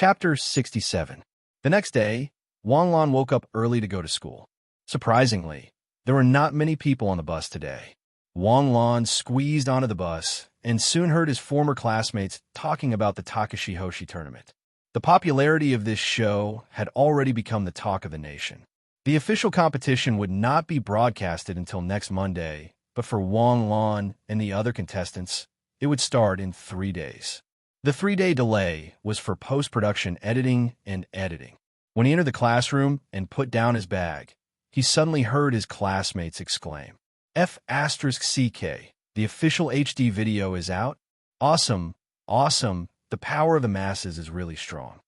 Chapter 67. The next day, Wang Lan woke up early to go to school. Surprisingly, there were not many people on the bus today. Wang Lan squeezed onto the bus and soon heard his former classmates talking about the Takashi Hoshi tournament. The popularity of this show had already become the talk of the nation. The official competition would not be broadcasted until next Monday, but for Wang Lan and the other contestants, it would start in 3 days. The 3-day delay was for post-production editing and editing. When he entered the classroom and put down his bag, he suddenly heard his classmates exclaim, F***CK, the official HD video is out? Awesome, awesome, the power of the masses is really strong.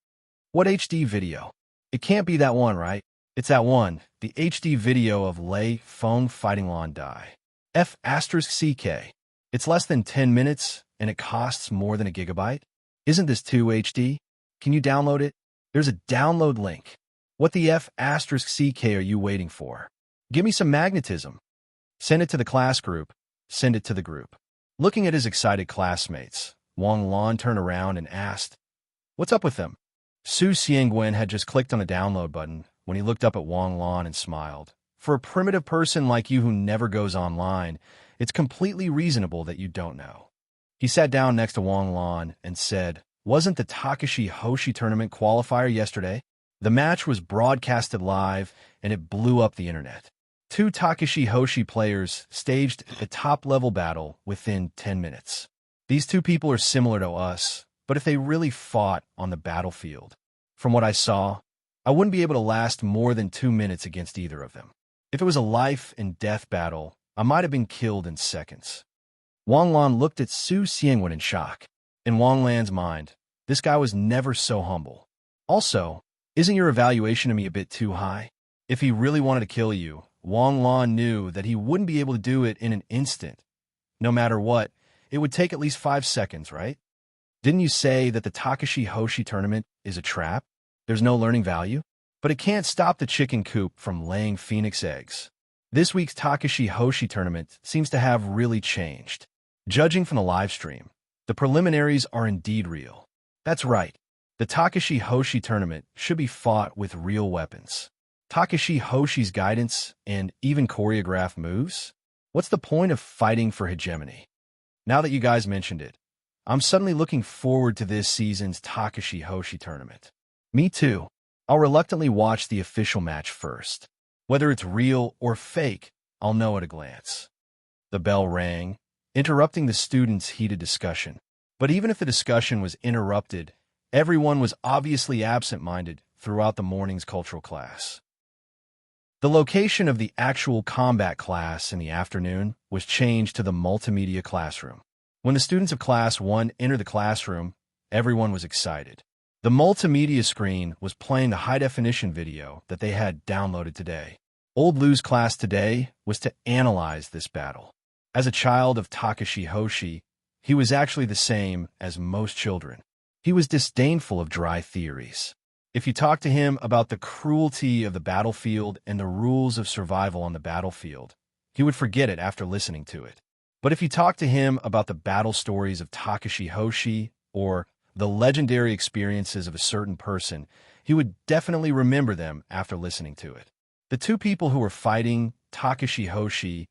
What HD video? It can't be that one, right? It's that one, the HD video of Lei Feng fighting Lan Dai. F***CK. It's less than 10 minutes, and it costs more than a gigabyte? Isn't this too HD? Can you download it? There's a download link. What the F***CK are you waiting for? Give me some magnetism. Send it to the class group. Send it to the group. Looking at his excited classmates, Wang Lan turned around and asked, What's up with them? Su Xiangwen had just clicked on the download button when he looked up at Wang Lan and smiled. For a primitive person like you who never goes online, it's completely reasonable that you don't know. He sat down next to Wang Lan and said, Wasn't the Takashi Hoshi tournament qualifier yesterday? The match was broadcasted live, and it blew up the internet. 2 Takashi Hoshi players staged a top-level battle within 10 minutes. These 2 people are similar to us, but if they really fought on the battlefield, from what I saw, I wouldn't be able to last more than 2 minutes against either of them. If it was a life-and-death battle, I might have been killed in seconds. Wang Lan looked at Su Xiangwen in shock. In Wang Lan's mind, this guy was never so humble. Also, isn't your evaluation of me a bit too high? If he really wanted to kill you, Wang Lan knew that he wouldn't be able to do it in an instant. No matter what, it would take at least 5 seconds, right? Didn't you say that the Takashi Hoshi tournament is a trap? There's no learning value? But it can't stop the chicken coop from laying phoenix eggs. This week's Takashi Hoshi tournament seems to have really changed. Judging from the live stream, the preliminaries are indeed real. That's right. The Takashi Hoshi tournament should be fought with real weapons. Takashi Hoshi's guidance and even choreographed moves? What's the point of fighting for hegemony? Now that you guys mentioned it, I'm suddenly looking forward to this season's Takashi Hoshi tournament. Me too. I'll reluctantly watch the official match first. Whether it's real or fake, I'll know at a glance. The bell rang, interrupting the students' heated discussion. But even if the discussion was interrupted, everyone was obviously absent-minded throughout the morning's cultural class. The location of the actual combat class in the afternoon was changed to the multimedia classroom. When the students of Class 1 entered the classroom, everyone was excited. The multimedia screen was playing the high-definition video that they had downloaded today. Old Lou's class today was to analyze this battle. As a child of Takashi Hoshi, he was actually the same as most children. He was disdainful of dry theories. If you talked to him about the cruelty of the battlefield and the rules of survival on the battlefield, he would forget it after listening to it. But if you talked to him about the battle stories of Takashi Hoshi or the legendary experiences of a certain person, he would definitely remember them after listening to it. The 2 people who were fighting Takashi Hoshi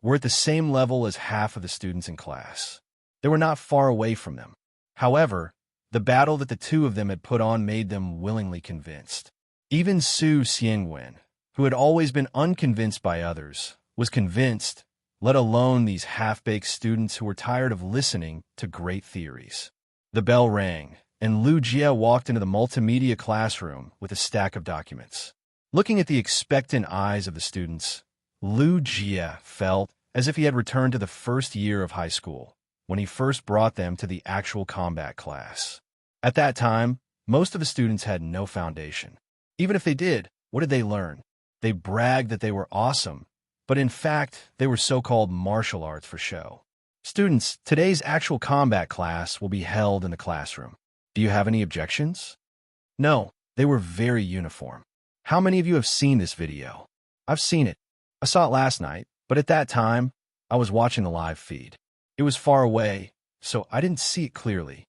were at the same level as half of the students in class. They were not far away from them. However, the battle that the 2 of them had put on made them willingly convinced. Even Su Xiangwen, who had always been unconvinced by others, was convinced, let alone these half-baked students who were tired of listening to great theories. The bell rang, and Lu Jia walked into the multimedia classroom with a stack of documents. Looking at the expectant eyes of the students, Lu Jia felt as if he had returned to the first year of high school, when he first brought them to the actual combat class. At that time, most of the students had no foundation. Even if they did, what did they learn? They bragged that they were awesome, but in fact, they were so-called martial arts for show. Students, today's actual combat class will be held in the classroom. Do you have any objections? No, they were very uniform. How many of you have seen this video? I've seen it. I saw it last night, but at that time, I was watching the live feed. It was far away, so I didn't see it clearly.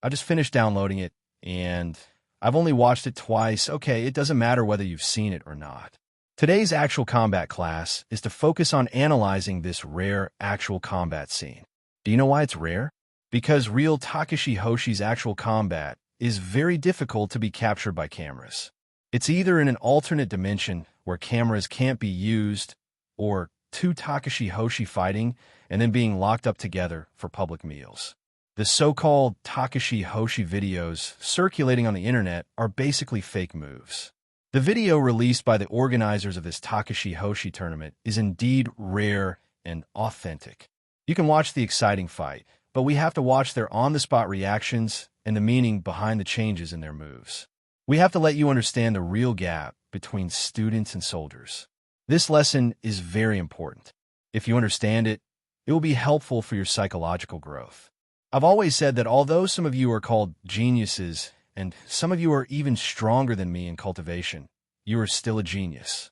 I just finished downloading it, and, I've only watched it twice. Okay, it doesn't matter whether you've seen it or not. Today's actual combat class is to focus on analyzing this rare actual combat scene. Do you know why it's rare? Because real Takashi Hoshi's actual combat is very difficult to be captured by cameras. It's either in an alternate dimension where cameras can't be used, or two Takashi Hoshi fighting and then being locked up together for public meals. The so-called Takashi Hoshi videos circulating on the internet are basically fake moves. The video released by the organizers of this Takashi Hoshi tournament is indeed rare and authentic. You can watch the exciting fight, but we have to watch their on-the-spot reactions and the meaning behind the changes in their moves. We have to let you understand the real gap between students and soldiers. This lesson is very important. If you understand it, it will be helpful for your psychological growth. I've always said that although some of you are called geniuses, and some of you are even stronger than me in cultivation, you are still a genius.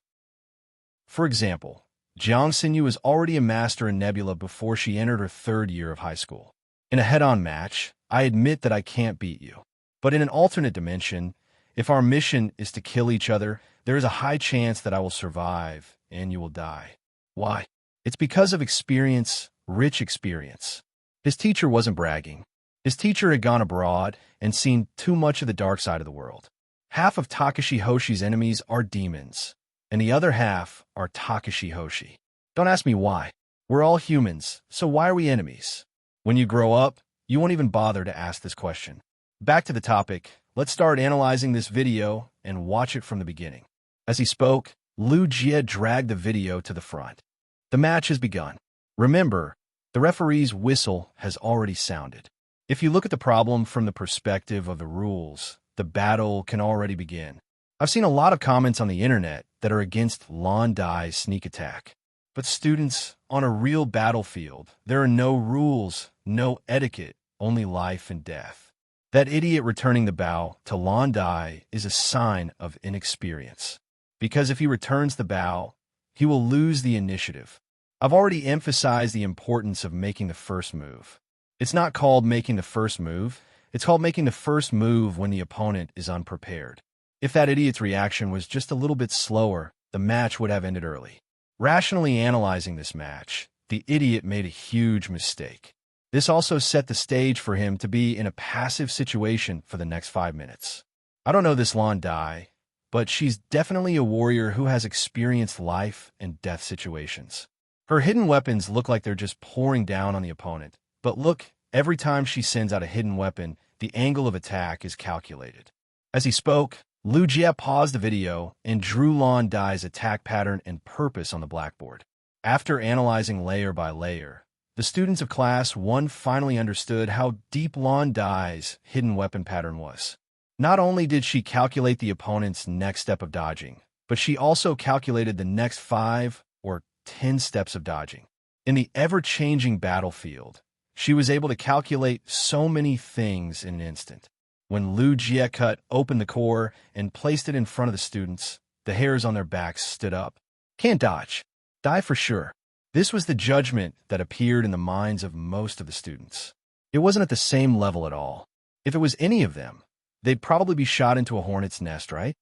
For example, Jiang Xinyu was already a master in Nebula before she entered her 3rd year of high school. In a head-on match, I admit that I can't beat you. But in an alternate dimension, if our mission is to kill each other, there is a high chance that I will survive and you will die. Why? It's because of experience, rich experience. His teacher wasn't bragging. His teacher had gone abroad and seen too much of the dark side of the world. Half of Takashi Hoshi's enemies are demons, and the other half are Takashi Hoshi. Don't ask me why. We're all humans, so why are we enemies? When you grow up, you won't even bother to ask this question. Back to the topic, let's start analyzing this video and watch it from the beginning. As he spoke, Liu Jie dragged the video to the front. The match has begun. Remember, the referee's whistle has already sounded. If you look at the problem from the perspective of the rules, the battle can already begin. I've seen a lot of comments on the internet that are against Lan Dai's sneak attack. But students, on a real battlefield, there are no rules, no etiquette, only life and death. That idiot returning the bow to Lan Dai is a sign of inexperience. Because if he returns the bow, he will lose the initiative. I've already emphasized the importance of making the first move. It's not called making the first move. It's called making the first move when the opponent is unprepared. If that idiot's reaction was just a little bit slower, the match would have ended early. Rationally analyzing this match, the idiot made a huge mistake. This also set the stage for him to be in a passive situation for the next 5 minutes. I don't know this Lan Dai, but she's definitely a warrior who has experienced life and death situations. Her hidden weapons look like they're just pouring down on the opponent. But look, every time she sends out a hidden weapon, the angle of attack is calculated. As he spoke, Liu Jie paused the video and drew Lan Dai's attack pattern and purpose on the blackboard. After analyzing layer by layer, the students of Class 1 finally understood how deep Lan Dai's hidden weapon pattern was. Not only did she calculate the opponent's next step of dodging, but she also calculated the next 5 or 10 steps of dodging. In the ever-changing battlefield, she was able to calculate so many things in an instant. When Liu Jie cut open the core and placed it in front of the students, the hairs on their backs stood up. Can't dodge. Die for sure. This was the judgment that appeared in the minds of most of the students. It wasn't at the same level at all. If it was any of them, they'd probably be shot into a hornet's nest, right?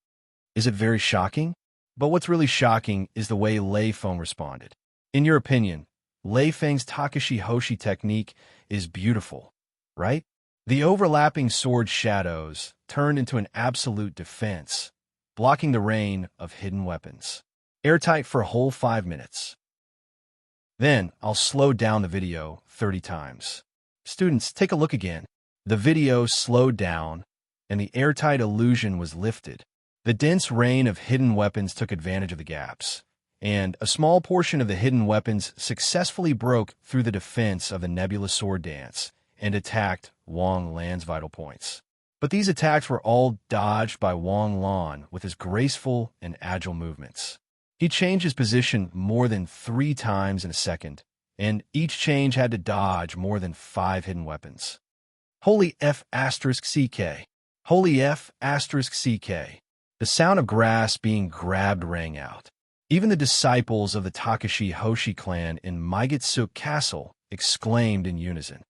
Is it very shocking? But what's really shocking is the way Lei Feng responded. In your opinion, Lei Feng's Takashi Hoshi technique is beautiful, right? The overlapping sword shadows turned into an absolute defense, blocking the rain of hidden weapons. Airtight for a whole 5 minutes. Then, I'll slow down the video 30 times. Students, take a look again. The video slowed down, and the airtight illusion was lifted. The dense rain of hidden weapons took advantage of the gaps, and a small portion of the hidden weapons successfully broke through the defense of the Nebula Sword Dance and attacked Wang Lan's vital points. But these attacks were all dodged by Wang Lan with his graceful and agile movements. He changed his position more than 3 times in a second, and each change had to dodge more than 5 hidden weapons. Holy F asterisk CK. Holy F asterisk CK. The sound of grass being grabbed rang out. Even the disciples of the Takashi Hoshi clan in Maigetsu Castle exclaimed in unison.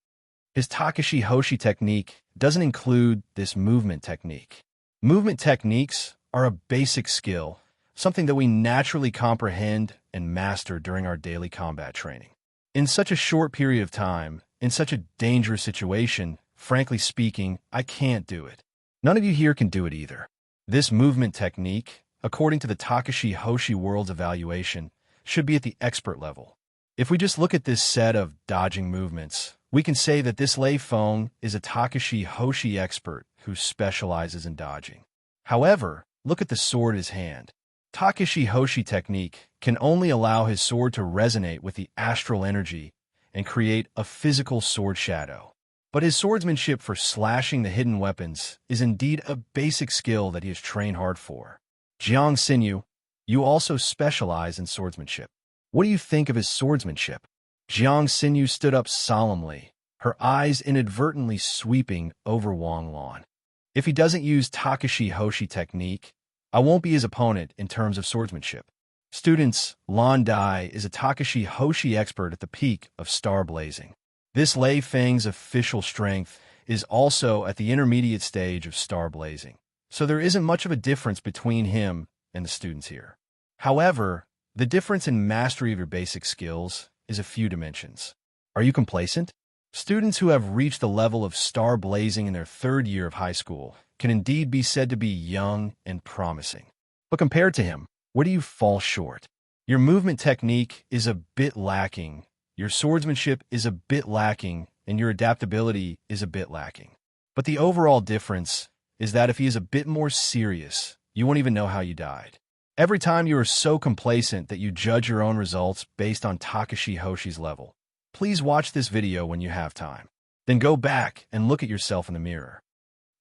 His Takashi Hoshi technique doesn't include this movement technique. Movement techniques are a basic skill, something that we naturally comprehend and master during our daily combat training. In such a short period of time, in such a dangerous situation, frankly speaking, I can't do it. None of you here can do it either. This movement technique, according to the Takashi Hoshi World's evaluation, should be at the expert level. If we just look at this set of dodging movements, we can say that this lay Feng is a Takashi Hoshi expert who specializes in dodging. However, look at the sword in his hand. Takashi Hoshi technique can only allow his sword to resonate with the astral energy and create a physical sword shadow. But his swordsmanship for slashing the hidden weapons is indeed a basic skill that he has trained hard for. Jiang Xinyu, you also specialize in swordsmanship. What do you think of his swordsmanship? Jiang Xinyu stood up solemnly, her eyes inadvertently sweeping over Wang Lan. If he doesn't use Takashi Hoshi technique, I won't be his opponent in terms of swordsmanship. Students, Lan Dai is a Takashi Hoshi expert at the peak of star blazing. This Lei Feng's official strength is also at the intermediate stage of star blazing, so there isn't much of a difference between him and the students here. However, the difference in mastery of your basic skills is a few dimensions. Are you complacent? Students who have reached the level of star blazing in their third year of high school can indeed be said to be young and promising. But compared to him, where do you fall short? Your movement technique is a bit lacking, your swordsmanship is a bit lacking, and your adaptability is a bit lacking. But the overall difference is that if he is a bit more serious, you won't even know how you died. Every time you are so complacent that you judge your own results based on Takashi Hoshi's level. Please watch this video when you have time. Then go back and look at yourself in the mirror.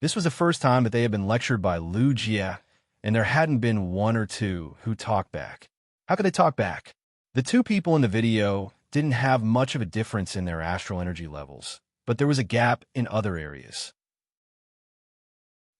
This was the first time that they had been lectured by Lu Jie, and there hadn't been one or two who talked back. How could they talk back? The two people in the video didn't have much of a difference in their astral energy levels, but there was a gap in other areas.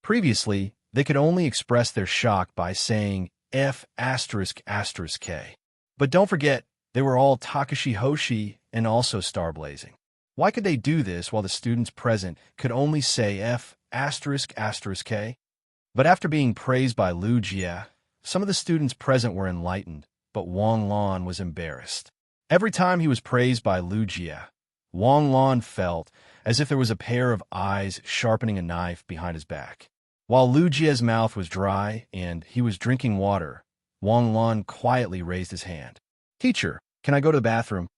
Previously, they could only express their shock by saying F***K. But don't forget, they were all Takashi Hoshi and also star blazing. Why could they do this while the students present could only say F***K? But after being praised by Lu Jie, some of the students present were enlightened, but Wang Lan was embarrassed. Every time he was praised by Lu Jie, Wang Lan felt as if there was a pair of eyes sharpening a knife behind his back. While Lu Jie's mouth was dry and he was drinking water, Wang Lan quietly raised his hand. "Teacher, can I go to the bathroom?"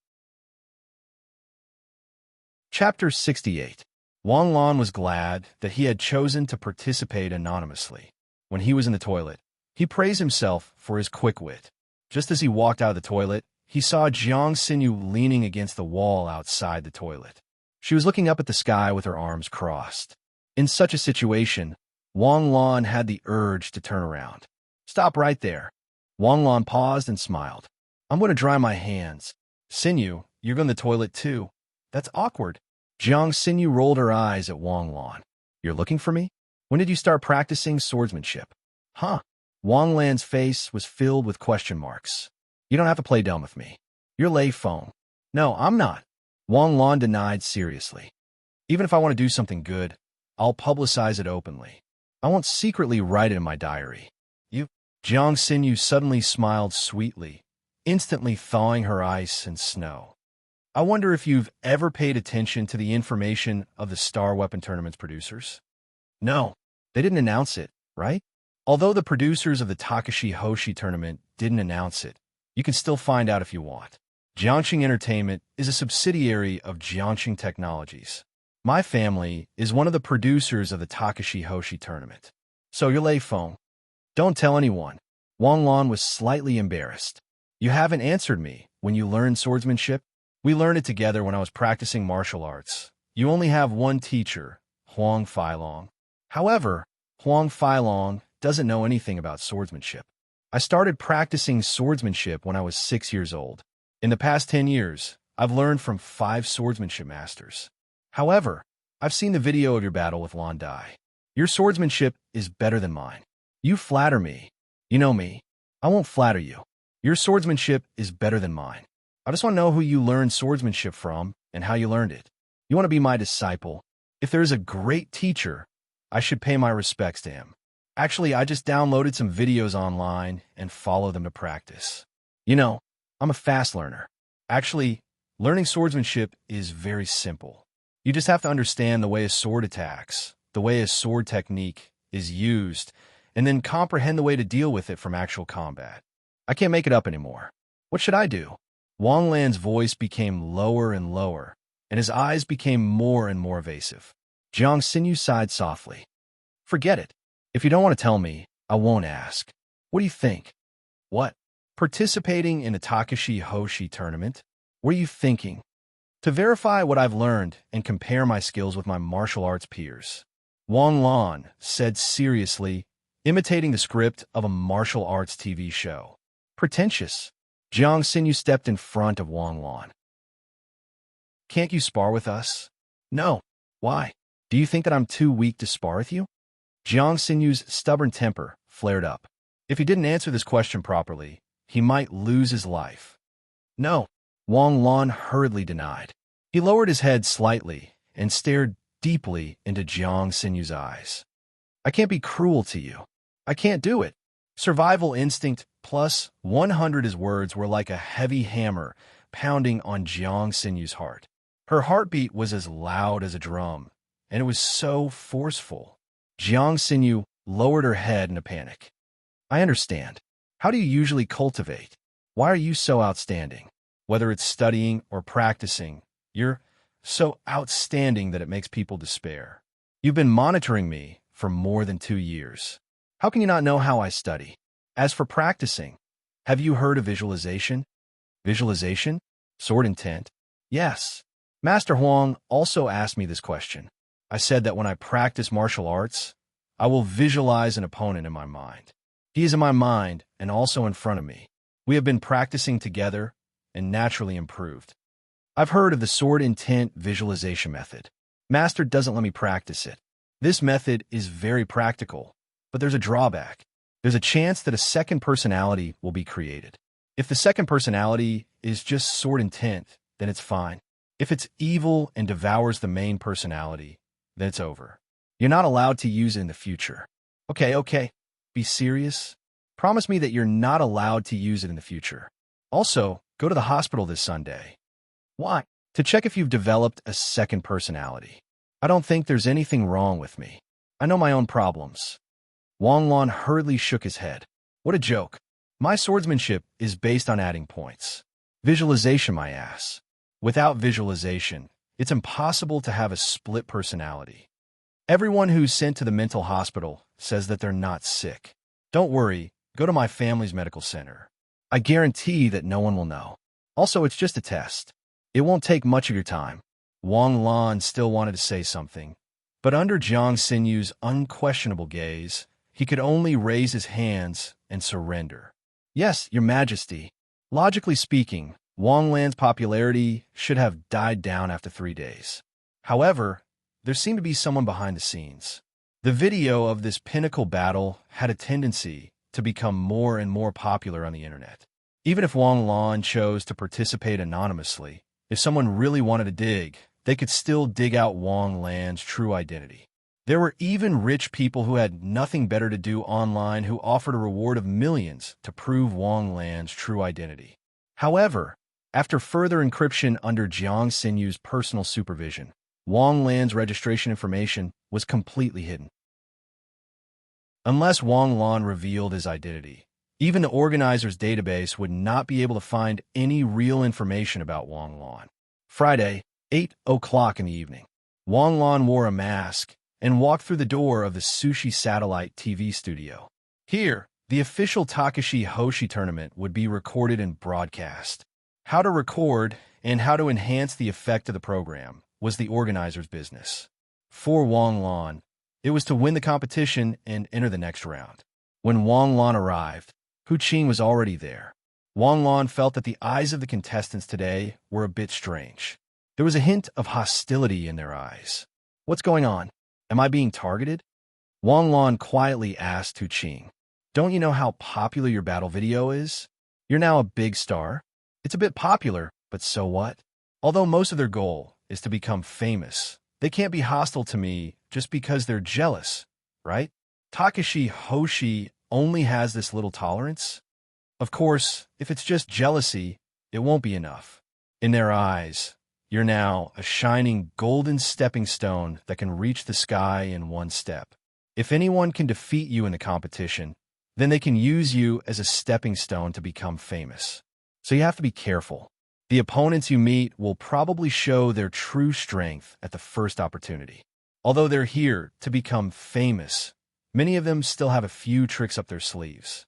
Chapter 68. Wang Lan was glad that he had chosen to participate anonymously. When he was in the toilet, he praised himself for his quick wit. Just as he walked out of the toilet, he saw Jiang Xinyu leaning against the wall outside the toilet. She was looking up at the sky with her arms crossed. In such a situation, Wang Lan had the urge to turn around. "Stop right there." Wang Lan paused and smiled. "I'm going to dry my hands." "Xinyu, you're going to the toilet too. That's awkward." Jiang Xinyu rolled her eyes at Wang Lan. "You're looking for me? When did you start practicing swordsmanship?" "Huh?" Wang Lan's face was filled with question marks. "You don't have to play dumb with me. You're Lei Feng." "No, I'm not." Wang Lan denied seriously. "Even if I want to do something good, I'll publicize it openly. I won't secretly write it in my diary." "You?" Jiang Xinyu suddenly smiled sweetly, instantly thawing her ice and snow. "I wonder if you've ever paid attention to the information of the Star Weapon Tournament's producers?" "No, they didn't announce it, right?" Although the producers of the Takashi Hoshi tournament didn't announce it, you can still find out if you want. Jiangxing Entertainment is a subsidiary of Jiangxing Technologies. My family is one of the producers of the Takashi Hoshi tournament. "So you're Lei Feng." "Don't tell anyone." Wang Lan was slightly embarrassed. "You haven't answered me when you learned swordsmanship." "We learned it together when I was practicing martial arts. You only have one teacher, Huang Feilong." However, Huang Feilong doesn't know anything about swordsmanship. "I started practicing swordsmanship when I was 6 years old. In the past 10 years, I've learned from 5 swordsmanship masters. However, I've seen the video of your battle with Lan Dai. Your swordsmanship is better than mine." "You flatter me. You know me. I won't flatter you. Your swordsmanship is better than mine. I just want to know who you learned swordsmanship from and how you learned it. You want to be my disciple. If there is a great teacher, I should pay my respects to him." Actually, I just downloaded some videos online and follow them to practice. You know, I'm a fast learner. Actually, learning swordsmanship is very simple. You just have to understand the way a sword attacks, the way a sword technique is used, and then comprehend the way to deal with it from actual combat. I can't make it up anymore. What should I do? Wang Lan's voice became lower and lower, and his eyes became more and more evasive. Jiang Xinyu sighed softly. Forget it. If you don't want to tell me, I won't ask. What do you think? What? Participating in a Takashi Hoshi tournament? What are you thinking? To verify what I've learned and compare my skills with my martial arts peers. Wang Lan said seriously, imitating the script of a martial arts TV show. Pretentious. Jiang Xinyu stepped in front of Wang Lan. Can't you spar with us? No. Why? Do you think that I'm too weak to spar with you? Jiang Xinyu's stubborn temper flared up. If he didn't answer this question properly, he might lose his life. No, Wang Lan hurriedly denied. He lowered his head slightly and stared deeply into Jiang Xinyu's eyes. I can't be cruel to you. I can't do it. Survival instinct plus 100. His words were like a heavy hammer pounding on Jiang Xinyu's heart. Her heartbeat was as loud as a drum, and it was so forceful. Jiang Xinyu lowered her head in a panic. I understand. How do you usually cultivate? Why are you so outstanding? Whether it's studying or practicing, you're so outstanding that it makes people despair. You've been monitoring me for more than 2 years. How can you not know how I study? As for practicing, have you heard of visualization? Visualization? Sword intent? Yes. Master Huang also asked me this question. I said that when I practice martial arts, I will visualize an opponent in my mind. He is in my mind and also in front of me. We have been practicing together and naturally improved. I've heard of the sword intent visualization method. Master doesn't let me practice it. This method is very practical, but there's a drawback. There's a chance that a second personality will be created. If the second personality is just sword intent, then it's fine. If it's evil and devours the main personality, then it's over. You're not allowed to use it in the future. Okay. Be serious. Promise me that you're not allowed to use it in the future. Also, go to the hospital this Sunday. Why? To check if you've developed a second personality. I don't think there's anything wrong with me. I know my own problems. Wang Lan hurriedly shook his head. What a joke. My swordsmanship is based on adding points. Visualization, my ass. Without visualization, it's impossible to have a split personality. Everyone who's sent to the mental hospital says that they're not sick. Don't worry, go to my family's medical center. I guarantee that no one will know. Also, it's just a test. It won't take much of your time. Wang Lan still wanted to say something, but under Jiang Xinyu's unquestionable gaze, he could only raise his hands and surrender. Yes, Your Majesty. Logically speaking, Wang Lan's popularity should have died down after 3 days. However, there seemed to be someone behind the scenes. The video of this pinnacle battle had a tendency to become more and more popular on the internet. Even if Wang Lan chose to participate anonymously, if someone really wanted to dig, they could still dig out Wang Lan's true identity. There were even rich people who had nothing better to do online who offered a reward of millions to prove Wang Lan's true identity. However, after further encryption under Jiang Xinyu's personal supervision, Wang Lan's registration information was completely hidden. Unless Wang Lan revealed his identity, even the organizer's database would not be able to find any real information about Wang Lan. Friday, 8 o'clock in the evening. Wang Lan wore a mask and walked through the door of the Sushi Satellite TV studio. Here, the official Takashi Hoshi tournament would be recorded and broadcast. How to record and how to enhance the effect of the program was the organizer's business. For Wang Lan, it was to win the competition and enter the next round. When Wang Lan arrived, Hu Qing was already there. Wang Lan felt that the eyes of the contestants today were a bit strange. There was a hint of hostility in their eyes. What's going on? Am I being targeted? Wang Lan quietly asked Hu Qing. Don't you know how popular your battle video is? You're now a big star. It's a bit popular, but so what? Although most of their goal is to become famous, they can't be hostile to me just because they're jealous, right? Takashi Hoshi only has this little tolerance? Of course, if it's just jealousy, it won't be enough. In their eyes, you're now a shining golden stepping stone that can reach the sky in one step. If anyone can defeat you in the competition, then they can use you as a stepping stone to become famous. So you have to be careful. The opponents you meet will probably show their true strength at the first opportunity. Although they're here to become famous, many of them still have a few tricks up their sleeves.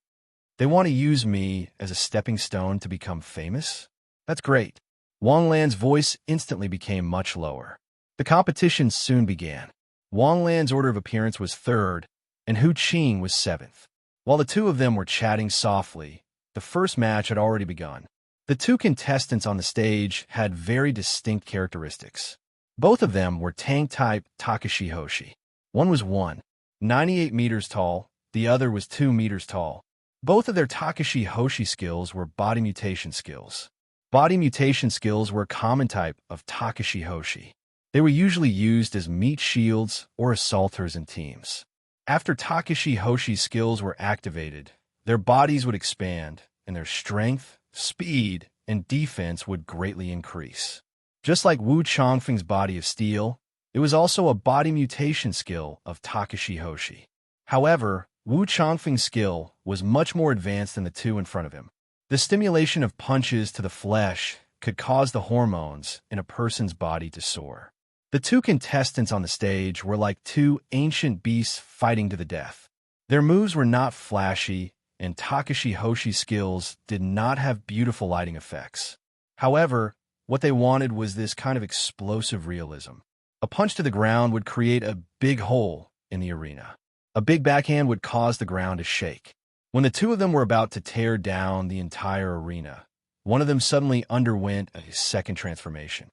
They want to use me as a stepping stone to become famous? That's great. Wang Lan's voice instantly became much lower. The competition soon began. Wang Lan's order of appearance was third, and Hu Qing was seventh. While the two of them were chatting softly, the first match had already begun. The two contestants on the stage had very distinct characteristics. Both of them were tank-type Takashi Hoshi. One was 198 meters tall, the other was 2 meters tall. Both of their Takashi Hoshi skills were body mutation skills. Body mutation skills were a common type of Takashi Hoshi. They were usually used as meat shields or assaulters in teams. After Takashi Hoshi's skills were activated, their bodies would expand, and their strength, speed, and defense would greatly increase. Just like Wu Chongfeng's body of steel, it was also a body mutation skill of Takashi Hoshi. However, Wu Chongfeng's skill was much more advanced than the two in front of him. The stimulation of punches to the flesh could cause the hormones in a person's body to soar. The two contestants on the stage were like two ancient beasts fighting to the death. Their moves were not flashy, and Takashi Hoshi's skills did not have beautiful lighting effects. However, what they wanted was this kind of explosive realism. A punch to the ground would create a big hole in the arena. A big backhand would cause the ground to shake. When the two of them were about to tear down the entire arena, one of them suddenly underwent a second transformation.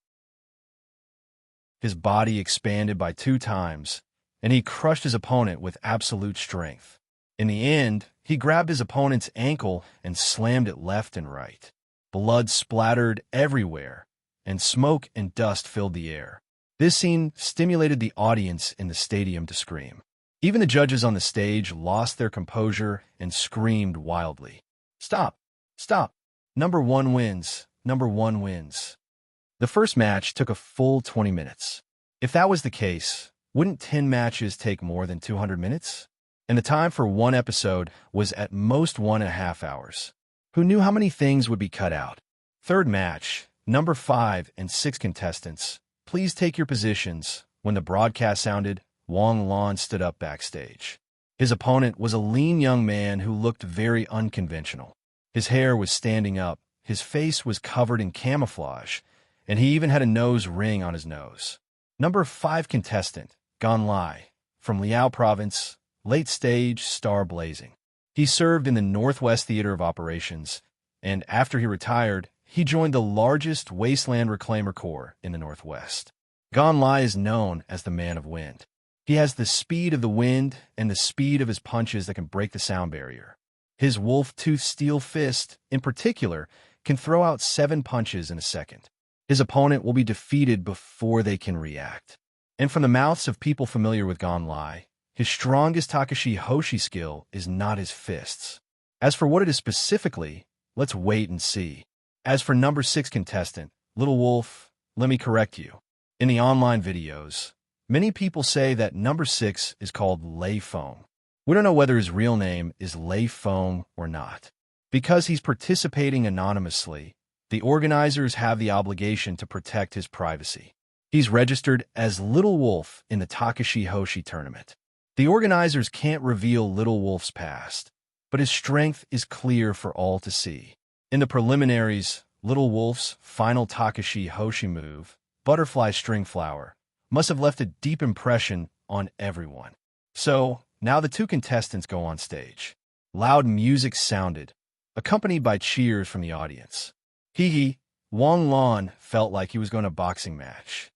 His body expanded by 2 times, and he crushed his opponent with absolute strength. In the end, he grabbed his opponent's ankle and slammed it left and right. Blood splattered everywhere, and smoke and dust filled the air. This scene stimulated the audience in the stadium to scream. Even the judges on the stage lost their composure and screamed wildly. "Stop! Stop! Number 1 wins! Number 1 wins!" The first match took a full 20 minutes. If that was the case, wouldn't 10 matches take more than 200 minutes? And the time for one episode was at most 1.5 hours. Who knew how many things would be cut out? Third match, number 5 and 6 contestants, please take your positions. When the broadcast sounded, Wang Lan stood up backstage. His opponent was a lean young man who looked very unconventional. His hair was standing up, his face was covered in camouflage, and he even had a nose ring on his nose. Number 5 contestant, Gan Lai, from Liao Province, late stage, star blazing. He served in the Northwest Theater of Operations, and after he retired, he joined the largest wasteland reclaimer corps in the Northwest. Gan Lai is known as the Man of Wind. He has the speed of the wind and the speed of his punches that can break the sound barrier. His wolf-toothed steel fist, in particular, can throw out 7 punches in a second. His opponent will be defeated before they can react. And from the mouths of people familiar with Gan Lai, his strongest Takashi Hoshi skill is not his fists. As for what it is specifically, let's wait and see. As for number 6 contestant, Little Wolf, let me correct you. In the online videos, many people say that number 6 is called Lei Feng. We don't know whether his real name is Lei Feng or not. Because he's participating anonymously, the organizers have the obligation to protect his privacy. He's registered as Little Wolf in the Takashi Hoshi tournament. The organizers can't reveal Little Wolf's past, but his strength is clear for all to see. In the preliminaries, Little Wolf's final Takashi Hoshi move, Butterfly String Flower, must have left a deep impression on everyone. So, now the 2 contestants go on stage. Loud music sounded, accompanied by cheers from the audience. Wang Lan felt like he was going to a boxing match.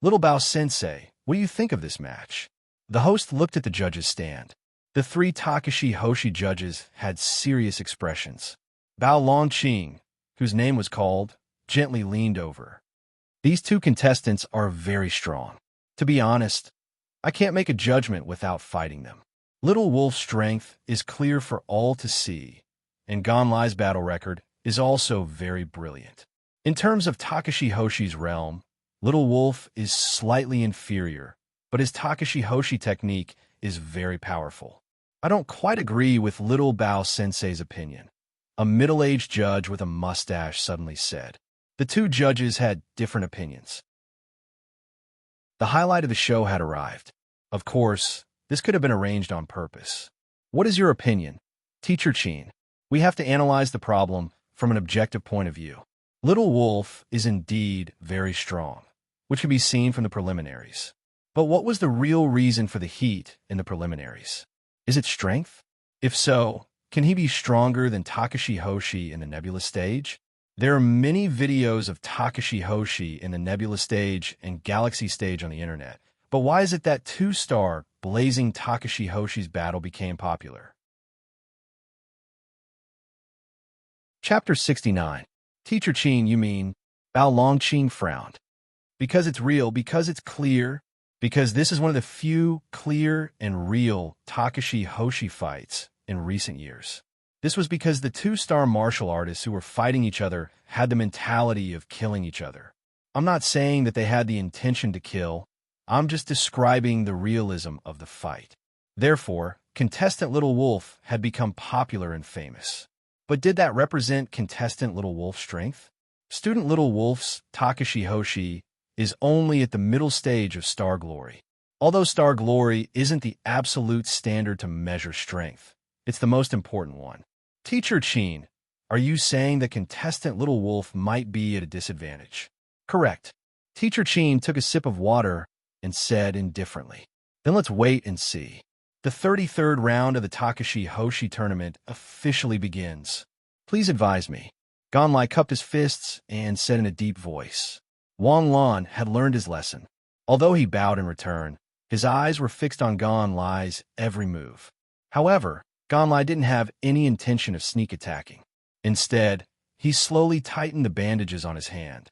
Little Bao Sensei, what do you think of this match? The host looked at the judges' stand. The 3 Takashi Hoshi judges had serious expressions. Bao Longqing, whose name was called, gently leaned over. These 2 contestants are very strong. To be honest, I can't make a judgment without fighting them. Little Wolf's strength is clear for all to see, and Gonlai's battle record is also very brilliant. In terms of Takashi Hoshi's realm, Little Wolf is slightly inferior, but his Takashi Hoshi technique is very powerful. I don't quite agree with Little Bao Sensei's opinion, a middle-aged judge with a mustache suddenly said. The two judges had different opinions. The highlight of the show had arrived. Of course, this could have been arranged on purpose. What is your opinion? Teacher Chin, we have to analyze the problem from an objective point of view. Little Wolf is indeed very strong, which can be seen from the preliminaries. But what was the real reason for the heat in the preliminaries? Is it strength? If so, can he be stronger than Takashi Hoshi in the Nebula stage? There are many videos of Takashi Hoshi in the Nebula stage and Galaxy stage on the internet. But why is it that two-star blazing Takashi Hoshi's battle became popular? Chapter 69. Teacher Chin, you mean? Bao Longqing frowned. Because it's real, because it's clear, because this is one of the few clear and real Takashi Hoshi fights in recent years. This was because the two-star martial artists who were fighting each other had the mentality of killing each other. I'm not saying that they had the intention to kill, I'm just describing the realism of the fight. Therefore, contestant Little Wolf had become popular and famous. But did that represent contestant Little Wolf's strength? Student Little Wolf's Takashi Hoshi is only at the middle stage of Star Glory. Although Star Glory isn't the absolute standard to measure strength, it's the most important one. Teacher Chin, are you saying that contestant Little Wolf might be at a disadvantage? Correct. Teacher Chin took a sip of water and said indifferently, then let's wait and see. The 33rd round of the Takashi Hoshi tournament officially begins. Please advise me. Gonlai cupped his fists and said in a deep voice. Wang Lan had learned his lesson. Although he bowed in return, his eyes were fixed on Gonlai's every move. However, Gonlai didn't have any intention of sneak attacking. Instead, he slowly tightened the bandages on his hand.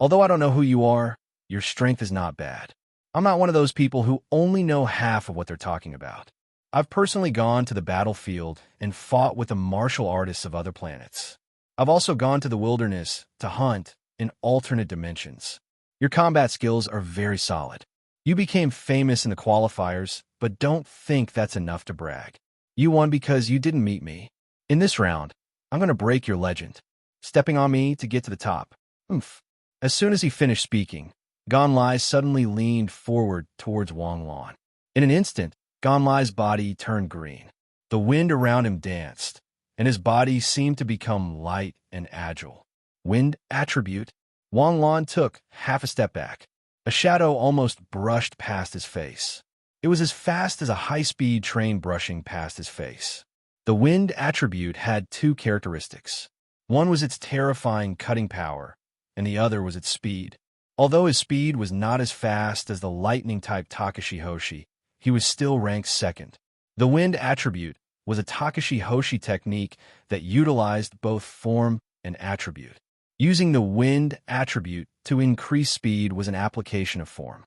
Although I don't know who you are, your strength is not bad. I'm not one of those people who only know half of what they're talking about. I've personally gone to the battlefield and fought with the martial artists of other planets. I've also gone to the wilderness to hunt in alternate dimensions. Your combat skills are very solid. You became famous in the qualifiers, but don't think that's enough to brag. You won because you didn't meet me. In this round, I'm going to break your legend, stepping on me to get to the top. Oomph. As soon as he finished speaking, Gonlai suddenly leaned forward towards Wang Lan. In an instant, Gonlai's body turned green. The wind around him danced, and his body seemed to become light and agile. Wind attribute. Wang Lan took half a step back. A shadow almost brushed past his face. It was as fast as a high-speed train brushing past his face. The wind attribute had two characteristics. One was its terrifying cutting power, and the other was its speed. Although his speed was not as fast as the lightning-type Takashi Hoshi, he was still ranked second. The wind attribute was a Takashi Hoshi technique that utilized both form and attribute. Using the wind attribute to increase speed was an application of form.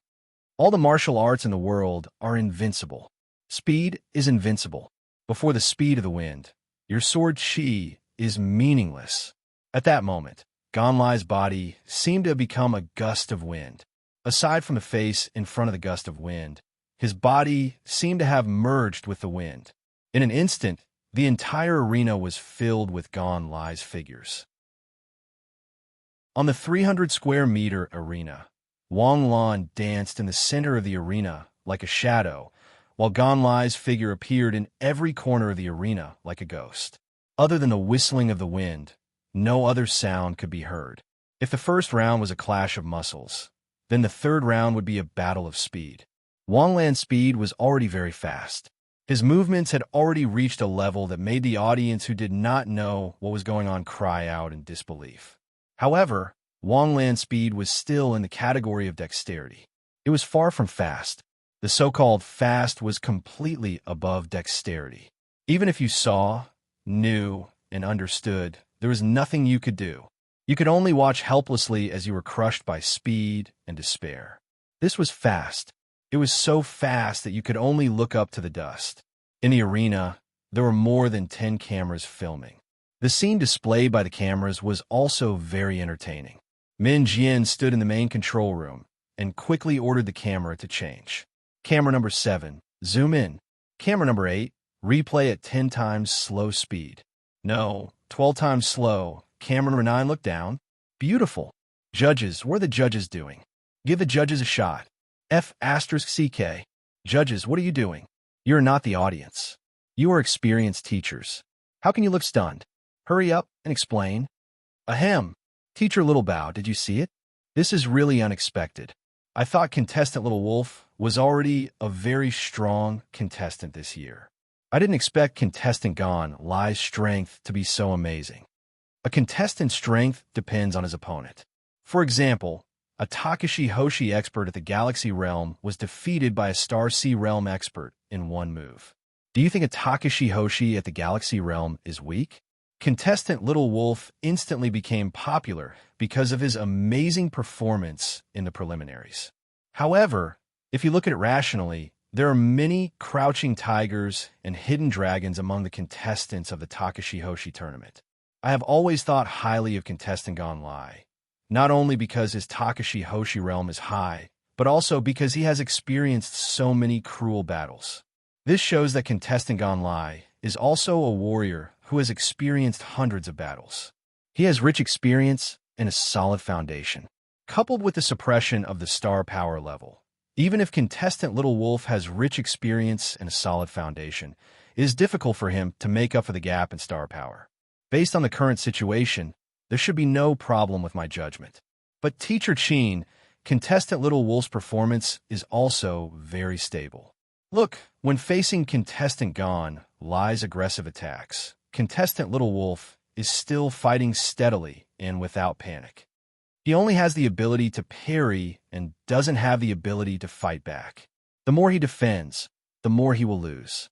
All the martial arts in the world are invincible. Speed is invincible. Before the speed of the wind, your sword chi is meaningless. At that moment, Gonlai's body seemed to have become a gust of wind. Aside from the face in front of the gust of wind, his body seemed to have merged with the wind. In an instant, the entire arena was filled with Gonlai's figures. On the 300-square-meter arena, Wang Lan danced in the center of the arena like a shadow, while Gonlai's figure appeared in every corner of the arena like a ghost. Other than the whistling of the wind, no other sound could be heard. If the first round was a clash of muscles, then the third round would be a battle of speed. Wang Lan's speed was already very fast. His movements had already reached a level that made the audience who did not know what was going on cry out in disbelief. However, Wang Lan's speed was still in the category of dexterity. It was far from fast. The so-called fast was completely above dexterity. Even if you saw, knew, and understood, there was nothing you could do. You could only watch helplessly as you were crushed by speed and despair. This was fast. It was so fast that you could only look up to the dust. In the arena, there were more than 10 cameras filming. The scene displayed by the cameras was also very entertaining. Min Jian stood in the main control room and quickly ordered the camera to change. Camera number 7, zoom in. Camera number 8, replay at 10 times slow speed. No, 12 times slow. Camera number 9, look down. Beautiful. Judges, what are the judges doing? Give the judges a shot. F***CK. Judges, what are you doing? You are not the audience. You are experienced teachers. How can you look stunned? Hurry up and explain. Ahem. Teacher Little Bow, did you see it? This is really unexpected. I thought contestant Little Wolf was already a very strong contestant this year. I didn't expect contestant Gon Lai's strength to be so amazing. A contestant's strength depends on his opponent. For example, a Takashi Hoshi expert at the Galaxy Realm was defeated by a Star Sea Realm expert in one move. Do you think a Takashi Hoshi at the Galaxy Realm is weak? Contestant Little Wolf instantly became popular because of his amazing performance in the preliminaries. However, if you look at it rationally, there are many crouching tigers and hidden dragons among the contestants of the Takashi Hoshi tournament. I have always thought highly of contestant Gon Lai, not only because his Takashi Hoshi realm is high, but also because he has experienced so many cruel battles. This shows that contestant Gon Lai is also a warrior who has experienced hundreds of battles. He has rich experience and a solid foundation, coupled with the suppression of the star power level. Even if contestant Little Wolf has rich experience and a solid foundation, it is difficult for him to make up for the gap in star power. Based on the current situation, there should be no problem with my judgment. But Teacher Chin, contestant Little Wolf's performance is also very stable. Look, when facing contestant Gon Lai's aggressive attacks, contestant Little Wolf is still fighting steadily and without panic. He only has the ability to parry and doesn't have the ability to fight back. The more he defends, the more he will lose.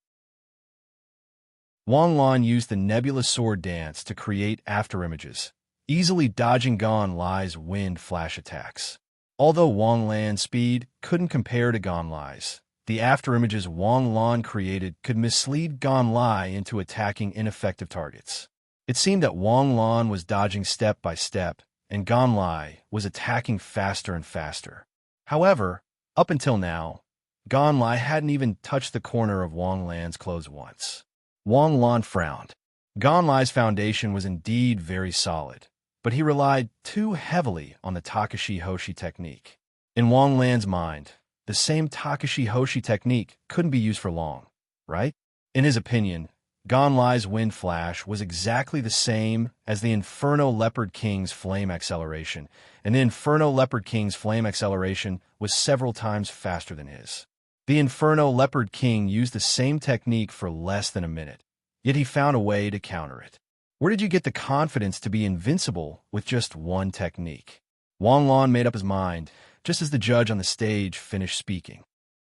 Wang Lan used the Nebula Sword Dance to create afterimages, easily dodging Gon Lai's wind flash attacks. Although Wang Lan's speed couldn't compare to Gon Lai's, the afterimages Wang Lan created could mislead Gon Lai into attacking ineffective targets. It seemed that Wang Lan was dodging step by step, and Gon Lai was attacking faster and faster. However, up until now, Gon Lai hadn't even touched the corner of Wang Lan's clothes once. Wang Lan frowned. Gon Lai's foundation was indeed very solid, but he relied too heavily on the Takashi Hoshi technique. In Wang Lan's mind, the same Takashi Hoshi technique couldn't be used for long, right? In his opinion, Gon Lai's wind flash was exactly the same as the Inferno Leopard King's flame acceleration, and the Inferno Leopard King's flame acceleration was several times faster than his. The Inferno Leopard King used the same technique for less than a minute, yet he found a way to counter it. Where did you get the confidence to be invincible with just one technique? Wang Lan made up his mind, just as the judge on the stage finished speaking.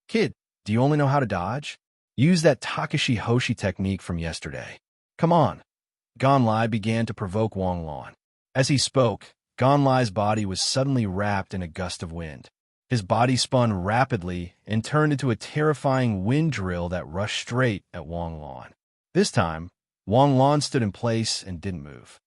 Kid, do you only know how to dodge? Use that Takashi Hoshi technique from yesterday. Come on. Gon Lai began to provoke Wang Lan. As he spoke, Gon Lai's body was suddenly wrapped in a gust of wind. His body spun rapidly and turned into a terrifying wind drill that rushed straight at Wang Lan. This time, Wang Lan stood in place and didn't move.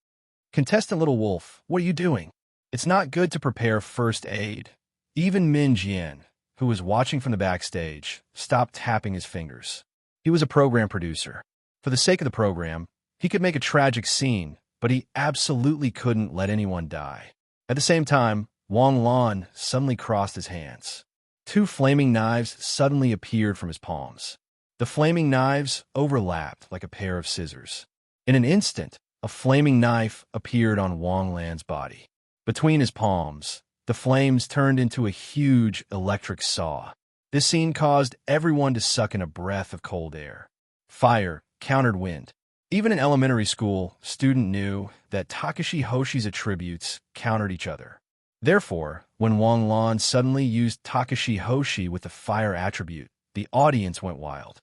Contestant Little Wolf, what are you doing? It's not good to prepare first aid. Even Min Jian, who was watching from the backstage, stopped tapping his fingers. He was a program producer. For the sake of the program, he could make a tragic scene, but he absolutely couldn't let anyone die. At the same time, Wang Lan suddenly crossed his hands. 2 flaming knives suddenly appeared from his palms. The flaming knives overlapped like a pair of scissors. In an instant, a flaming knife appeared on Wang Lan's body. Between his palms, the flames turned into a huge electric saw. This scene caused everyone to suck in a breath of cold air. Fire countered wind. Even in elementary school, students knew that Takashi Hoshi's attributes countered each other. Therefore, when Wang Lan suddenly used Takashi Hoshi with the fire attribute, the audience went wild.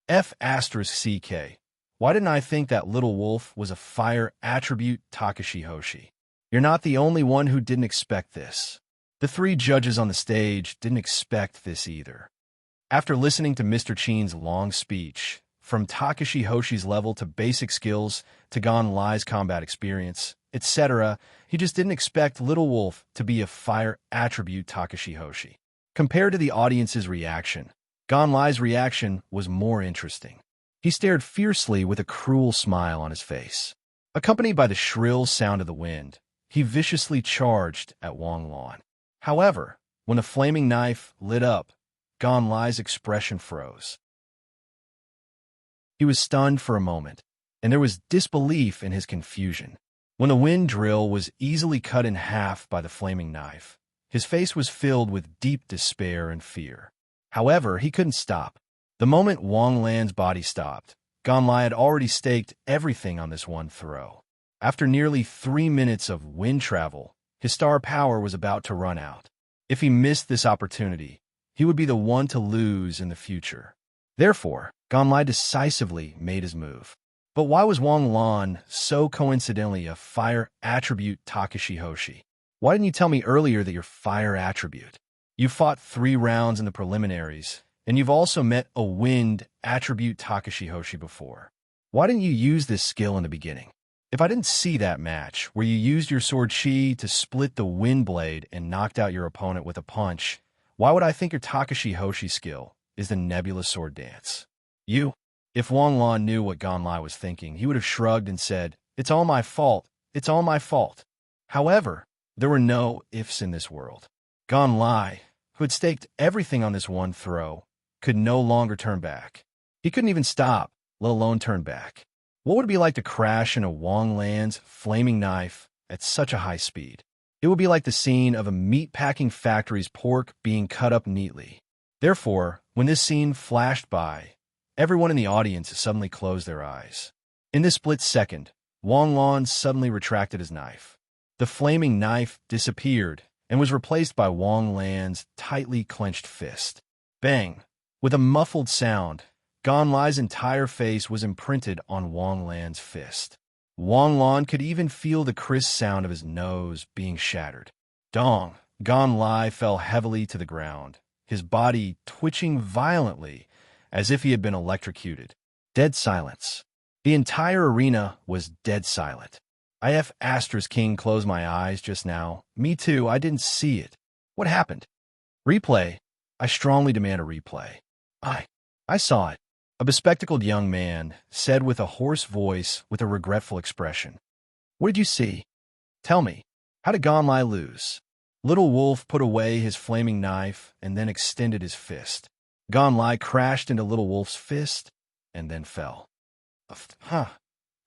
F***CK. Why didn't I think that Little Wolf was a fire attribute Takashi Hoshi? You're not the only one who didn't expect this. The 3 judges on the stage didn't expect this either. After listening to Mr. Chin's long speech, from Takashi Hoshi's level to basic skills to Gon Lai's combat experience, etc., he just didn't expect Little Wolf to be a fire attribute Takashi Hoshi. Compared to the audience's reaction, Gon Lai's reaction was more interesting. He stared fiercely with a cruel smile on his face. Accompanied by the shrill sound of the wind, he viciously charged at Wang Lan. However, when the flaming knife lit up, Gon Lai's expression froze. He was stunned for a moment, and there was disbelief in his confusion. When the wind drill was easily cut in half by the flaming knife, his face was filled with deep despair and fear. However, he couldn't stop. The moment Wang Lan's body stopped, Gon Lai had already staked everything on this one throw. After nearly 3 minutes of wind travel, his star power was about to run out. If he missed this opportunity, he would be the one to lose in the future. Therefore, Gon Lai decisively made his move. But why was Wang Lan so coincidentally a fire attribute Takashi Hoshi? Why didn't you tell me earlier that you're fire attribute? You fought 3 rounds in the preliminaries, and you've also met a wind attribute Takashi Hoshi before. Why didn't you use this skill in the beginning? If I didn't see that match, where you used your sword chi to split the wind blade and knocked out your opponent with a punch, why would I think your Takashi Hoshi skill is the nebulous sword dance? If Wang Lan knew what Gon Lai was thinking, he would have shrugged and said, "It's all my fault. It's all my fault." However, there were no ifs in this world. Gon Lai, who had staked everything on this one throw, could no longer turn back. He couldn't even stop, let alone turn back. What would it be like to crash into Wang Lan's flaming knife at such a high speed? It would be like the scene of a meat-packing factory's pork being cut up neatly. Therefore, when this scene flashed by, everyone in the audience suddenly closed their eyes. In this split second, Wang Lan suddenly retracted his knife. The flaming knife disappeared and was replaced by Wang Lan's tightly clenched fist. Bang! With a muffled sound, Gon Lai's entire face was imprinted on Wang Lan's fist. Wang Lan could even feel the crisp sound of his nose being shattered. Dong! Gon Lai fell heavily to the ground, his body twitching violently as if he had been electrocuted. Dead silence. The entire arena was dead silent. King closed my eyes just now. Me too, I didn't see it. What happened? Replay. I strongly demand a replay. I saw it. A bespectacled young man said with a hoarse voice with a regretful expression. What did you see? Tell me. How did Gon Lai lose? Little Wolf put away his flaming knife and then extended his fist. Gon Lai crashed into Little Wolf's fist and then fell.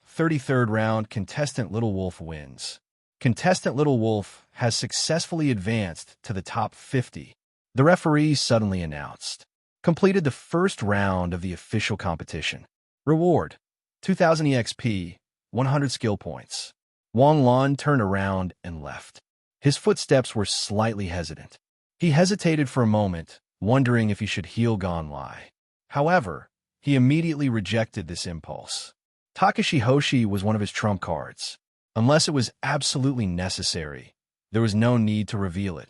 33rd round, contestant Little Wolf wins. Contestant Little Wolf has successfully advanced to the top 50. The referee suddenly announced. Completed the first round of the official competition. Reward: 2,000 EXP, 100 skill points. Wang Lan turned around and left. His footsteps were slightly hesitant. He hesitated for a moment, wondering if he should heal Gon Lai. However, he immediately rejected this impulse. Takashi Hoshi was one of his trump cards. Unless it was absolutely necessary, there was no need to reveal it.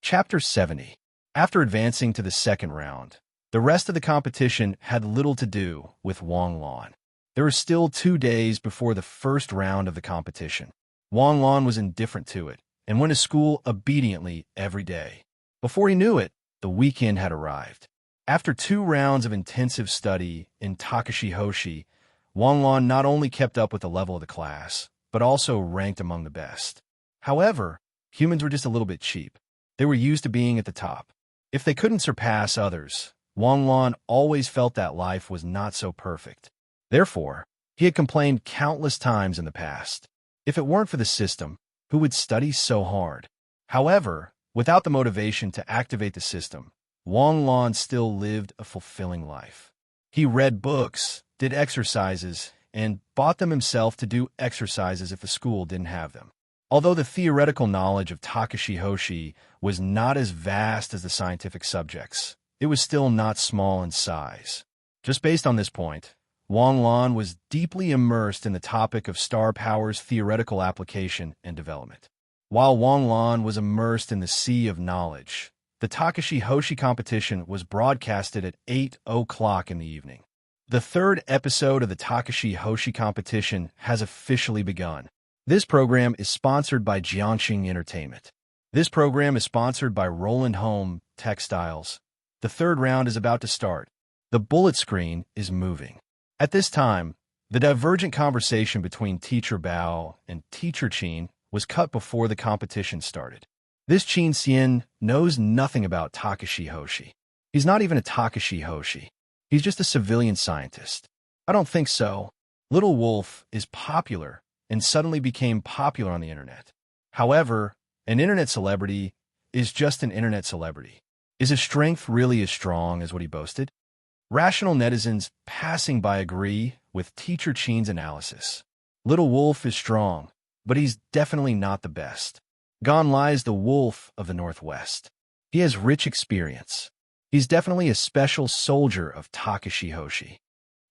Chapter 70. After advancing to the second round, the rest of the competition had little to do with Wang Lan. There were still 2 days before the first round of the competition. Wang Lan was indifferent to it and went to school obediently every day. Before he knew it, the weekend had arrived. After 2 rounds of intensive study in Takashi Hoshi, Wang Lan not only kept up with the level of the class, but also ranked among the best. However, humans were just a little bit cheap. They were used to being at the top. If they couldn't surpass others, Wang Lan always felt that life was not so perfect. Therefore, he had complained countless times in the past. If it weren't for the system, who would study so hard? However, without the motivation to activate the system, Wang Lan still lived a fulfilling life. He read books, did exercises, and bought them himself to do exercises if the school didn't have them. Although the theoretical knowledge of Takashi Hoshi was not as vast as the scientific subjects, it was still not small in size. Just based on this point, Wang Lan was deeply immersed in the topic of star power's theoretical application and development. While Wang Lan was immersed in the sea of knowledge, the Takashi Hoshi competition was broadcasted at 8 o'clock in the evening. The third episode of the Takashi Hoshi competition has officially begun. This program is sponsored by Jiangxing Entertainment. This program is sponsored by Roland Home Textiles. The third round is about to start. The bullet screen is moving. At this time, the divergent conversation between Teacher Bao and Teacher Qin was cut before the competition started. This Qin Xian knows nothing about Takashi Hoshi. He's not even a Takashi Hoshi. He's just a civilian scientist. I don't think so. Little Wolf is popular and suddenly became popular on the internet. However, an internet celebrity is just an internet celebrity. Is his strength really as strong as what he boasted? Rational netizens passing by agree with Teacher Qin's analysis. Little Wolf is strong, but he's definitely not the best. Gone lies the wolf of the Northwest. He has rich experience. He's definitely a special soldier of Takashi Hoshi.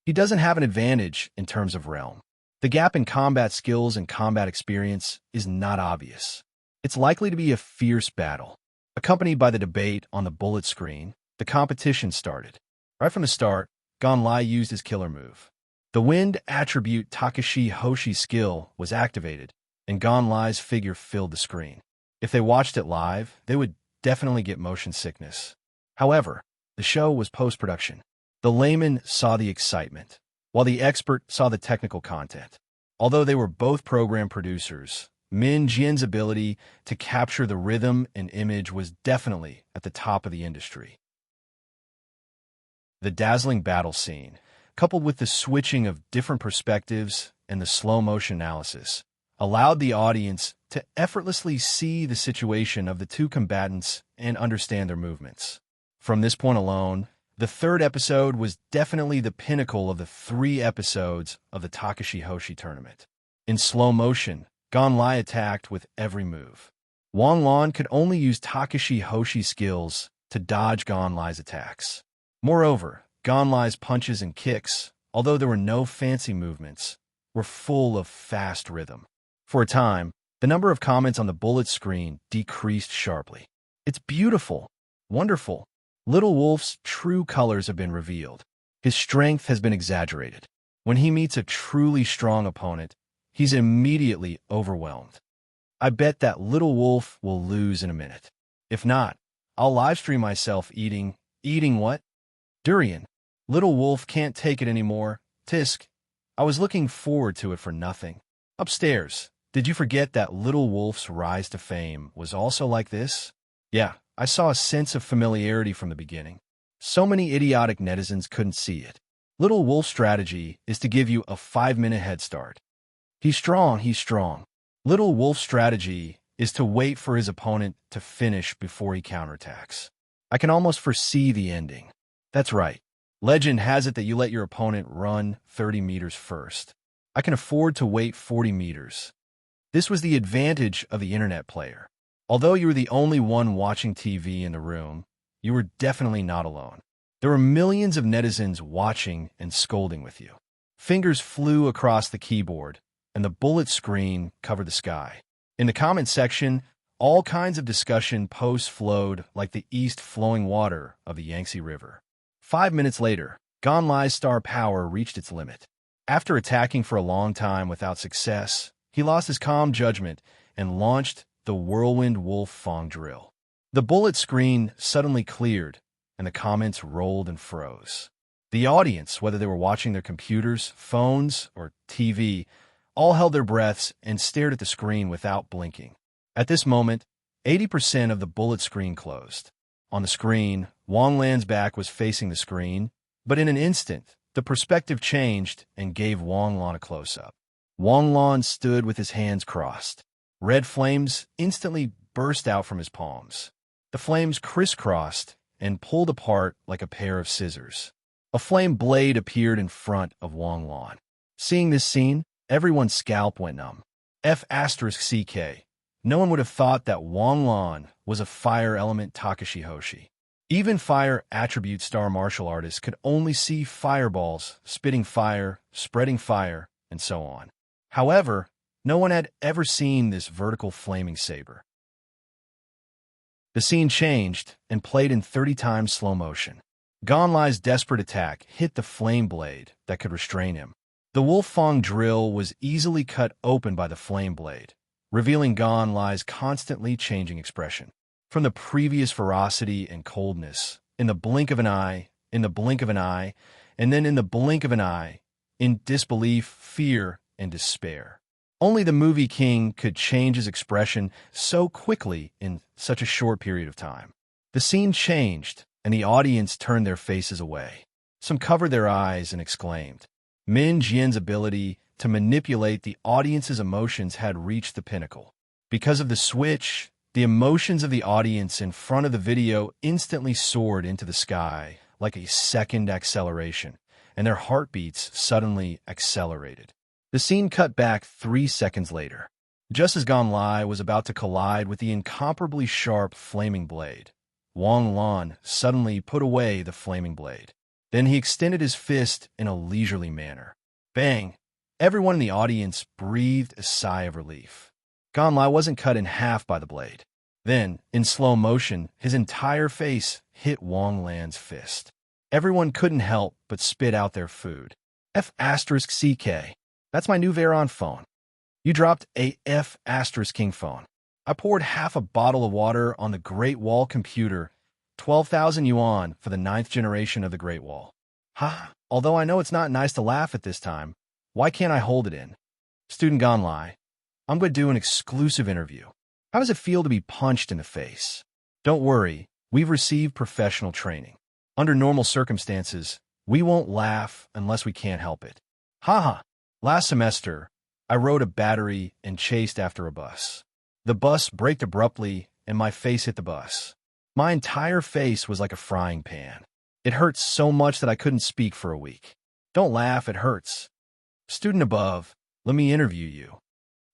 He doesn't have an advantage in terms of realm. The gap in combat skills and combat experience is not obvious. It's likely to be a fierce battle. Accompanied by the debate on the bullet screen, the competition started. Right from the start, Gone Lai used his killer move. The wind attribute Takashi Hoshi's skill was activated, and Gone Lai's figure filled the screen. If they watched it live, they would definitely get motion sickness. However, the show was post-production. The layman saw the excitement, while the expert saw the technical content. Although they were both program producers, Min Jian's ability to capture the rhythm and image was definitely at the top of the industry. The dazzling battle scene, coupled with the switching of different perspectives and the slow-motion analysis, allowed the audience to effortlessly see the situation of the two combatants and understand their movements. From this point alone, the third episode was definitely the pinnacle of the 3 episodes of the Takashi Hoshi tournament. In slow motion, Gone Lai attacked with every move. Wang Lan could only use Takashi Hoshi's skills to dodge Gone Lai's attacks. Moreover, Gone Lai's punches and kicks, although there were no fancy movements, were full of fast rhythm. For a time, the number of comments on the bullet screen decreased sharply. It's beautiful, wonderful. Little Wolf's true colors have been revealed. His strength has been exaggerated. When he meets a truly strong opponent, he's immediately overwhelmed. I bet that Little Wolf will lose in a minute. If not, I'll livestream myself eating what? Durian. Little Wolf can't take it anymore. Tisk. I was looking forward to it for nothing. Upstairs, did you forget that Little Wolf's rise to fame was also like this? Yeah, I saw a sense of familiarity from the beginning. So many idiotic netizens couldn't see it. Little Wolf's strategy is to give you a 5-minute head start. He's strong. Little Wolf's strategy is to wait for his opponent to finish before he counterattacks. I can almost foresee the ending. That's right. Legend has it that you let your opponent run 30 meters first. I can afford to wait 40 meters. This was the advantage of the internet player. Although you were the only one watching TV in the room, you were definitely not alone. There were millions of netizens watching and scolding with you. Fingers flew across the keyboard, and the bullet screen covered the sky. In the comment section, all kinds of discussion posts flowed like the east flowing water of the Yangtze River. 5 minutes later, Gone Lai's star power reached its limit. After attacking for a long time without success, he lost his calm judgment and launched the Whirlwind Wolf Fong drill. The bullet screen suddenly cleared, and the comments rolled and froze. The audience, whether they were watching their computers, phones, or TV, all held their breaths and stared at the screen without blinking. At this moment, 80% of the bullet screen closed. On the screen, Wang Lan's back was facing the screen, but in an instant, the perspective changed and gave Wang Lan a close-up. Wang Lan stood with his hands crossed. Red flames instantly burst out from his palms. The flames crisscrossed and pulled apart like a pair of scissors. A flame blade appeared in front of Wang Lan. Seeing this scene, everyone's scalp went numb. F***CK. No one would have thought that Wang Lan was a fire element Takashi Hoshi. Even fire attribute star martial artists could only see fireballs, spitting fire, spreading fire, and so on. However, no one had ever seen this vertical flaming saber. The scene changed and played in 30 times slow motion. Ganlai's desperate attack hit the flame blade that could restrain him. The Wolfang drill was easily cut open by the flame blade, revealing Ganlai's constantly changing expression. From the previous ferocity and coldness, in the blink of an eye, in the blink of an eye, and then in the blink of an eye, in disbelief, fear, and despair. Only the movie king could change his expression so quickly in such a short period of time. The scene changed, and the audience turned their faces away. Some covered their eyes and exclaimed. Min Jian's ability to manipulate the audience's emotions had reached the pinnacle. Because of the switch, the emotions of the audience in front of the video instantly soared into the sky like a second acceleration, and their heartbeats suddenly accelerated. The scene cut back 3 seconds later. Just as Ganlai was about to collide with the incomparably sharp flaming blade, Wang Lan suddenly put away the flaming blade. Then he extended his fist in a leisurely manner. Bang! Everyone in the audience breathed a sigh of relief. Ganlai wasn't cut in half by the blade. Then, in slow motion, his entire face hit Wang Lan's fist. Everyone couldn't help but spit out their food. F*CK. That's my new Veron phone. You dropped a F*King phone. I poured half a bottle of water on the Great Wall computer, 12,000 yuan for the 9th generation of the Great Wall. Ha! Although I know it's not nice to laugh at this time, why can't I hold it in? Student Ganlai, I'm going to do an exclusive interview. How does it feel to be punched in the face? Don't worry, we've received professional training. Under normal circumstances, we won't laugh unless we can't help it. Haha! Last semester, I rode a battery and chased after a bus. The bus braked abruptly, and my face hit the bus. My entire face was like a frying pan. It hurt so much that I couldn't speak for a week. Don't laugh, it hurts. Student above, let me interview you.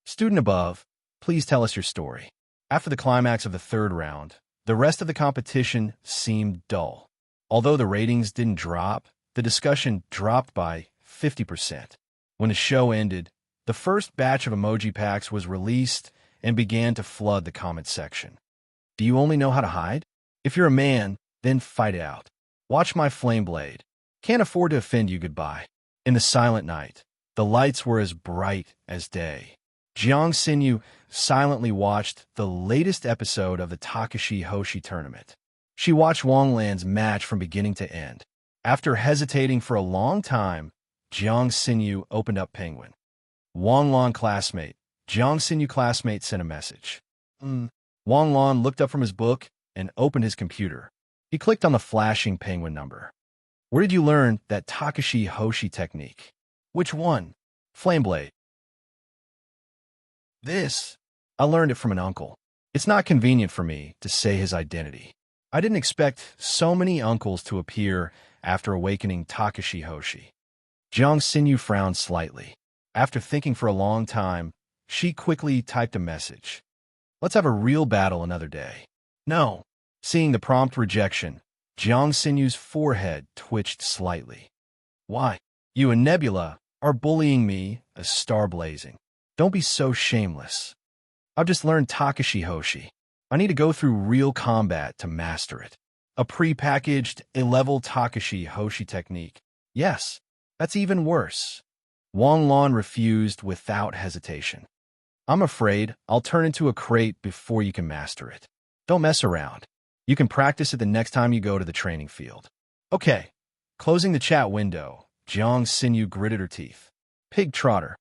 Student above, please tell us your story. After the climax of the 3rd round, the rest of the competition seemed dull. Although the ratings didn't drop, the discussion dropped by 50%. When the show ended, the first batch of emoji packs was released and began to flood the comment section. Do you only know how to hide? If you're a man, then fight it out. Watch my flame blade. Can't afford to offend you, goodbye. In the silent night, the lights were as bright as day. Jiang Xinyu silently watched the latest episode of the Takashi Hoshi tournament. She watched Wang Lan's match from beginning to end. After hesitating for a long time, Jiang Xinyu opened up Penguin. Wang Lan classmate. Jiang Xinyu classmate sent a message. Wang Lan looked up from his book and opened his computer. He clicked on the flashing Penguin number. Where did you learn that Takashi Hoshi technique? Which one? Flame blade. This. I learned it from an uncle. It's not convenient for me to say his identity. I didn't expect so many uncles to appear after awakening Takashi Hoshi. Jiang Xinyu frowned slightly. After thinking for a long time, she quickly typed a message. Let's have a real battle another day. No. Seeing the prompt rejection, Jiang Xinyu's forehead twitched slightly. Why? You and Nebula are bullying me, a star blazing. Don't be so shameless. I've just learned Takashi Hoshi. I need to go through real combat to master it. A pre-packaged, A-level Takashi Hoshi technique. Yes, that's even worse. Wang Lan refused without hesitation. I'm afraid I'll turn into a crate before you can master it. Don't mess around. You can practice it the next time you go to the training field. Okay. Closing the chat window, Jiang Xinyu gritted her teeth. Pig trotter.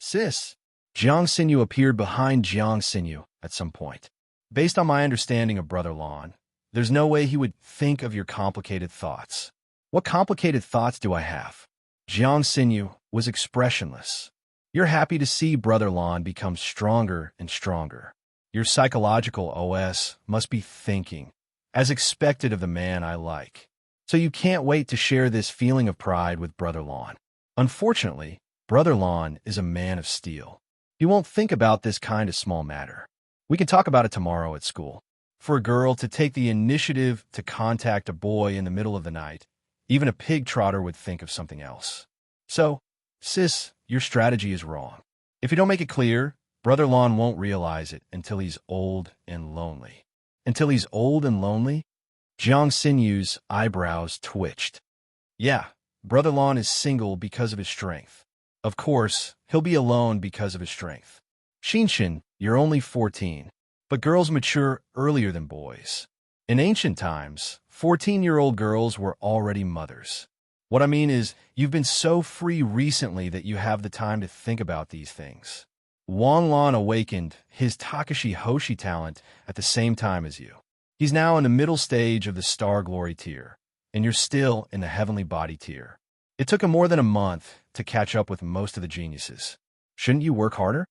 Sis. Jiang Xinyu appeared behind Jiang Xinyu at some point. Based on my understanding of Brother Lan, there's no way he would think of your complicated thoughts. What complicated thoughts do I have? Jiang Xinyu was expressionless. You're happy to see Brother Lan become stronger and stronger. Your psychological OS must be thinking, as expected of the man I like. So you can't wait to share this feeling of pride with Brother Lan. Unfortunately, Brother Lan is a man of steel. He won't think about this kind of small matter. We can talk about it tomorrow at school. For a girl to take the initiative to contact a boy in the middle of the night, even a pig trotter would think of something else. So, sis, your strategy is wrong. If you don't make it clear, Brother Lan won't realize it until he's old and lonely. Until he's old and lonely? Jiang Sinyu's eyebrows twitched. Yeah, Brother Lon is single because of his strength. Of course, he'll be alone because of his strength. Xinshin, you're only 14, but girls mature earlier than boys. In ancient times, 14-year-old girls were already mothers. What I mean is, you've been so free recently that you have the time to think about these things. Wang Lan awakened his Takashi Hoshi talent at the same time as you. He's now in the middle stage of the Star Glory tier, and you're still in the Heavenly Body tier. It took him more than a month to catch up with most of the geniuses. Shouldn't you work harder?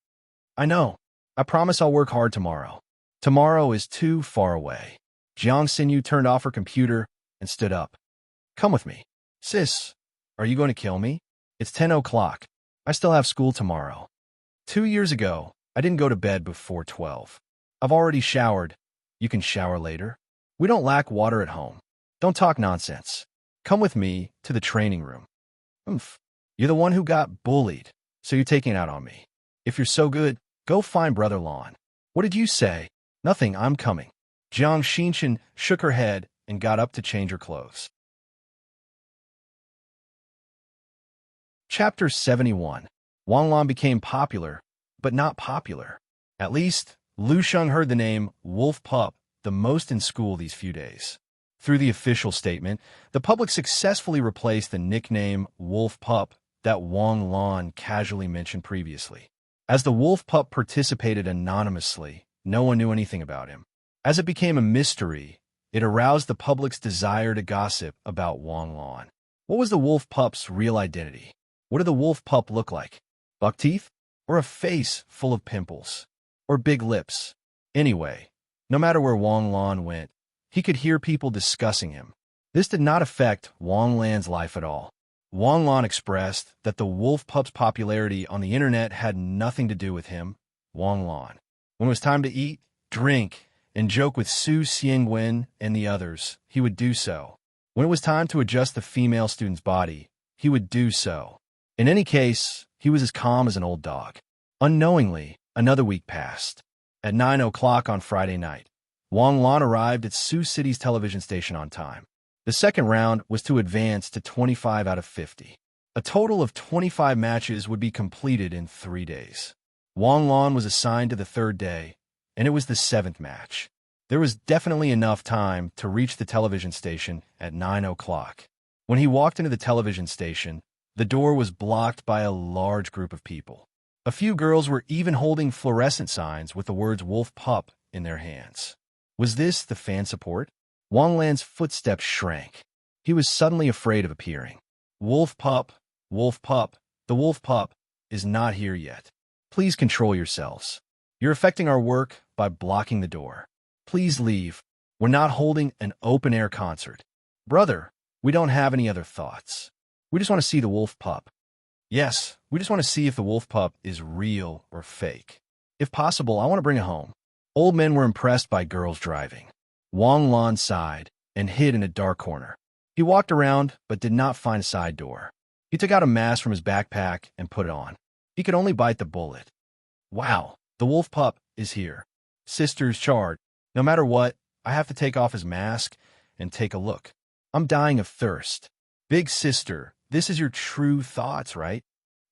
I know. I promise I'll work hard tomorrow. Tomorrow is too far away. Jiang Xinyu turned off her computer and stood up. Come with me. Sis, are you going to kill me? It's 10 o'clock. I still have school tomorrow. 2 years ago, I didn't go to bed before 12. I've already showered. You can shower later. We don't lack water at home. Don't talk nonsense. Come with me to the training room. Oomph. You're the one who got bullied, so you're taking it out on me. If you're so good, go find Brother Lon. What did you say? Nothing, I'm coming. Jiang Xinshin shook her head and got up to change her clothes. Chapter 71. Wang Lan became popular, but not popular. At least, Lu Sheng heard the name Wolf Pup the most in school these few days. Through the official statement, the public successfully replaced the nickname Wolf Pup that Wang Lan casually mentioned previously. As the Wolf Pup participated anonymously, no one knew anything about him. As it became a mystery, it aroused the public's desire to gossip about Wang Lan. What was the Wolf Pup's real identity? What did the Wolf Pup look like? Buck teeth? Or a face full of pimples? Or big lips? Anyway, no matter where Wang Lan went, he could hear people discussing him. This did not affect Wang Lan's life at all. Wang Lan expressed that the Wolf Pup's popularity on the internet had nothing to do with him, Wang Lan. When it was time to eat, drink, and joke with Su Xiangwen and the others, he would do so. When it was time to adjust the female student's body, he would do so. In any case, he was as calm as an old dog. Unknowingly, another week passed. At 9 o'clock on Friday night, Wang Lan arrived at Sioux City's television station on time. The second round was to advance to 25 out of 50. A total of 25 matches would be completed in 3 days. Wang Lan was assigned to the third day, and it was the seventh match. There was definitely enough time to reach the television station at 9 o'clock. When he walked into the television station, the door was blocked by a large group of people. A few girls were even holding fluorescent signs with the words Wolf Pup in their hands. Was this the fan support? Wang Lan's footsteps shrank. He was suddenly afraid of appearing. Wolf Pup, the Wolf Pup is not here yet. Please control yourselves. You're affecting our work by blocking the door. Please leave. We're not holding an open-air concert. Brother, we don't have any other thoughts. We just want to see the Wolf Pup. Yes, we just want to see if the Wolf Pup is real or fake. If possible, I want to bring it home. Old men were impressed by girls driving. Wang Lan sighed and hid in a dark corner. He walked around but did not find a side door. He took out a mask from his backpack and put it on. He could only bite the bullet. Wow, the Wolf Pup is here. Sister's charred. No matter what, I have to take off his mask and take a look. I'm dying of thirst. Big sister, this is your true thoughts, right?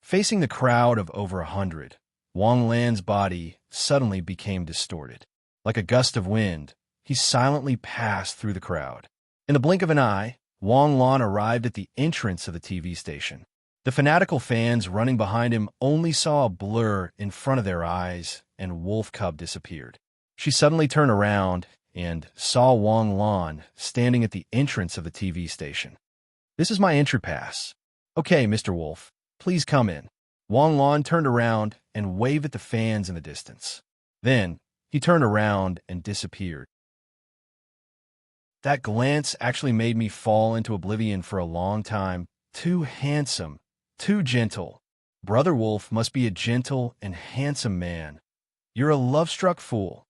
Facing the crowd of over 100, Wang Lan's body suddenly became distorted. Like a gust of wind, he silently passed through the crowd. In the blink of an eye, Wang Lan arrived at the entrance of the TV station. The fanatical fans running behind him only saw a blur in front of their eyes, and Wolf Cub disappeared. She suddenly turned around and saw Wang Lan standing at the entrance of the TV station. This is my entry pass. Okay, Mr. Wolf, please come in. Wang Lan turned around and waved at the fans in the distance. Then, he turned around and disappeared. That glance actually made me fall into oblivion for a long time. Too handsome, too gentle. Brother Wolf must be a gentle and handsome man. You're a love-struck fool.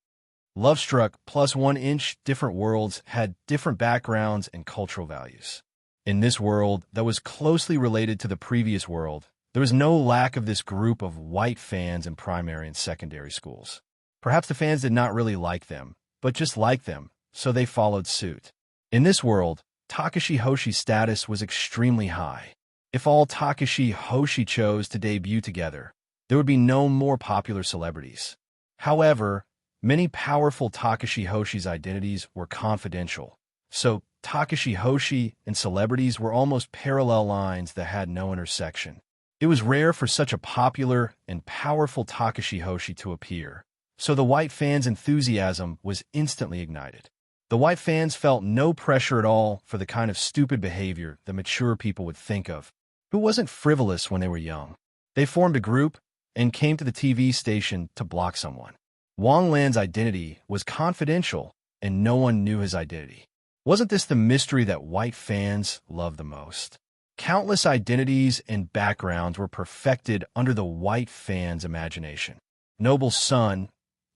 Love-struck plus 1 inch different worlds had different backgrounds and cultural values. In this world that was closely related to the previous world, there was no lack of this group of white fans in primary and secondary schools. Perhaps the fans did not really like them, but just like them, so they followed suit. In this world, Takashi Hoshi's status was extremely high. If all Takashi Hoshi chose to debut together, there would be no more popular celebrities. However, many powerful Takashi Hoshi's identities were confidential, so Takashi Hoshi and celebrities were almost parallel lines that had no intersection. It was rare for such a popular and powerful Takashi Hoshi to appear, so the white fans' enthusiasm was instantly ignited. The white fans felt no pressure at all for the kind of stupid behavior that mature people would think of. Who wasn't frivolous when they were young? They formed a group and came to the TV station to block someone. Wang Lan's identity was confidential, and no one knew his identity. Wasn't this the mystery that white fans loved the most? Countless identities and backgrounds were perfected under the white fans' imagination. Noble son,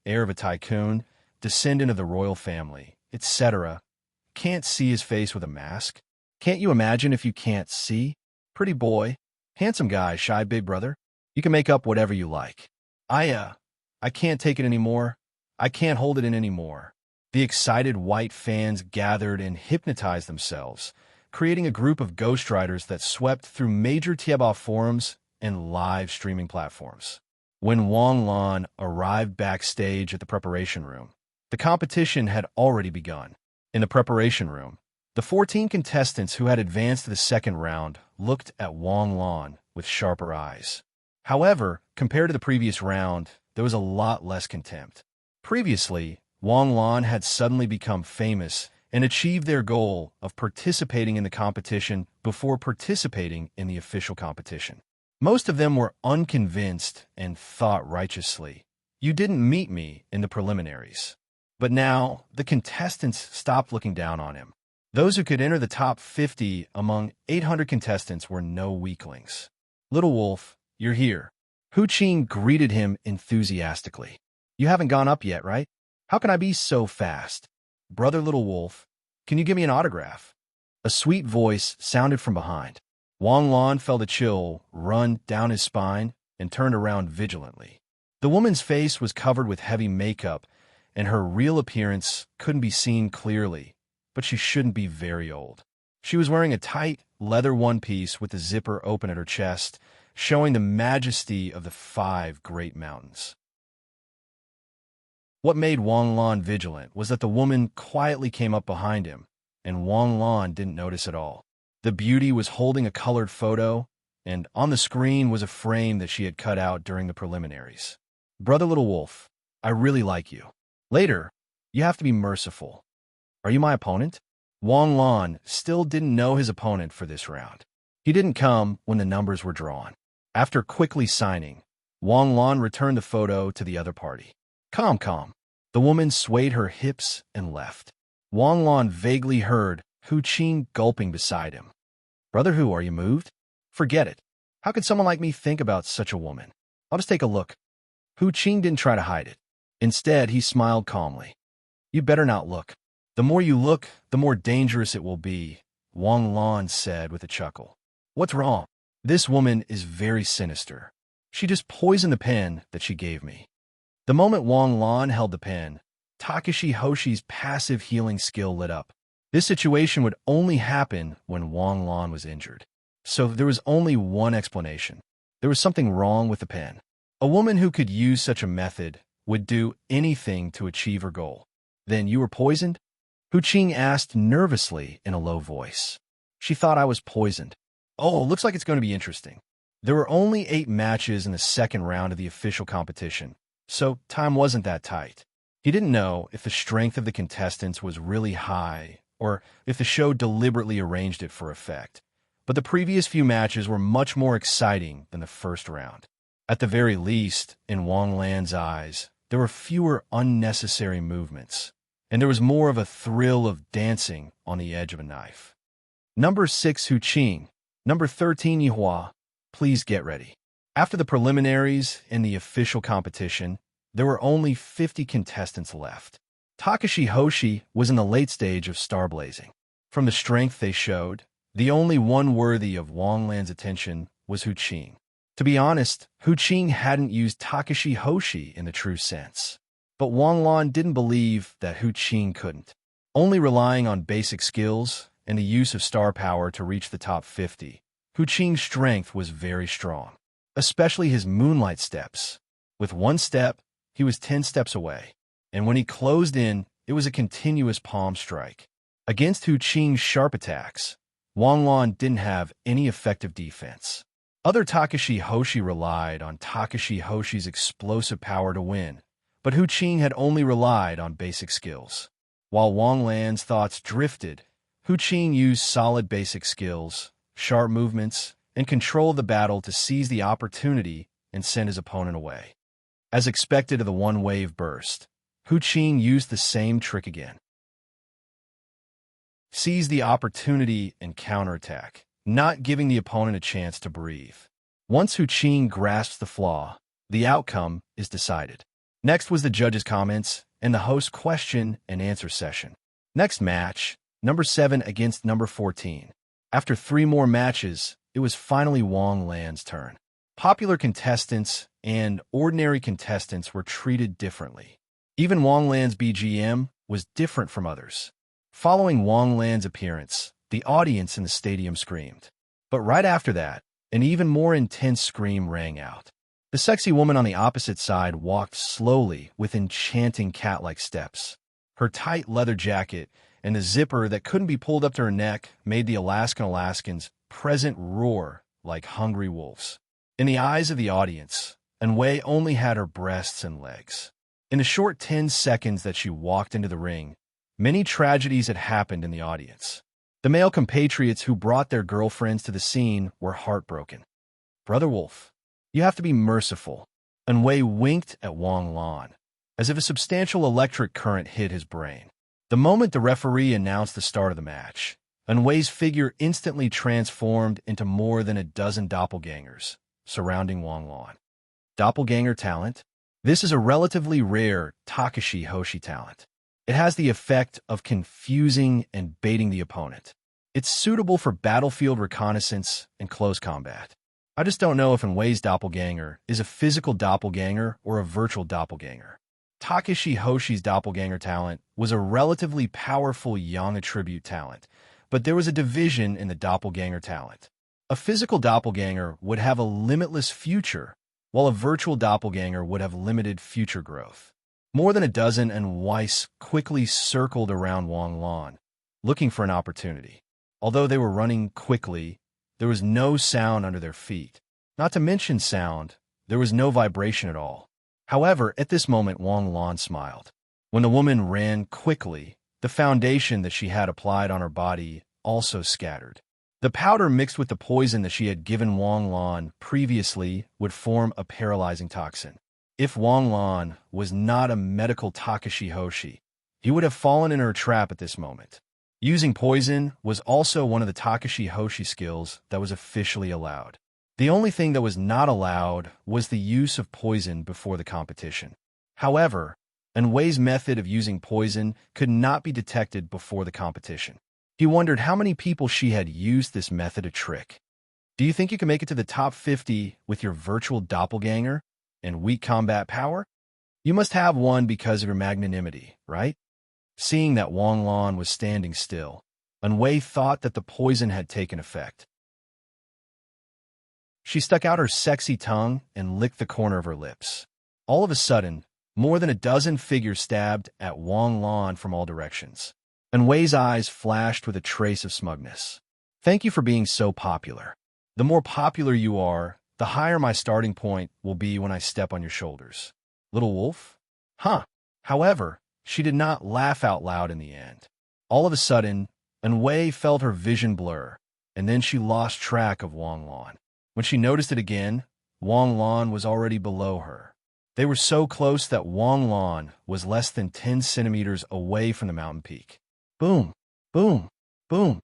heir of a tycoon, descendant of the royal family, etc. Can't see his face with a mask? Can't you imagine if you can't see? Pretty boy, handsome guy, shy big brother. You can make up whatever you like. I can't take it anymore. I can't hold it in anymore. The excited white fans gathered and hypnotized themselves, creating a group of ghostwriters that swept through major Tieba forums and live streaming platforms. When Wang Lan arrived backstage at the preparation room, the competition had already begun. In the preparation room, the 14 contestants who had advanced to the second round looked at Wang Lan with sharper eyes. However, compared to the previous round, there was a lot less contempt. Previously, Wang Lan had suddenly become famous and achieved their goal of participating in the competition before participating in the official competition. Most of them were unconvinced and thought righteously, "You didn't meet me in the preliminaries." But now, the contestants stopped looking down on him. Those who could enter the top 50 among 800 contestants were no weaklings. "Little Wolf, you're here." Hu Qing greeted him enthusiastically. "You haven't gone up yet, right? How can I be so fast? Brother Little Wolf, can you give me an autograph?" A sweet voice sounded from behind. Wang Lan felt a chill run down his spine and turned around vigilantly. The woman's face was covered with heavy makeup, and her real appearance couldn't be seen clearly, but she shouldn't be very old. She was wearing a tight leather one-piece with the zipper open at her chest, showing the majesty of the 5 great mountains. What made Wang Lan vigilant was that the woman quietly came up behind him, and Wang Lan didn't notice at all. The beauty was holding a colored photo, and on the screen was a frame that she had cut out during the preliminaries. "Brother Little Wolf, I really like you. Later, you have to be merciful. Are you my opponent?" Wang Lan still didn't know his opponent for this round. He didn't come when the numbers were drawn. After quickly signing, Wang Lan returned the photo to the other party. Calm. The woman swayed her hips and left. Wang Lan vaguely heard Hu Qing gulping beside him. "Brother Hu, are you moved?" "Forget it. How could someone like me think about such a woman? I'll just take a look." Hu Qing didn't try to hide it. Instead, he smiled calmly. "You better not look. The more you look, the more dangerous it will be," Wang Lan said with a chuckle. "What's wrong? This woman is very sinister. She just poisoned the pen that she gave me." The moment Wang Lan held the pen, Takashi Hoshi's passive healing skill lit up. This situation would only happen when Wang Lan was injured. So there was only one explanation. There was something wrong with the pen. A woman who could use such a method would do anything to achieve her goal. "Then you were poisoned?" Hu Qing asked nervously in a low voice. "She thought I was poisoned." "Oh, looks like it's going to be interesting." There were only 8 matches in the second round of the official competition, so time wasn't that tight. He didn't know if the strength of the contestants was really high or if the show deliberately arranged it for effect. But the previous few matches were much more exciting than the first round. At the very least, in Wang Lan's eyes, there were fewer unnecessary movements, and there was more of a thrill of dancing on the edge of a knife. Number 6, Hu Qing. Number 13, Yihua. Please get ready. After the preliminaries and the official competition, there were only 50 contestants left. Takashi Hoshi was in the late stage of starblazing. From the strength they showed, the only one worthy of Wang Lan's attention was Hu Qing. To be honest, Hu Qing hadn't used Takashi Hoshi in the true sense. But Wang Lan didn't believe that Hu Qing couldn't. Only relying on basic skills and the use of star power to reach the top 50, Hu Qing's strength was very strong, especially his moonlight steps. With one step, he was 10 steps away, and when he closed in, it was a continuous palm strike. Against Hu Qing's sharp attacks, Wang Lan didn't have any effective defense. Other Takashi Hoshi relied on Takashi Hoshi's explosive power to win, but Hu Qing had only relied on basic skills. While Wang Lan's thoughts drifted, Hu Qing used solid basic skills, sharp movements, and control of the battle to seize the opportunity and send his opponent away. As expected of the one-wave burst, Hu Qing used the same trick again. Seize the opportunity and counterattack, not giving the opponent a chance to breathe. Once Hu Qing grasps the flaw, the outcome is decided. Next was the judges' comments and the host question and answer session. Next match, number 7 against number 14. After 3 more matches, it was finally Wang Lan's turn. Popular contestants and ordinary contestants were treated differently. Even Wang Lan's BGM was different from others. Following Wang Lan's appearance, the audience in the stadium screamed. But right after that, an even more intense scream rang out. The sexy woman on the opposite side walked slowly with enchanting cat-like steps. Her tight leather jacket and the zipper that couldn't be pulled up to her neck made the Alaskans present roar like hungry wolves. In the eyes of the audience, Anwei only had her breasts and legs. In the short 10 seconds that she walked into the ring, many tragedies had happened in the audience. The male compatriots who brought their girlfriends to the scene were heartbroken. "Brother Wolf, you have to be merciful." Anwei winked at Wang Lan, as if a substantial electric current hit his brain. The moment the referee announced the start of the match, Anwei's figure instantly transformed into more than a dozen doppelgangers surrounding Wang Lan. Doppelganger talent? This is a relatively rare Takashi Hoshi talent. It has the effect of confusing and baiting the opponent. It's suitable for battlefield reconnaissance and close combat. I just don't know if Anwei's doppelganger is a physical doppelganger or a virtual doppelganger. Takashi Hoshi's doppelganger talent was a relatively powerful yang attribute talent, but there was a division in the doppelganger talent. A physical doppelganger would have a limitless future, while a virtual doppelganger would have limited future growth. More than a dozen Anwei's quickly circled around Wang Lan, looking for an opportunity. Although they were running quickly, there was no sound under their feet. Not to mention sound, there was no vibration at all. However, at this moment, Wang Lan smiled. When the woman ran quickly, the foundation that she had applied on her body also scattered. The powder mixed with the poison that she had given Wang Lan previously would form a paralyzing toxin. If Wang Lan was not a medical Takashi Hoshi, he would have fallen in her trap at this moment. Using poison was also one of the Takashi Hoshi skills that was officially allowed. The only thing that was not allowed was the use of poison before the competition. However, Anwei's method of using poison could not be detected before the competition. He wondered how many people she had used this method of trick. Do you think you can make it to the top 50 with your virtual doppelganger and weak combat power? You must have one because of your magnanimity, right? Seeing that Wang Lan was standing still, Anwei thought that the poison had taken effect. She stuck out her sexy tongue and licked the corner of her lips. All of a sudden, more than a dozen figures stabbed at Wang Lan from all directions. Anwei's eyes flashed with a trace of smugness. "Thank you for being so popular. The more popular you are, the higher my starting point will be when I step on your shoulders. Little wolf?" Huh. However, she did not laugh out loud in the end. All of a sudden, Anwei felt her vision blur, and then she lost track of Wang Lan. When she noticed it again, Wang Lan was already below her. They were so close that Wang Lan was less than 10 centimeters away from the mountain peak. Boom, boom, boom.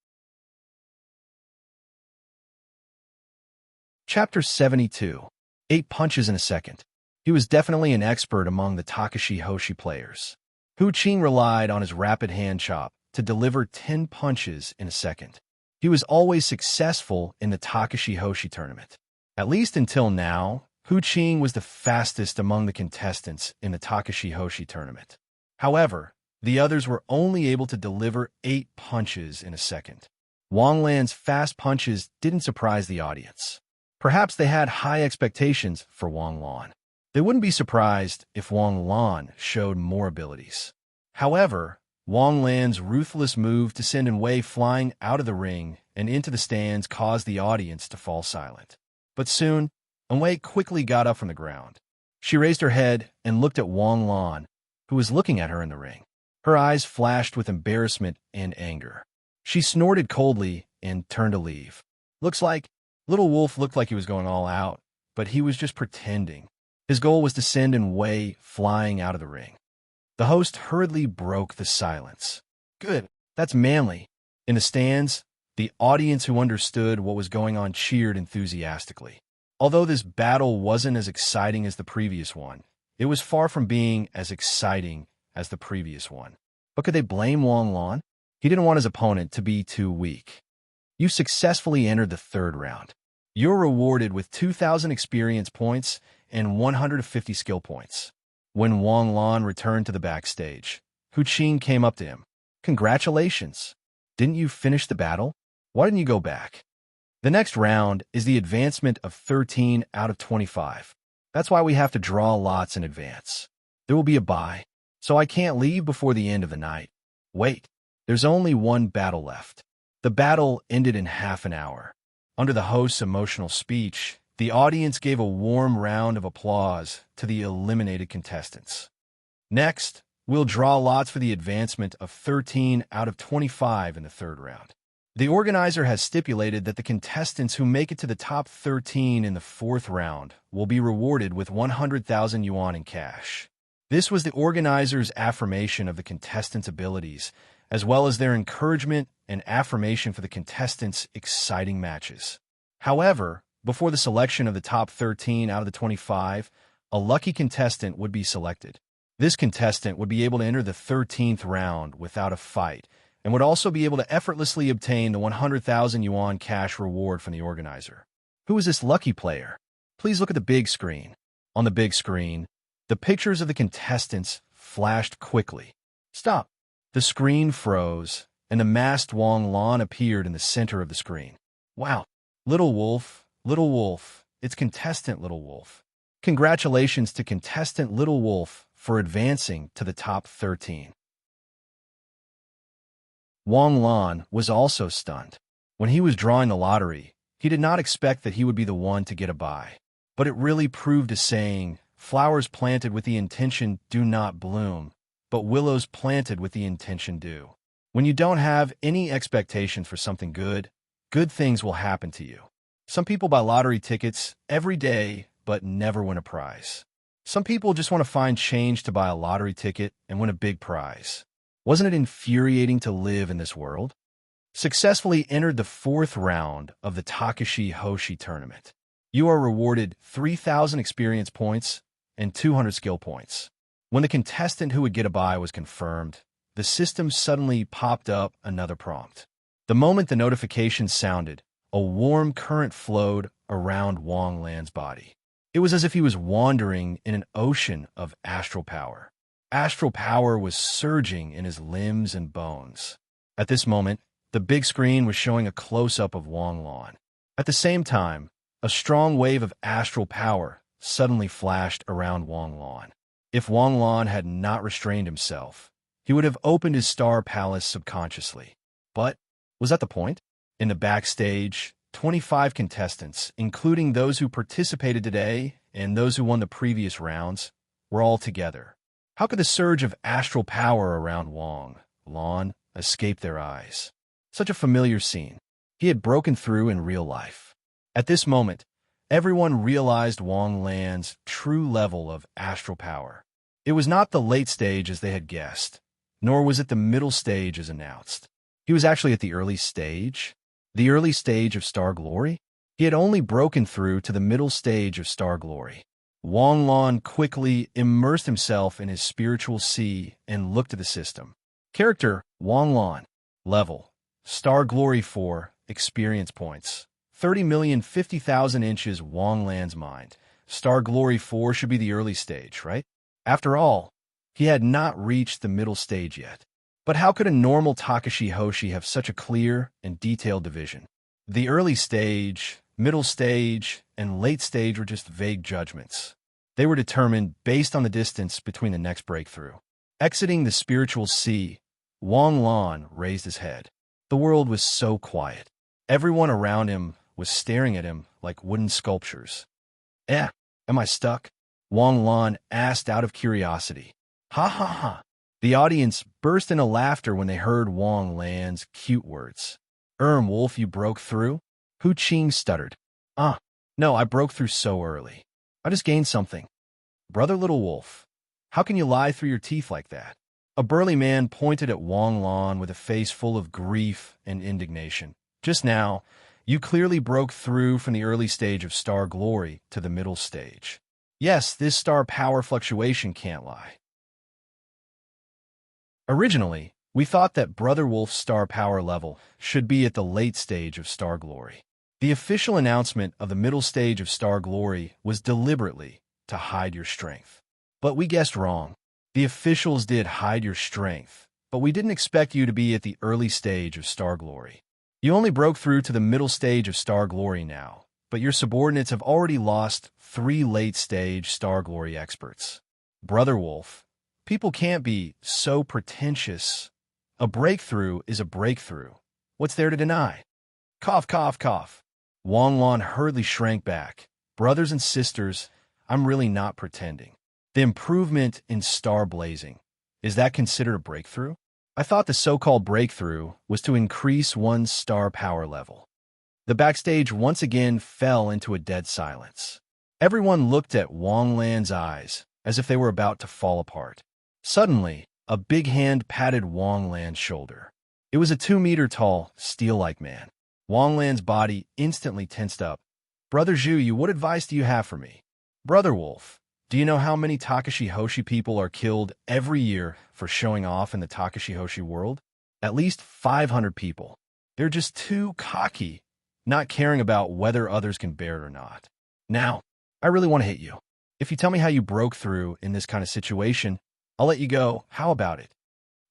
Chapter 72. 8 punches in a second. He was definitely an expert among the Takashi Hoshi players. Hu Qing relied on his rapid hand chop to deliver 10 punches in a second. He was always successful in the Takashi Hoshi tournament. At least until now, Hu Qing was the fastest among the contestants in the Takashi Hoshi tournament. However, the others were only able to deliver 8 punches in a second. Wang Lan's fast punches didn't surprise the audience. Perhaps they had high expectations for Wang Lan. They wouldn't be surprised if Wang Lan showed more abilities. However, Wang Lan's ruthless move to send Wei flying out of the ring and into the stands caused the audience to fall silent. But soon, Wei quickly got up from the ground. She raised her head and looked at Wang Lan, who was looking at her in the ring. Her eyes flashed with embarrassment and anger. She snorted coldly and turned to leave. Looks like Little Wolf looked like he was going all out, but he was just pretending. His goal was to send Wei flying out of the ring. The host hurriedly broke the silence. Good, that's manly. In the stands, the audience who understood what was going on cheered enthusiastically. Although this battle wasn't as exciting as the previous one, it was far from being as exciting as the previous one. But could they blame Wang Lan? He didn't want his opponent to be too weak. You successfully entered the 3rd round. You're rewarded with 2,000 experience points and 150 skill points. When Wang Lan returned to the backstage, Hu Qing came up to him. Congratulations. Didn't you finish the battle? Why didn't you go back? The next round is the advancement of 13 out of 25. That's why we have to draw lots in advance. There will be a bye, so I can't leave before the end of the night. Wait, there's only one battle left. The battle ended in half an hour. Under the host's emotional speech, the audience gave a warm round of applause to the eliminated contestants. Next, we'll draw lots for the advancement of 13 out of 25 in the 3rd round. The organizer has stipulated that the contestants who make it to the top 13 in the 4th round will be rewarded with 100,000 yuan in cash. This was the organizer's affirmation of the contestants' abilities, as well as their encouragement and affirmation for the contestants' exciting matches. However, before the selection of the top 13 out of the 25, a lucky contestant would be selected. This contestant would be able to enter the 13th round without a fight, and would also be able to effortlessly obtain the 100,000 yuan cash reward from the organizer. Who is this lucky player? Please look at the big screen. On the big screen, the pictures of the contestants flashed quickly. Stop. The screen froze, and the masked Wang Lan appeared in the center of the screen. Wow. Little Wolf, it's contestant Little Wolf. Congratulations to contestant Little Wolf for advancing to the top 13. Wang Lan was also stunned. When he was drawing the lottery, he did not expect that he would be the one to get a bye. But it really proved a saying, flowers planted with the intention do not bloom, but willows planted with the intention do. When you don't have any expectations for something good, good things will happen to you. Some people buy lottery tickets every day, but never win a prize. Some people just want to find change to buy a lottery ticket and win a big prize. Wasn't it infuriating to live in this world? Successfully entered the 4th round of the Takashi Hoshi tournament. You are rewarded 3,000 experience points and 200 skill points. When the contestant who would get a bye was confirmed, the system suddenly popped up another prompt. The moment the notification sounded, a warm current flowed around Wang Lan's body. It was as if he was wandering in an ocean of astral power. Astral power was surging in his limbs and bones. At this moment, the big screen was showing a close-up of Wang Lan. At the same time, a strong wave of astral power suddenly flashed around Wang Lan. If Wang Lan had not restrained himself, he would have opened his star palace subconsciously. But was that the point? In the backstage, 25 contestants, including those who participated today and those who won the previous rounds, were all together. How could the surge of astral power around Wang Lan escape their eyes? Such a familiar scene. He had broken through in real life. At this moment, everyone realized Wang Lan's true level of astral power. It was not the late stage as they had guessed, nor was it the middle stage as announced. He was actually at the early stage of Star Glory. He had only broken through to the middle stage of Star Glory. Wang Lan quickly immersed himself in his spiritual sea and looked at the system. Character, Wang Lan. Level, Star Glory 4, experience points. 30,050,000 inches Wang Lan's mind. Star Glory 4 should be the early stage, right? After all, he had not reached the middle stage yet. But how could a normal Takashi Hoshi have such a clear and detailed division? The early stage, middle stage, and late stage were just vague judgments. They were determined based on the distance between the next breakthrough. Exiting the spiritual sea, Wang Lan raised his head. The world was so quiet. Everyone around him was staring at him like wooden sculptures. Am I stuck? Wang Lan asked out of curiosity. Ha ha ha. The audience burst into laughter when they heard Wang Lan's cute words. Wolf, you broke through? Hu Qing stuttered. No, I broke through so early. I just gained something. Brother Little Wolf, how can you lie through your teeth like that? A burly man pointed at Wang Lan with a face full of grief and indignation. Just now, you clearly broke through from the early stage of star glory to the middle stage. Yes, this star power fluctuation can't lie. Originally, we thought that Brother Wolf's star power level should be at the late stage of star glory. The official announcement of the middle stage of star glory was deliberately to hide your strength. But we guessed wrong. The officials did hide your strength, but we didn't expect you to be at the early stage of star glory. You only broke through to the middle stage of star glory now, but your subordinates have already lost 3 late-stage star glory experts. Brother Wolf, people can't be so pretentious. A breakthrough is a breakthrough. What's there to deny? Cough, cough, cough. Wang Lan hurriedly shrank back. Brothers and sisters, I'm really not pretending. The improvement in star blazing, is that considered a breakthrough? I thought the so-called breakthrough was to increase one's star power level. The backstage once again fell into a dead silence. Everyone looked at Wang Lan's eyes as if they were about to fall apart. Suddenly, a big hand patted Wang Lan's shoulder. It was a 2-meter-tall, steel-like man. Wang Lan's body instantly tensed up. Brother Zhu, what advice do you have for me? Brother Wolf, do you know how many Takashi Hoshi people are killed every year for showing off in the Takashi Hoshi world? At least 500 people. They're just too cocky, not caring about whether others can bear it or not. Now, I really want to hit you. If you tell me how you broke through in this kind of situation, I'll let you go. How about it?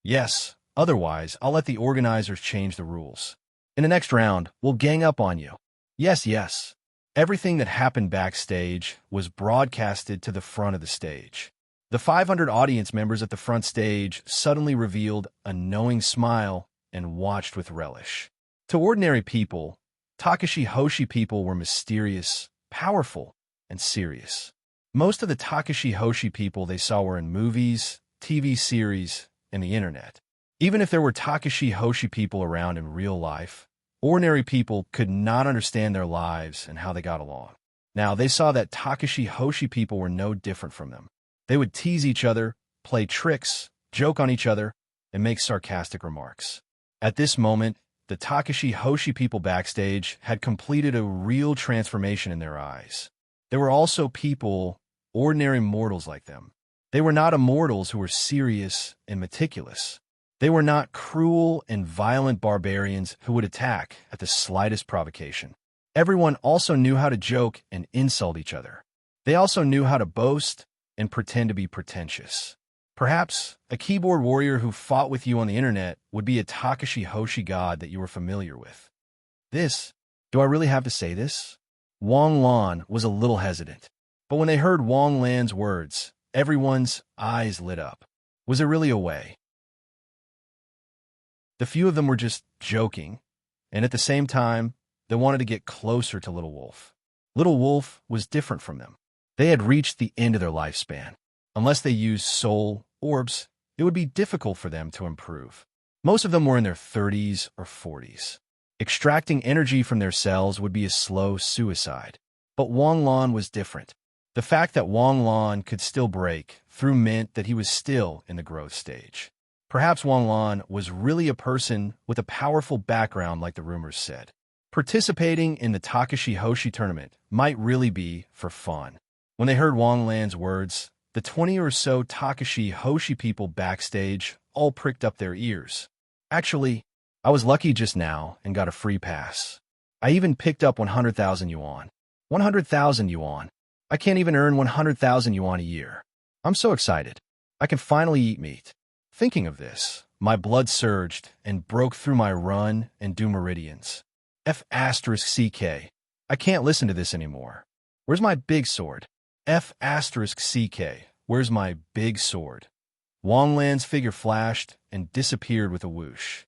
Yes, otherwise, I'll let the organizers change the rules. In the next round, we'll gang up on you. Yes, yes. Everything that happened backstage was broadcasted to the front of the stage. The 500 audience members at the front stage suddenly revealed a knowing smile and watched with relish. To ordinary people, Takashi Hoshi people were mysterious, powerful, and serious. Most of the Takashi Hoshi people they saw were in movies, TV series, and the internet. Even if there were Takashi Hoshi people around in real life, ordinary people could not understand their lives and how they got along. Now, they saw that Takashi Hoshi people were no different from them. They would tease each other, play tricks, joke on each other, and make sarcastic remarks. At this moment, the Takashi Hoshi people backstage had completed a real transformation in their eyes. There were also people, ordinary mortals like them. They were not immortals who were serious and meticulous. They were not cruel and violent barbarians who would attack at the slightest provocation. Everyone also knew how to joke and insult each other. They also knew how to boast and pretend to be pretentious. Perhaps a keyboard warrior who fought with you on the internet would be a Takashi Hoshi god that you were familiar with. Do I really have to say this? Wang Lan was a little hesitant. But when they heard Wang Lan's words, everyone's eyes lit up. Was there really a way? The few of them were just joking, and at the same time, they wanted to get closer to Little Wolf. Little Wolf was different from them. They had reached the end of their lifespan. Unless they used soul orbs, it would be difficult for them to improve. Most of them were in their 30s or 40s. Extracting energy from their cells would be a slow suicide. But Wang Lan was different. The fact that Wang Lan could still break through meant that he was still in the growth stage. Perhaps Wang Lan was really a person with a powerful background like the rumors said. Participating in the Takashi Hoshi tournament might really be for fun. When they heard Wang Lan's words, the 20 or so Takashi Hoshi people backstage all pricked up their ears. Actually, I was lucky just now and got a free pass. I even picked up 100,000 yuan. 100,000 yuan. I can't even earn 100,000 yuan a year. I'm so excited. I can finally eat meat. Thinking of this, my blood surged and broke through my run and do meridians. F*CK. I can't listen to this anymore. Where's my big sword? F*CK. Where's my big sword? Wang Lan's figure flashed and disappeared with a whoosh.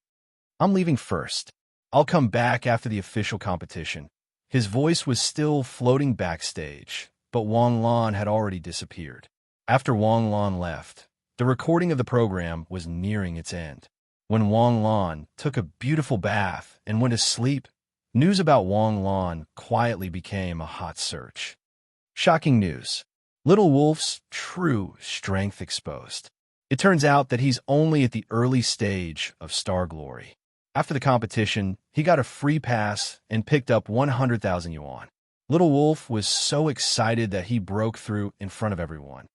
I'm leaving first. I'll come back after the official competition. His voice was still floating backstage, but Wang Lan had already disappeared. After Wang Lan left, the recording of the program was nearing its end. When Wang Lan took a beautiful bath and went to sleep, news about Wang Lan quietly became a hot search. Shocking news. Little Wolf's true strength exposed. It turns out that he's only at the early stage of star glory. After the competition, he got a free pass and picked up 100,000 yuan. Little Wolf was so excited that he broke through in front of everyone.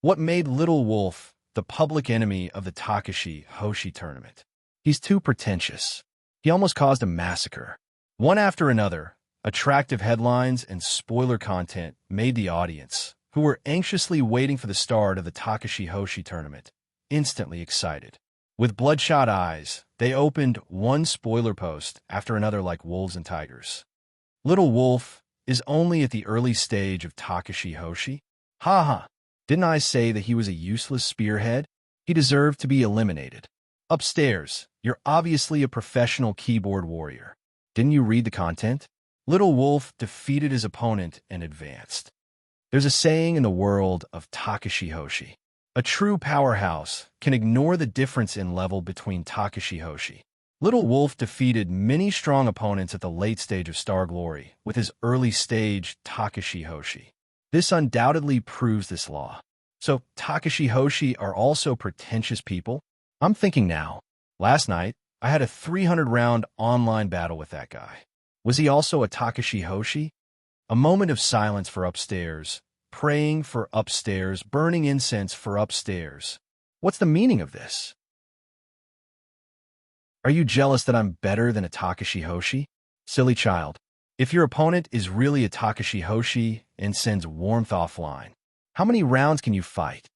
What made Little Wolf the public enemy of the Takashi Hoshi tournament? He's too pretentious. He almost caused a massacre. One after another, attractive headlines and spoiler content made the audience, who were anxiously waiting for the start of the Takashi Hoshi tournament, instantly excited. With bloodshot eyes, they opened one spoiler post after another like wolves and tigers. Little Wolf is only at the early stage of Takashi Hoshi? Ha ha! Didn't I say that he was a useless spearhead? He deserved to be eliminated. Upstairs, you're obviously a professional keyboard warrior. Didn't you read the content? Little Wolf defeated his opponent and advanced. There's a saying in the world of Takashi Hoshi. A true powerhouse can ignore the difference in level between Takashi Hoshi. Little Wolf defeated many strong opponents at the late stage of Star Glory with his early stage Takashi Hoshi. This undoubtedly proves this law. So Takashi Hoshi are also pretentious people? I'm thinking now. Last night, I had a 300-round online battle with that guy. Was he also a Takashi Hoshi? A moment of silence for upstairs, praying for upstairs, burning incense for upstairs. What's the meaning of this? Are you jealous that I'm better than a Takashi Hoshi? Silly child. If your opponent is really a Takashi Hoshi and sends warmth offline, how many rounds can you fight?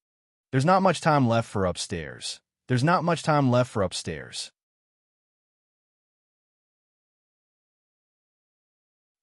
There's not much time left for upstairs. There's not much time left for upstairs.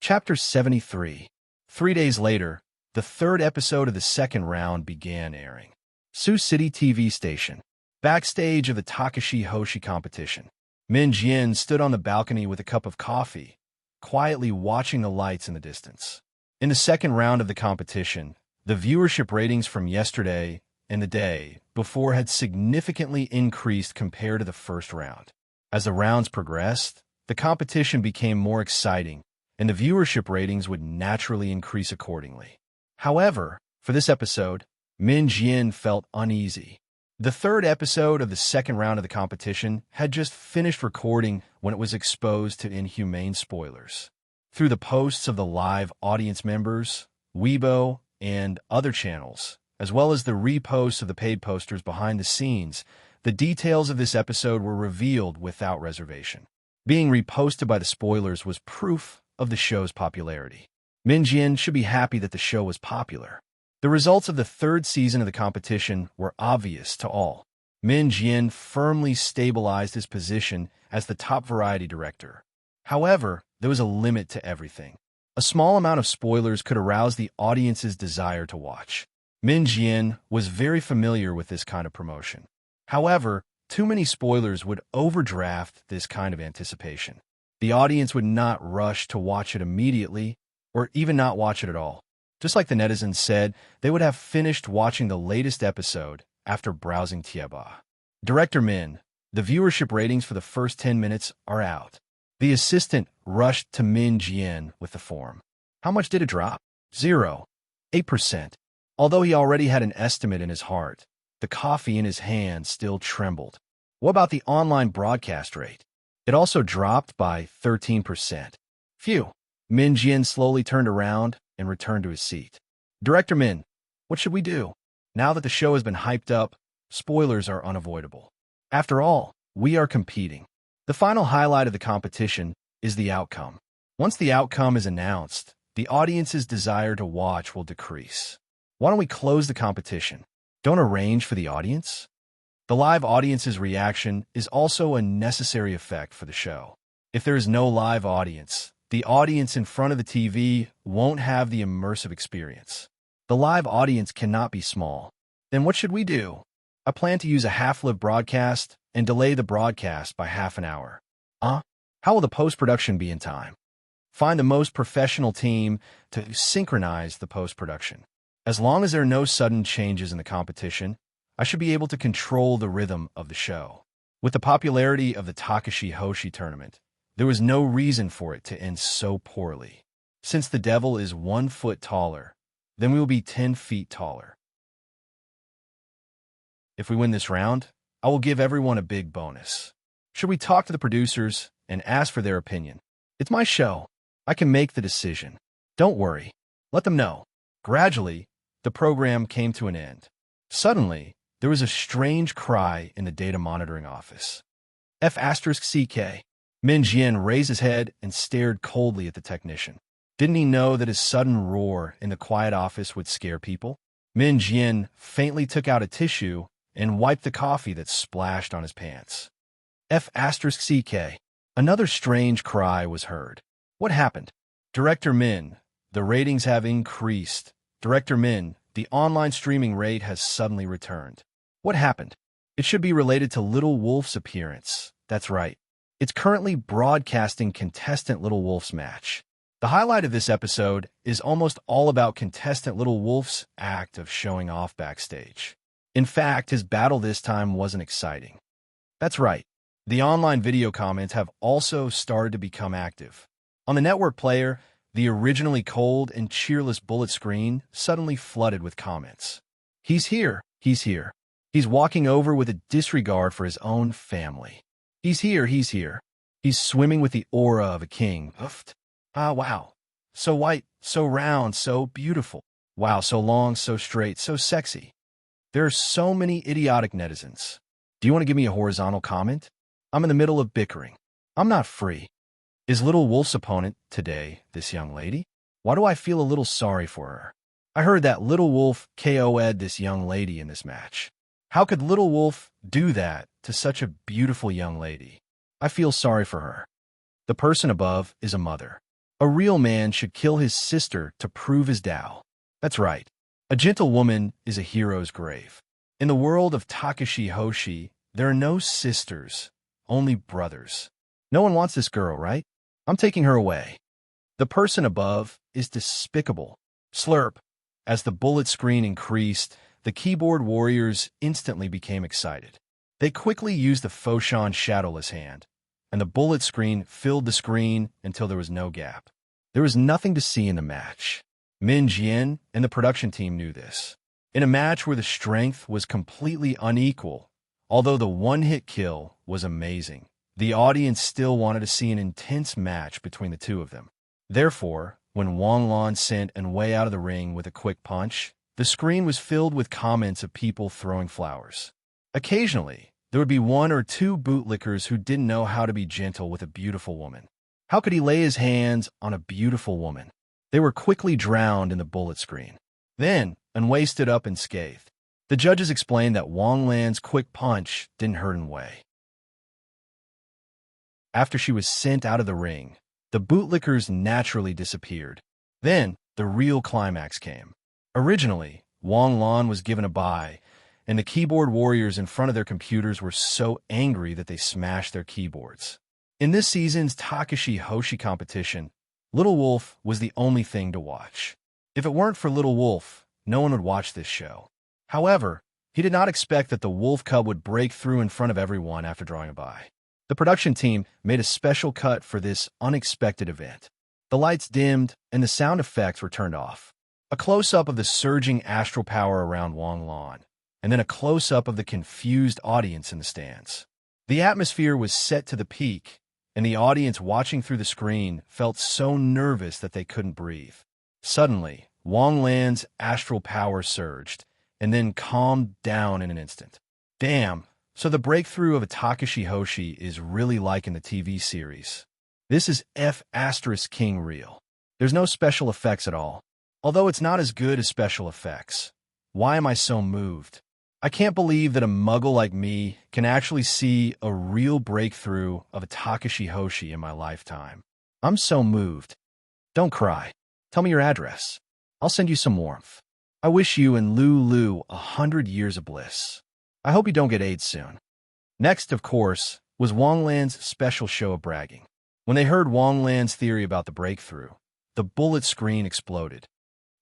Chapter 73. 3 days later, the third episode of the second round began airing. Sioux City TV station. Backstage of the Takashi Hoshi competition. Min Jian stood on the balcony with a cup of coffee, quietly watching the lights in the distance. In the second round of the competition, the viewership ratings from yesterday and the day before had significantly increased compared to the first round. As the rounds progressed, the competition became more exciting, and the viewership ratings would naturally increase accordingly. However, for this episode, Min Jian felt uneasy. The third episode of the second round of the competition had just finished recording when it was exposed to inhumane spoilers. Through the posts of the live audience members, Weibo, and other channels, as well as the reposts of the paid posters behind the scenes, the details of this episode were revealed without reservation. Being reposted by the spoilers was proof of the show's popularity. Min Jian should be happy that the show was popular. The results of the third season of the competition were obvious to all. Min Jian firmly stabilized his position as the top variety director. However, there was a limit to everything. A small amount of spoilers could arouse the audience's desire to watch. Min Jian was very familiar with this kind of promotion. However, too many spoilers would overdraft this kind of anticipation. The audience would not rush to watch it immediately, or even not watch it at all. Just like the netizens said, they would have finished watching the latest episode after browsing Tieba. Director Min, the viewership ratings for the first 10 minutes are out. The assistant rushed to Min Jian with the form. How much did it drop? 0.8%. Although he already had an estimate in his heart, the coffee in his hand still trembled. What about the online broadcast rate? It also dropped by 13%. Phew. Min Jian slowly turned around and returned to his seat. Director Min, what should we do? Now that the show has been hyped up, spoilers are unavoidable. After all, we are competing. The final highlight of the competition is the outcome. Once the outcome is announced, the audience's desire to watch will decrease. Why don't we close the competition? Don't arrange for the audience? The live audience's reaction is also a necessary effect for the show. If there is no live audience, the audience in front of the TV won't have the immersive experience. The live audience cannot be small. Then what should we do? I plan to use a half-live broadcast and delay the broadcast by half an hour. How will the post-production be in time? Find the most professional team to synchronize the post-production. As long as there are no sudden changes in the competition, I should be able to control the rhythm of the show. With the popularity of the Takashi Hoshi tournament, there was no reason for it to end so poorly. Since the devil is 1 foot taller, then we will be 10 feet taller. If we win this round, I will give everyone a big bonus. Should we talk to the producers and ask for their opinion? It's my show. I can make the decision. Don't worry. Let them know. Gradually, the program came to an end. Suddenly, there was a strange cry in the data monitoring office. F*CK. Min Jian raised his head and stared coldly at the technician. Didn't he know that his sudden roar in the quiet office would scare people? Min Jian faintly took out a tissue and wiped the coffee that splashed on his pants. F*CK. Another strange cry was heard. What happened? Director Min, the ratings have increased. Director Min, the online streaming rate has suddenly returned. What happened? It should be related to Little Wolf's appearance. That's right. It's currently broadcasting contestant Little Wolf's match. The highlight of this episode is almost all about contestant Little Wolf's act of showing off backstage. In fact, his battle this time wasn't exciting. That's right. The online video comments have also started to become active. On the network player, the originally cold and cheerless bullet screen suddenly flooded with comments. He's here. He's here. He's walking over with a disregard for his own family. He's here. He's here. He's swimming with the aura of a king. Oofed. Wow. So white, so round, so beautiful. Wow, so long, so straight, so sexy. There are so many idiotic netizens. Do you want to give me a horizontal comment? I'm in the middle of bickering. I'm not free. Is Little Wolf's opponent today this young lady? Why do I feel a little sorry for her? I heard that Little Wolf KO'd this young lady in this match. How could Little Wolf do that to such a beautiful young lady? I feel sorry for her. The person above is a mother. A real man should kill his sister to prove his Tao. That's right. A gentle woman is a hero's grave. In the world of Takashi Hoshi, there are no sisters, only brothers. No one wants this girl, right? I'm taking her away. The person above is despicable. Slurp. As the bullet screen increased, the keyboard warriors instantly became excited. They quickly used the Foshan Shadowless Hand, and the bullet screen filled the screen until there was no gap. There was nothing to see in the match. Min Jian and the production team knew this. In a match where the strength was completely unequal, although the one-hit kill was amazing, the audience still wanted to see an intense match between the two of them. Therefore, when Wang Lan sent An Wei out of the ring with a quick punch, the screen was filled with comments of people throwing flowers. Occasionally, there would be 1 or 2 bootlickers who didn't know how to be gentle with a beautiful woman. How could he lay his hands on a beautiful woman? They were quickly drowned in the bullet screen. Then, An Wei stood up and scathed. The judges explained that Wang Lan's quick punch didn't hurt An Wei. After she was sent out of the ring, the bootlickers naturally disappeared. Then, the real climax came. Originally, Wang Lan was given a bye, and the keyboard warriors in front of their computers were so angry that they smashed their keyboards. In this season's Takashi Hoshi competition, Little Wolf was the only thing to watch. If it weren't for Little Wolf, no one would watch this show. However, he did not expect that the wolf cub would break through in front of everyone after drawing a bye. The production team made a special cut for this unexpected event. The lights dimmed and the sound effects were turned off. A close-up of the surging astral power around Wang Lan, and then a close-up of the confused audience in the stands. The atmosphere was set to the peak, and the audience watching through the screen felt so nervous that they couldn't breathe. Suddenly, Wang Lan's astral power surged, and then calmed down in an instant. Damn, so the breakthrough of a Takashi Hoshi is really like in the TV series. This is F*King real. There's no special effects at all. Although it's not as good as special effects. Why am I so moved? I can't believe that a muggle like me can actually see a real breakthrough of a Takashi Hoshi in my lifetime. I'm so moved. Don't cry. Tell me your address. I'll send you some warmth. I wish you and Lulu 100 years of bliss. I hope you don't get AIDS soon. Next, of course, was Wonglan's special show of bragging. When they heard Wonglan's theory about the breakthrough, the bullet screen exploded.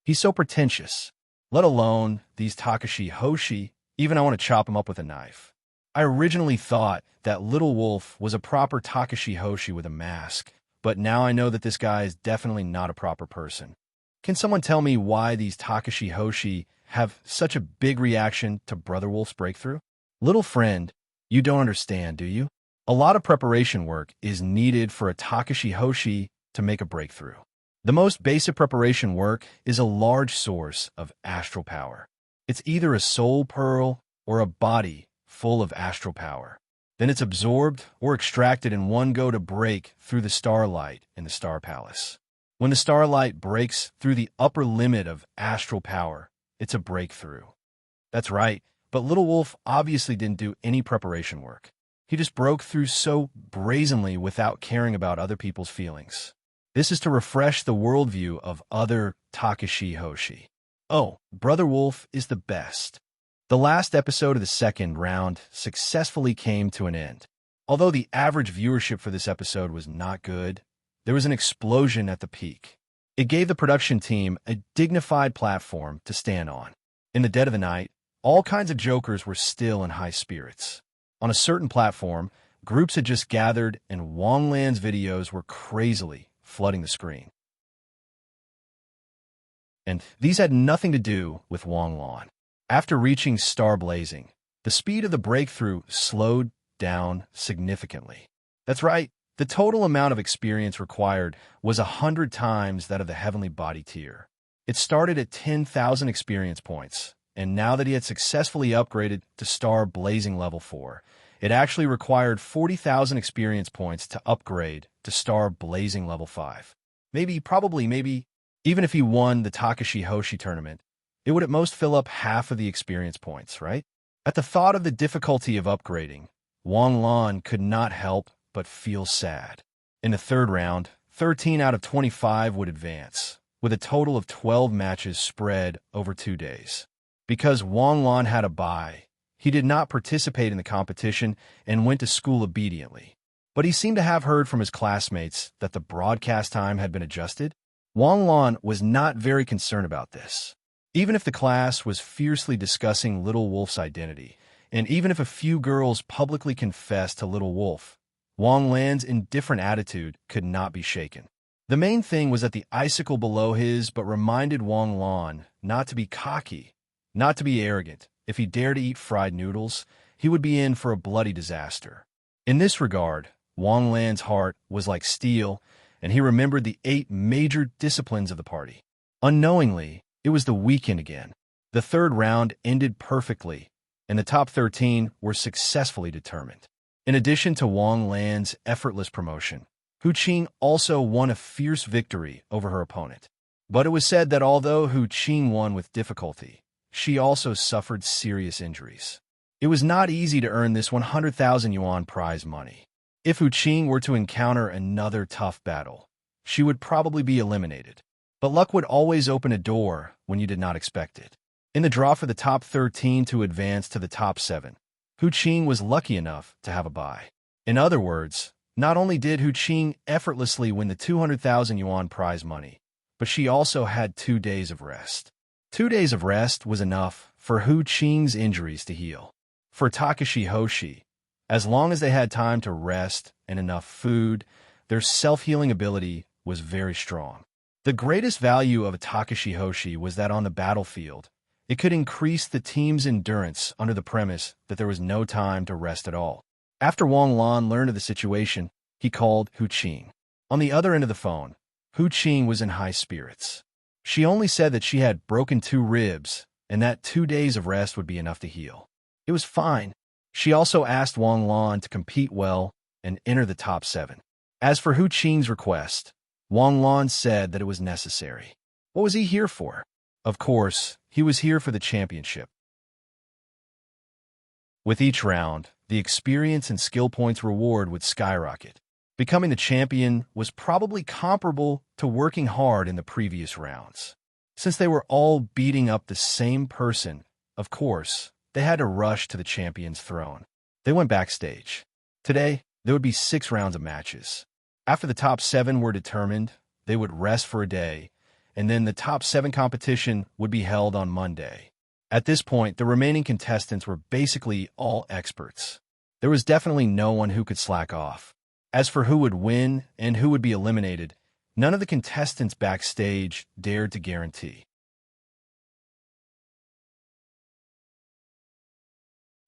He's so pretentious. Let alone these Takashi Hoshi, even I want to chop him up with a knife. I originally thought that Little Wolf was a proper Takashi Hoshi with a mask, but now I know that this guy is definitely not a proper person. Can someone tell me why these Takashi Hoshi have such a big reaction to Brother Wolf's breakthrough? Little friend, you don't understand, do you? A lot of preparation work is needed for a Takashi Hoshi to make a breakthrough. The most basic preparation work is a large source of astral power. It's either a soul pearl or a body full of astral power. Then it's absorbed or extracted in one go to break through the starlight in the Star Palace. When the starlight breaks through the upper limit of astral power, it's a breakthrough. That's right, but Little Wolf obviously didn't do any preparation work. He just broke through so brazenly without caring about other people's feelings. This is to refresh the worldview of other Takashi Hoshi. Oh, Brother Wolf is the best. The last episode of the second round successfully came to an end. Although the average viewership for this episode was not good, there was an explosion at the peak. It gave the production team a dignified platform to stand on. In the dead of the night, all kinds of jokers were still in high spirits. On a certain platform, groups had just gathered and Wonglan's videos were crazily flooding the screen. And these had nothing to do with Wonglan. After reaching Star Blazing, the speed of the breakthrough slowed down significantly. That's right, the total amount of experience required was 100 times that of the Heavenly Body tier. It started at 10,000 experience points, and now that he had successfully upgraded to Star Blazing Level 4, it actually required 40,000 experience points to upgrade to Star Blazing Level 5. Maybe, even if he won the Takashi Hoshi tournament, it would at most fill up half of the experience points, right? At the thought of the difficulty of upgrading, Wonglan could not help but feel sad. In the third round, 13 out of 25 would advance, with a total of 12 matches spread over 2 days. Because Wonglan had a bye, he did not participate in the competition and went to school obediently. But he seemed to have heard from his classmates that the broadcast time had been adjusted. Wonglan was not very concerned about this. Even if the class was fiercely discussing Little Wolf's identity, and even if a few girls publicly confessed to Little Wolf, Wonglan's indifferent attitude could not be shaken. The main thing was that the icicle below his but reminded Wonglan not to be cocky, not to be arrogant. If he dared to eat fried noodles, he would be in for a bloody disaster. In this regard, Wonglan's heart was like steel, and he remembered the 8 major disciplines of the party. Unknowingly, it was the weekend again. The third round ended perfectly, and the top 13 were successfully determined. In addition to Wonglan's effortless promotion, Hu Qing also won a fierce victory over her opponent. But it was said that although Hu Qing won with difficulty, she also suffered serious injuries. It was not easy to earn this 100,000 yuan prize money. If Hu Qing were to encounter another tough battle, she would probably be eliminated. But luck would always open a door when you did not expect it. In the draw for the top 13 to advance to the top 7, Hu Qing was lucky enough to have a bye. In other words, not only did Hu Qing effortlessly win the 200,000 yuan prize money, but she also had 2 days of rest. 2 days of rest was enough for Hu Qing's injuries to heal. For Takashi Hoshi, as long as they had time to rest and enough food, their self-healing ability was very strong. The greatest value of a Takashi Hoshi was that on the battlefield, it could increase the team's endurance under the premise that there was no time to rest at all. After Wonglan learned of the situation, he called Hu Qing. On the other end of the phone, Hu Qing was in high spirits. She only said that she had broken 2 ribs and that 2 days of rest would be enough to heal. It was fine. She also asked Wonglan to compete well and enter the top 7. As for Hu Qing's request, Wang Lan said that it was necessary. What was he here for? Of course, he was here for the championship. With each round, the experience and skill points reward would skyrocket. Becoming the champion was probably comparable to working hard in the previous rounds. Since they were all beating up the same person, of course, they had to rush to the champion's throne. They went backstage. Today, there would be 6 rounds of matches. After the top 7 were determined, they would rest for a day, and then the top 7 competition would be held on Monday. At this point, the remaining contestants were basically all experts. There was definitely no one who could slack off. As for who would win and who would be eliminated, none of the contestants backstage dared to guarantee.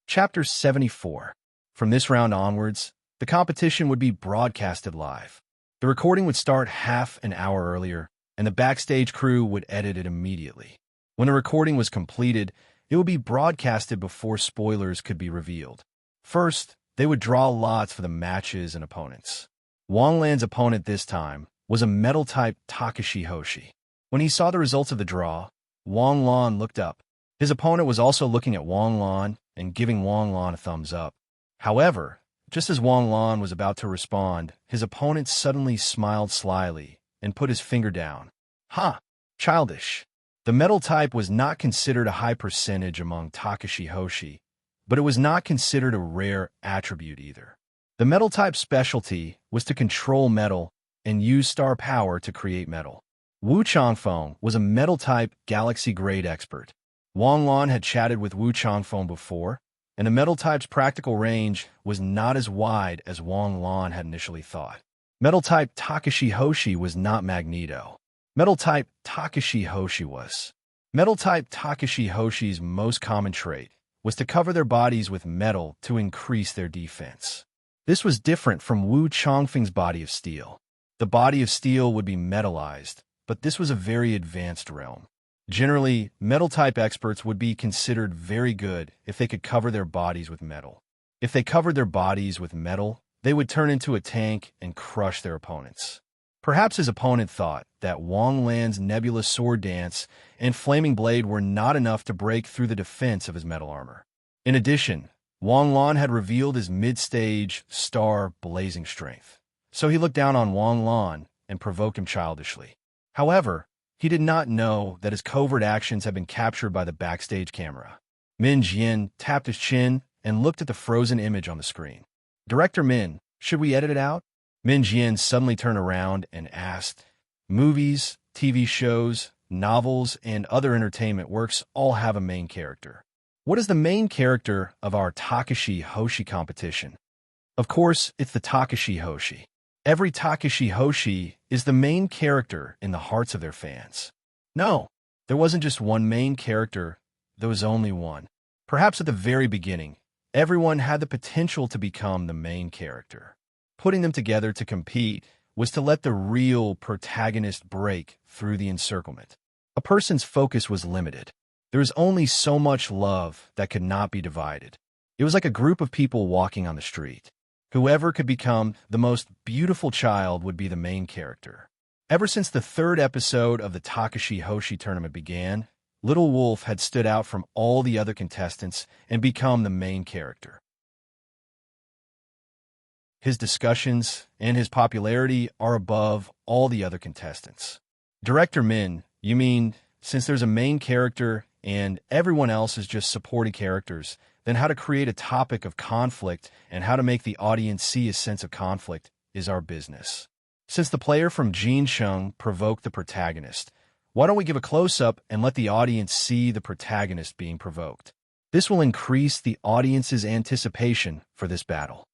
Chapter 74. From this round onwards, the competition would be broadcasted live. The recording would start half an hour earlier, and the backstage crew would edit it immediately. When the recording was completed, it would be broadcasted before spoilers could be revealed. First, they would draw lots for the matches and opponents. Wang Lan's opponent this time was a metal-type Takashi Hoshi. When he saw the results of the draw, Wang Lan looked up. His opponent was also looking at Wang Lan and giving Wang Lan a thumbs up. However, just as Wang Lan was about to respond, his opponent suddenly smiled slyly and put his finger down. Ha! Childish. The metal type was not considered a high percentage among Takashi Hoshi, but it was not considered a rare attribute either. The metal type specialty was to control metal and use star power to create metal. Wu Changfeng was a metal type galaxy-grade expert. Wang Lan had chatted with Wu Changfeng before, and the metal type's practical range was not as wide as Wang Lan had initially thought. Metal type Takashi Hoshi was not Magneto. Metal type Takashi Hoshi was. Metal type Takashi Hoshi's most common trait was to cover their bodies with metal to increase their defense. This was different from Wu Changfeng's body of steel. The body of steel would be metallized, but this was a very advanced realm. Generally, metal-type experts would be considered very good if they could cover their bodies with metal. If they covered their bodies with metal, they would turn into a tank and crush their opponents. Perhaps his opponent thought that Wang Lan's nebulous sword dance and flaming blade were not enough to break through the defense of his metal armor. In addition, Wang Lan had revealed his mid-stage star blazing strength. So he looked down on Wang Lan and provoked him childishly. However, he did not know that his covert actions had been captured by the backstage camera. Min Jian tapped his chin and looked at the frozen image on the screen. Director Min, should we edit it out? Min Jian suddenly turned around and asked, Movies, TV shows, novels, and other entertainment works all have a main character. What is the main character of our Takashi Hoshi competition? Of course, it's the Takashi Hoshi. Every Takashi Hoshi is the main character in the hearts of their fans. No, there wasn't just one main character, there was only one. Perhaps at the very beginning, everyone had the potential to become the main character. Putting them together to compete was to let the real protagonist break through the encirclement. A person's focus was limited. There was only so much love that could not be divided. It was like a group of people walking on the street. Whoever could become the most beautiful child would be the main character. Ever since the 3rd episode of the Takashi Hoshi tournament began, Little Wolf had stood out from all the other contestants and become the main character. His discussions and his popularity are above all the other contestants. Director Min, you mean, since there's a main character and everyone else is just supporting characters, then how to create a topic of conflict and how to make the audience see a sense of conflict is our business. Since the player from Jinsheng provoked the protagonist, why don't we give a close-up and let the audience see the protagonist being provoked? This will increase the audience's anticipation for this battle.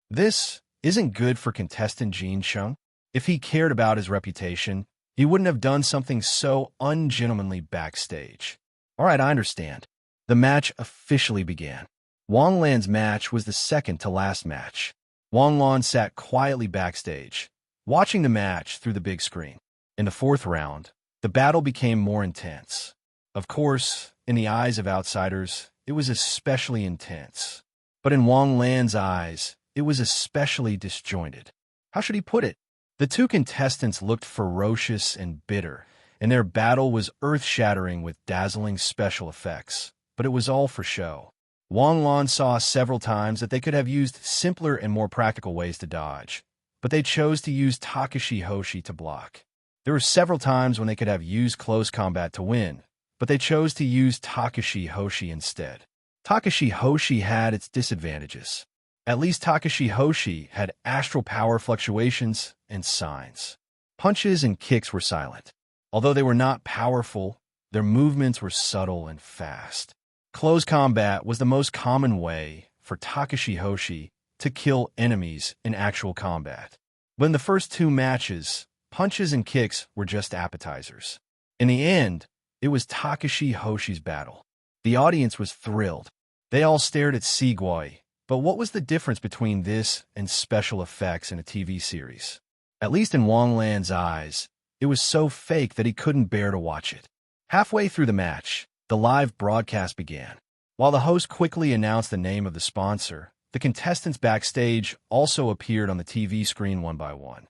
This isn't good for contestant Jinsheng. If he cared about his reputation, he wouldn't have done something so ungentlemanly backstage. All right, I understand. The match officially began. Wang Lan's match was the second to last match. Wang Lan sat quietly backstage, watching the match through the big screen. In the 4th round, the battle became more intense. Of course, in the eyes of outsiders, it was especially intense. But in Wang Lan's eyes, it was especially disjointed. How should he put it? The two contestants looked ferocious and bitter, and their battle was earth-shattering with dazzling special effects. But it was all for show. Wang Lan saw several times that they could have used simpler and more practical ways to dodge, but they chose to use Takashi Hoshi to block. There were several times when they could have used close combat to win, but they chose to use Takashi Hoshi instead. Takashi Hoshi had its disadvantages. At least Takashi Hoshi had astral power fluctuations and signs. Punches and kicks were silent. Although they were not powerful, their movements were subtle and fast. Close combat was the most common way for Takashi Hoshi to kill enemies in actual combat. But in the first two matches, punches and kicks were just appetizers. In the end, it was Takashi Hoshi's battle. The audience was thrilled. They all stared at Sigwai, but what was the difference between this and special effects in a TV series? At least in Wang Lan's eyes, it was so fake that he couldn't bear to watch it. Halfway through the match, the live broadcast began. While the host quickly announced the name of the sponsor, the contestants backstage also appeared on the TV screen one by one.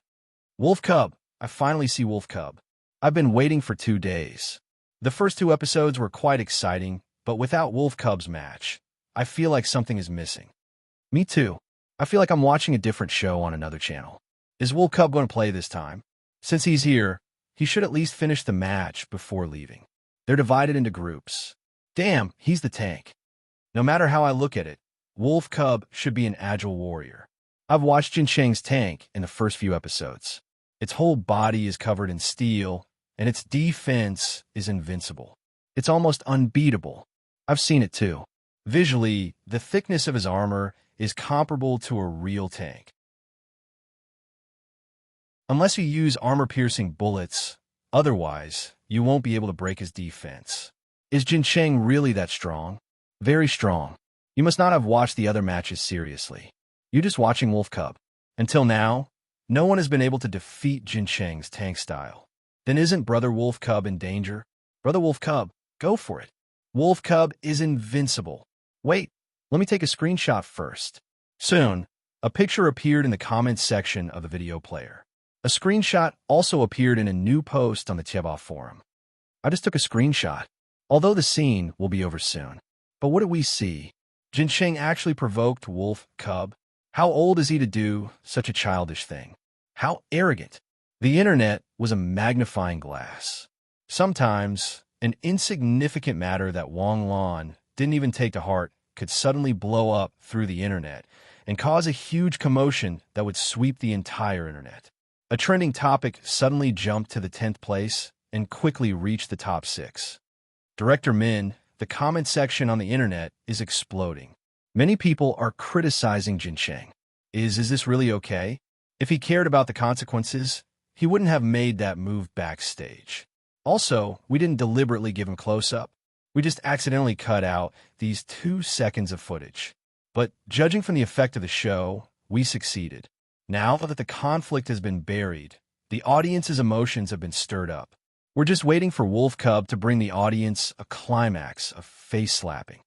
Wolf Cub. I finally see Wolf Cub. I've been waiting for 2 days. The first 2 episodes were quite exciting, but without Wolf Cub's match, I feel like something is missing. Me too. I feel like I'm watching a different show on another channel. Is Wolf Cub going to play this time? Since he's here, he should at least finish the match before leaving. They're divided into groups. Damn, he's the tank. No matter how I look at it, Wolf Cub should be an agile warrior. I've watched Jin Cheng's tank in the first few episodes. Its whole body is covered in steel, and its defense is invincible. It's almost unbeatable. I've seen it too. Visually, the thickness of his armor is comparable to a real tank. Unless you use armor-piercing bullets, otherwise, you won't be able to break his defense. Is Jin Cheng really that strong? Very strong. You must not have watched the other matches seriously. You're just watching Wolf Cub. Until now, no one has been able to defeat Jin Cheng's tank style. Then isn't Brother Wolf Cub in danger? Brother Wolf Cub, go for it. Wolf Cub is invincible. Wait, let me take a screenshot first. Soon, a picture appeared in the comments section of the video player. A screenshot also appeared in a new post on the Tieba forum. I just took a screenshot, although the scene will be over soon. But what did we see? Jin Cheng actually provoked Wolf Cub. How old is he to do such a childish thing? How arrogant. The internet was a magnifying glass. Sometimes, an insignificant matter that Wang Lan didn't even take to heart could suddenly blow up through the internet and cause a huge commotion that would sweep the entire internet. A trending topic suddenly jumped to the 10th place and quickly reached the top 6. Director Min, the comment section on the internet is exploding. Many people are criticizing Jin Cheng. Is this really okay? If he cared about the consequences, he wouldn't have made that move backstage. Also, we didn't deliberately give him close-up. We just accidentally cut out these 2 seconds of footage. But judging from the effect of the show, we succeeded. Now that the conflict has been buried, the audience's emotions have been stirred up. We're just waiting for Wolf Cub to bring the audience a climax of face-slapping.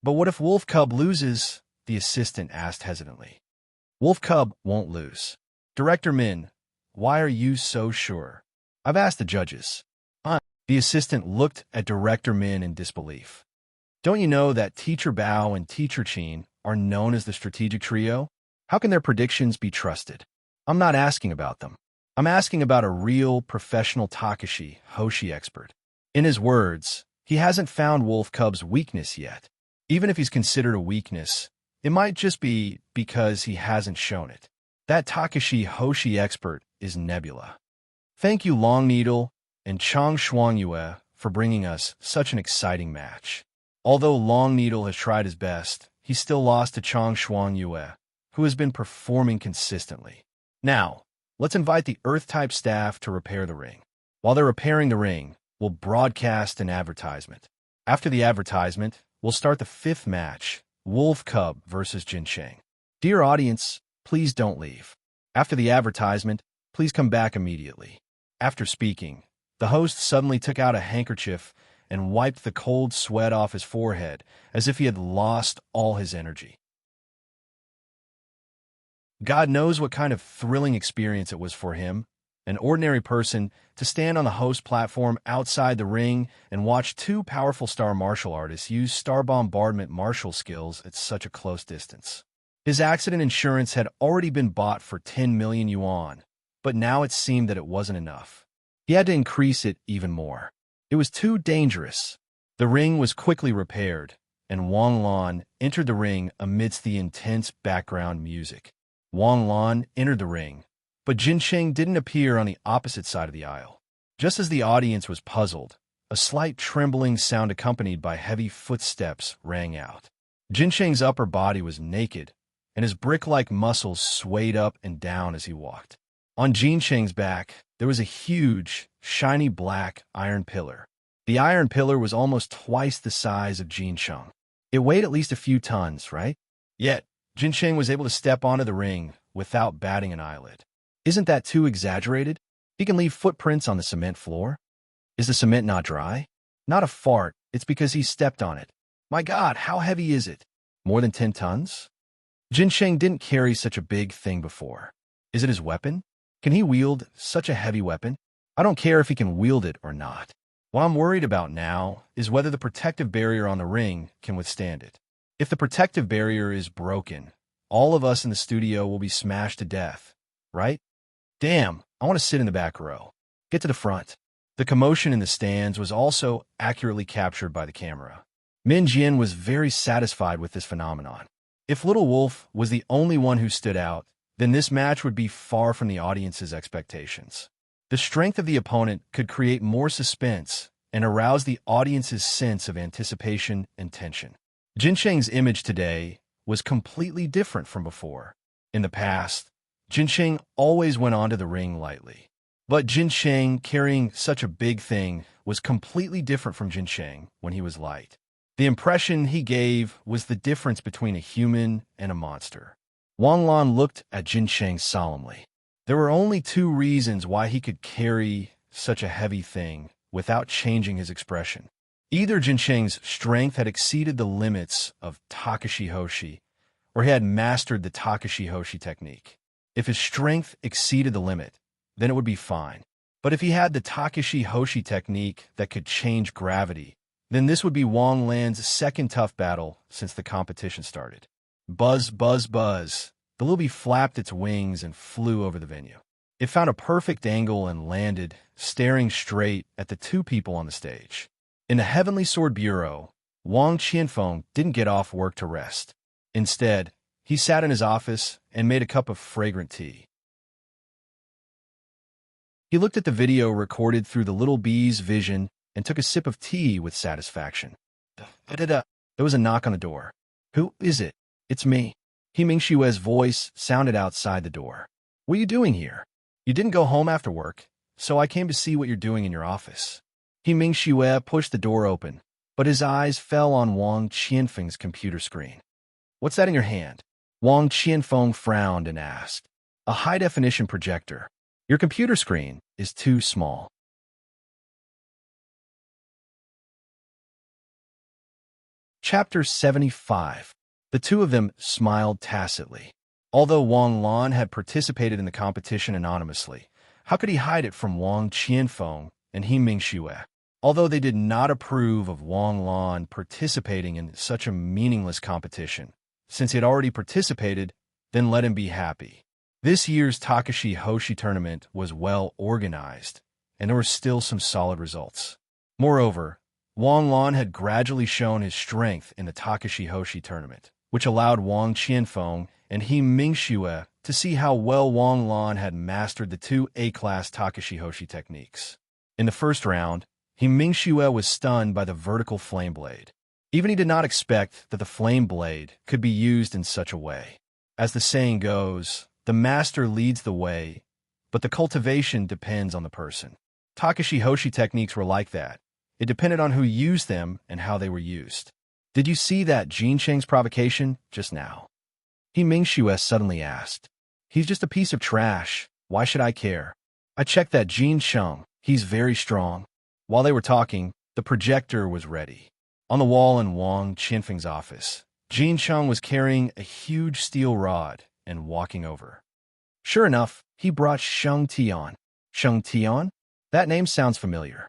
But what if Wolf Cub loses? The assistant asked hesitantly. Wolf Cub won't lose. Director Min, why are you so sure? I've asked the judges. The assistant looked at Director Min in disbelief. Don't you know that Teacher Bao and Teacher Chin are known as the strategic trio? How can their predictions be trusted? I'm not asking about them. I'm asking about a real professional Takashi Hoshi expert. In his words, he hasn't found Wolf Cub's weakness yet. Even if he's considered a weakness, it might just be because he hasn't shown it. That Takashi Hoshi expert is Nebula. Thank you Long Needle and Chang Shuangyue for bringing us such an exciting match. Although Long Needle has tried his best, he still lost to Chang Shuangyue, who has been performing consistently. Now, let's invite the Earth-type staff to repair the ring. While they're repairing the ring, we'll broadcast an advertisement. After the advertisement, we'll start the 5th match, Wolf Cub versus Jin Cheng. Dear audience, please don't leave. After the advertisement, please come back immediately. After speaking, the host suddenly took out a handkerchief and wiped the cold sweat off his forehead as if he had lost all his energy. God knows what kind of thrilling experience it was for him, an ordinary person, to stand on the host platform outside the ring and watch two powerful star martial artists use star bombardment martial skills at such a close distance. His accident insurance had already been bought for 10 million yuan, but now it seemed that it wasn't enough. He had to increase it even more. It was too dangerous. The ring was quickly repaired, and Wang Lan entered the ring amidst the intense background music. Wang Lan entered the ring, but Jinsheng didn't appear on the opposite side of the aisle. Just as the audience was puzzled, a slight trembling sound accompanied by heavy footsteps rang out. Jinsheng's upper body was naked, and his brick-like muscles swayed up and down as he walked. On Jinsheng's back, there was a huge, shiny black iron pillar. The iron pillar was almost twice the size of Jinsheng. It weighed at least a few tons, right? Yet, Jinsheng was able to step onto the ring without batting an eyelid. Isn't that too exaggerated? He can leave footprints on the cement floor. Is the cement not dry? Not a fart, it's because he stepped on it. My God, how heavy is it? More than 10 tons? Jinsheng didn't carry such a big thing before. Is it his weapon? Can he wield such a heavy weapon? I don't care if he can wield it or not. What I'm worried about now is whether the protective barrier on the ring can withstand it. If the protective barrier is broken, all of us in the studio will be smashed to death, right? Damn, I want to sit in the back row. Get to the front. The commotion in the stands was also accurately captured by the camera. Min Jian was very satisfied with this phenomenon. If Little Wolf was the only one who stood out, then this match would be far from the audience's expectations. The strength of the opponent could create more suspense and arouse the audience's sense of anticipation and tension. Jinsheng's image today was completely different from before. In the past, Jinsheng always went onto the ring lightly. But Jinsheng carrying such a big thing was completely different from Jinsheng when he was light. The impression he gave was the difference between a human and a monster. Wang Lan looked at Jinsheng solemnly. There were only two reasons why he could carry such a heavy thing without changing his expression. Either Jinsheng's strength had exceeded the limits of Takashi Hoshi, or he had mastered the Takashi Hoshi technique. If his strength exceeded the limit, then it would be fine. But if he had the Takashi Hoshi technique that could change gravity, then this would be Wang Lan's second tough battle since the competition started. Buzz, buzz, buzz. The Lilby flapped its wings and flew over the venue. It found a perfect angle and landed, staring straight at the two people on the stage. In the Heavenly Sword Bureau, Wang Qianfeng didn't get off work to rest. Instead, he sat in his office and made a cup of fragrant tea. He looked at the video recorded through the little bee's vision and took a sip of tea with satisfaction. There was a knock on the door. Who is it? It's me. He Mingshue's voice sounded outside the door. What are you doing here? You didn't go home after work, so I came to see what you're doing in your office. He Mingxue pushed the door open, but his eyes fell on Wang Qianfeng's computer screen. What's that in your hand? Wang Qianfeng frowned and asked. A high-definition projector. Your computer screen is too small. Chapter 75. The two of them smiled tacitly. Although Wang Lan had participated in the competition anonymously, how could he hide it from Wang Qianfeng and He Mingxue? Although they did not approve of Wang Lan participating in such a meaningless competition, since he had already participated, then let him be happy. This year's Takashi Hoshi tournament was well organized, and there were still some solid results. Moreover, Wang Lan had gradually shown his strength in the Takashi Hoshi tournament, which allowed Wang Qianfeng and He Mingxue to see how well Wang Lan had mastered the two A-class Takashi Hoshi techniques. In the first round, He Mingxue was stunned by the vertical flame blade. Even he did not expect that the flame blade could be used in such a way. As the saying goes, the master leads the way, but the cultivation depends on the person. Takashi Hoshi techniques were like that. It depended on who used them and how they were used. Did you see that Jinsheng's provocation just now? He Mingxue suddenly asked. He's just a piece of trash. Why should I care? I checked that Jinsheng. He's very strong. While they were talking, the projector was ready. On the wall in Wang Qianfeng's office, Jinsheng was carrying a huge steel rod and walking over. Sure enough, he brought Sheng Tian. Sheng Tian? That name sounds familiar.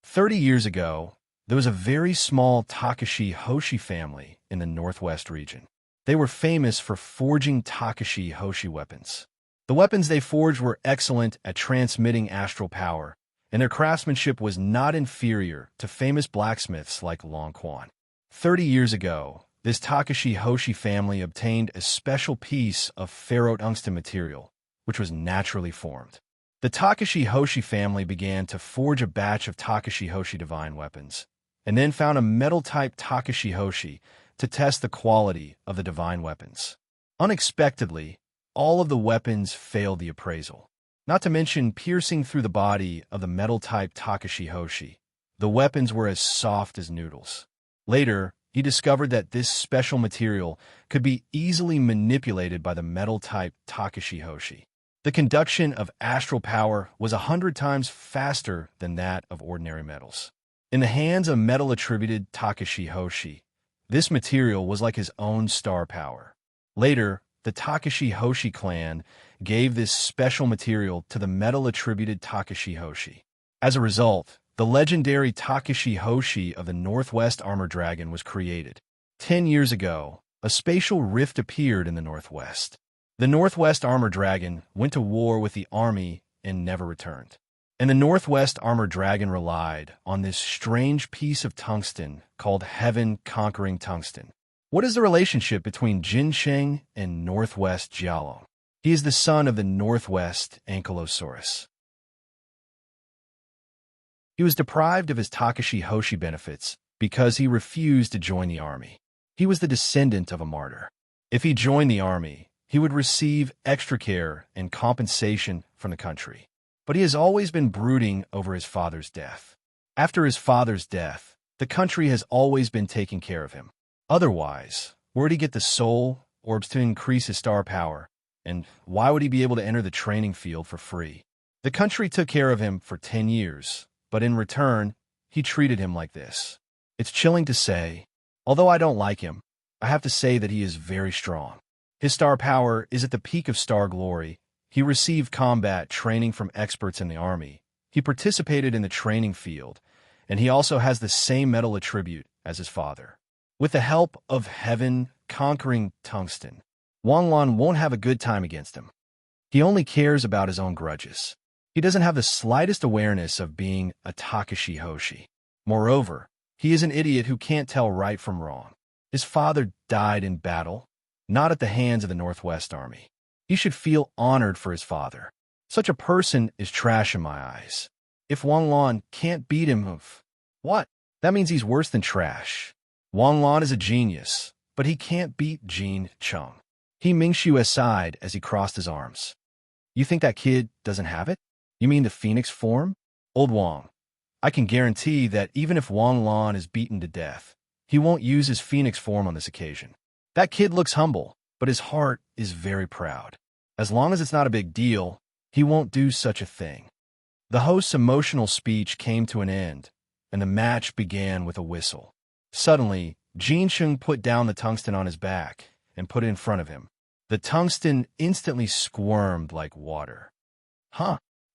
30 years ago, there was a very small Takashi Hoshi family in the northwest region. They were famous for forging Takashi Hoshi weapons. The weapons they forged were excellent at transmitting astral power, and their craftsmanship was not inferior to famous blacksmiths like Long Quan. 30 years ago, this Takashi Hoshi family obtained a special piece of ferrotungsten material, which was naturally formed. The Takashi Hoshi family began to forge a batch of Takashi Hoshi divine weapons, and then found a metal-type Takashi Hoshi to test the quality of the divine weapons. Unexpectedly, all of the weapons failed the appraisal. Not to mention piercing through the body of the metal-type Takashi Hoshi, the weapons were as soft as noodles. Later, he discovered that this special material could be easily manipulated by the metal-type Takashi Hoshi. The conduction of astral power was 100 times faster than that of ordinary metals. In the hands of metal-attributed Takashi Hoshi, this material was like his own star power. Later, the Takashi Hoshi clan gave this special material to the metal-attributed Takashi Hoshi. As a result, the legendary Takashi Hoshi of the Northwest Armor Dragon was created. 10 years ago, a spatial rift appeared in the Northwest. The Northwest Armor Dragon went to war with the army and never returned. And the Northwest Armor Dragon relied on this strange piece of tungsten called heaven-conquering tungsten. What is the relationship between Jin Sheng and Northwest Jialong? He is the son of the Northwest Ankylosaurus. He was deprived of his Takashi Hoshi benefits because he refused to join the army. He was the descendant of a martyr. If he joined the army, he would receive extra care and compensation from the country. But he has always been brooding over his father's death. After his father's death, the country has always been taking care of him. Otherwise, where would he get the soul orbs to increase his star power? And why would he be able to enter the training field for free? The country took care of him for 10 years, but in return, he treated him like this. It's chilling to say. Although I don't like him, I have to say that he is very strong. His star power is at the peak of star glory. He received combat training from experts in the army. He participated in the training field, and he also has the same metal attribute as his father. With the help of heaven-conquering tungsten, Wanglon won't have a good time against him. He only cares about his own grudges. He doesn't have the slightest awareness of being a Takashi Hoshi. Moreover, he is an idiot who can't tell right from wrong. His father died in battle, not at the hands of the Northwest Army. He should feel honored for his father. Such a person is trash in my eyes. If Wanglon can't beat him, what? That means he's worse than trash. Wanglon is a genius, but he can't beat Jin Chung. He Mingshu aside as he crossed his arms. You think that kid doesn't have it? You mean the phoenix form? Old Wang, I can guarantee that even if Wanglon is beaten to death, he won't use his phoenix form on this occasion. That kid looks humble, but his heart is very proud. As long as it's not a big deal, he won't do such a thing. The host's emotional speech came to an end, and the match began with a whistle. Suddenly, Jin Sheng put down the tungsten on his back and put it in front of him. The tungsten instantly squirmed like water.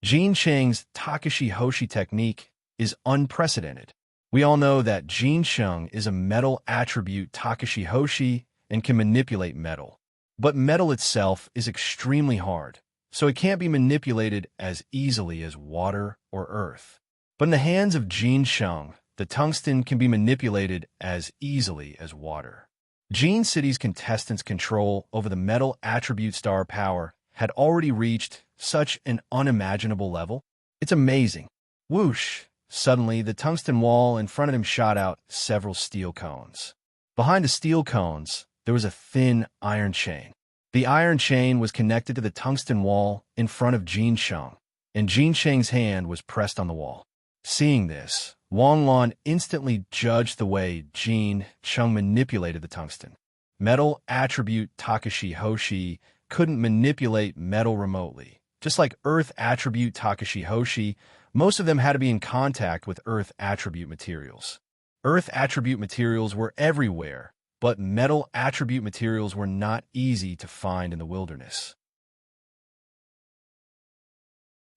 Jin Sheng's Takashi Hoshi technique is unprecedented. We all know that Jin Sheng is a metal attribute Takashi Hoshi and can manipulate metal. But metal itself is extremely hard, so it can't be manipulated as easily as water or earth. But in the hands of Jin Sheng, the tungsten can be manipulated as easily as water. Jin City's contestants' control over the metal attribute star power had already reached such an unimaginable level. It's amazing. Whoosh! Suddenly, the tungsten wall in front of him shot out several steel cones. Behind the steel cones, there was a thin iron chain. The iron chain was connected to the tungsten wall in front of Jin Sheng, and Jin Sheng's hand was pressed on the wall. Seeing this, Wanglon instantly judged the way Jin Sheng manipulated the tungsten. Metal attribute Takashi Hoshi couldn't manipulate metal remotely. Just like Earth attribute Takashi Hoshi, most of them had to be in contact with Earth attribute materials. Earth attribute materials were everywhere, but metal attribute materials were not easy to find in the wilderness.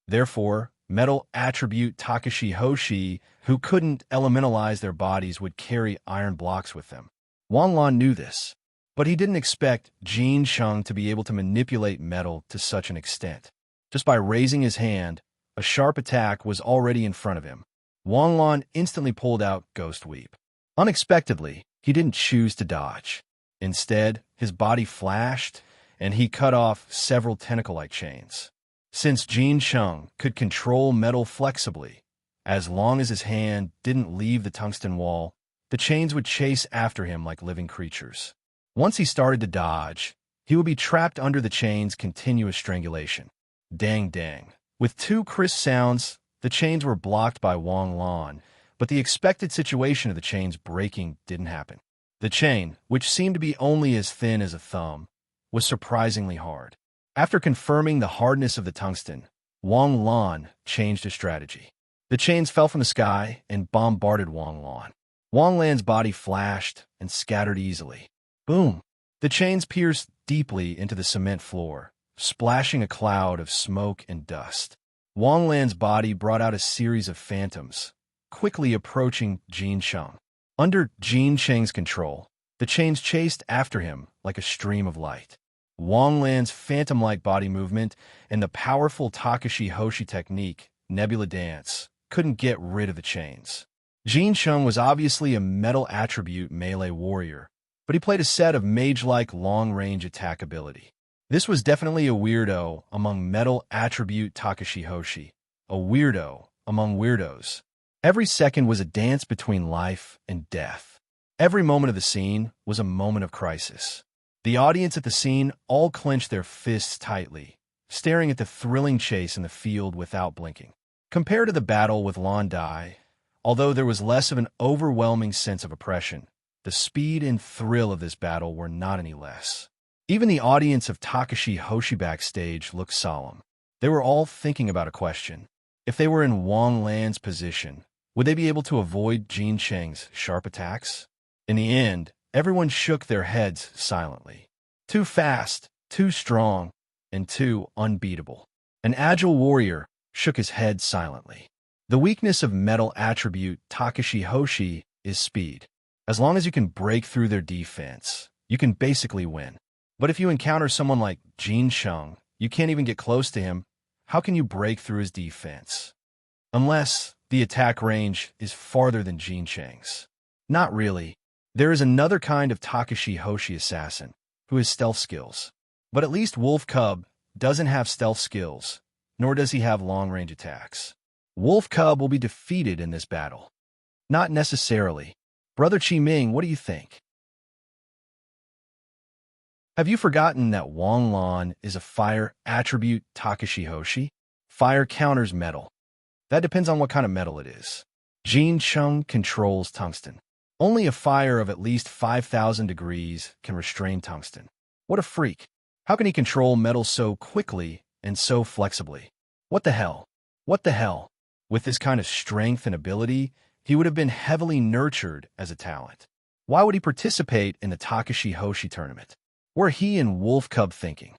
Therefore, metal attribute Takashi Hoshi, who couldn't elementalize their bodies, would carry iron blocks with them. Wang Lan knew this, but he didn't expect Jin Sheng to be able to manipulate metal to such an extent. Just by raising his hand, a sharp attack was already in front of him. Wang Lan instantly pulled out Ghost Weep. Unexpectedly, he didn't choose to dodge. Instead, his body flashed, and he cut off several tentacle-like chains. Since Jin Sheng could control metal flexibly, as long as his hand didn't leave the tungsten wall, the chains would chase after him like living creatures. Once he started to dodge, he would be trapped under the chain's continuous strangulation. Dang dang. With two crisp sounds, the chains were blocked by Wang Lan, but the expected situation of the chains breaking didn't happen. The chain, which seemed to be only as thin as a thumb, was surprisingly hard. After confirming the hardness of the tungsten, Wang Lan changed his strategy. The chains fell from the sky and bombarded Wang Lan. Wang Lan's body flashed and scattered easily. Boom! The chains pierced deeply into the cement floor, splashing a cloud of smoke and dust. Wang Lan's body brought out a series of phantoms, quickly approaching Jin Sheng. Under Jin Sheng's control, the chains chased after him like a stream of light. Wang Lan's phantom-like body movement and the powerful Takashi Hoshi technique, Nebula Dance, couldn't get rid of the chains. Jin Sheng was obviously a metal attribute melee warrior, but he played a set of mage-like long-range attack ability. This was definitely a weirdo among metal attribute Takashi Hoshi, a weirdo among weirdos. Every second was a dance between life and death. Every moment of the scene was a moment of crisis. The audience at the scene all clenched their fists tightly, staring at the thrilling chase in the field without blinking. Compared to the battle with Lan Dai, although there was less of an overwhelming sense of oppression, the speed and thrill of this battle were not any less. Even the audience of Takashi Hoshi backstage looked solemn. They were all thinking about a question. If they were in Wang Lan's position, would they be able to avoid Jin Sheng's sharp attacks? In the end, everyone shook their heads silently. Too fast, too strong, and too unbeatable. An agile warrior shook his head silently. The weakness of metal attribute Takashi Hoshi is speed. As long as you can break through their defense, you can basically win. But if you encounter someone like Jin Sheng, you can't even get close to him. How can you break through his defense? Unless the attack range is farther than Jin Sheng's. Not really. There is another kind of Takashi Hoshi assassin who has stealth skills. But at least Wolf Cub doesn't have stealth skills, nor does he have long-range attacks. Wolf Cub will be defeated in this battle. Not necessarily. Brother Chi Ming, what do you think? Have you forgotten that Wang Lan is a fire attribute Takashi Hoshi? Fire counters metal. That depends on what kind of metal it is. Jin Sheng controls tungsten. Only a fire of at least 5,000 degrees can restrain tungsten. What a freak. How can he control metal so quickly and so flexibly? What the hell? What the hell? With this kind of strength and ability, he would have been heavily nurtured as a talent. Why would he participate in the Takashi Hoshi tournament? Were he and Wolf Cub thinking?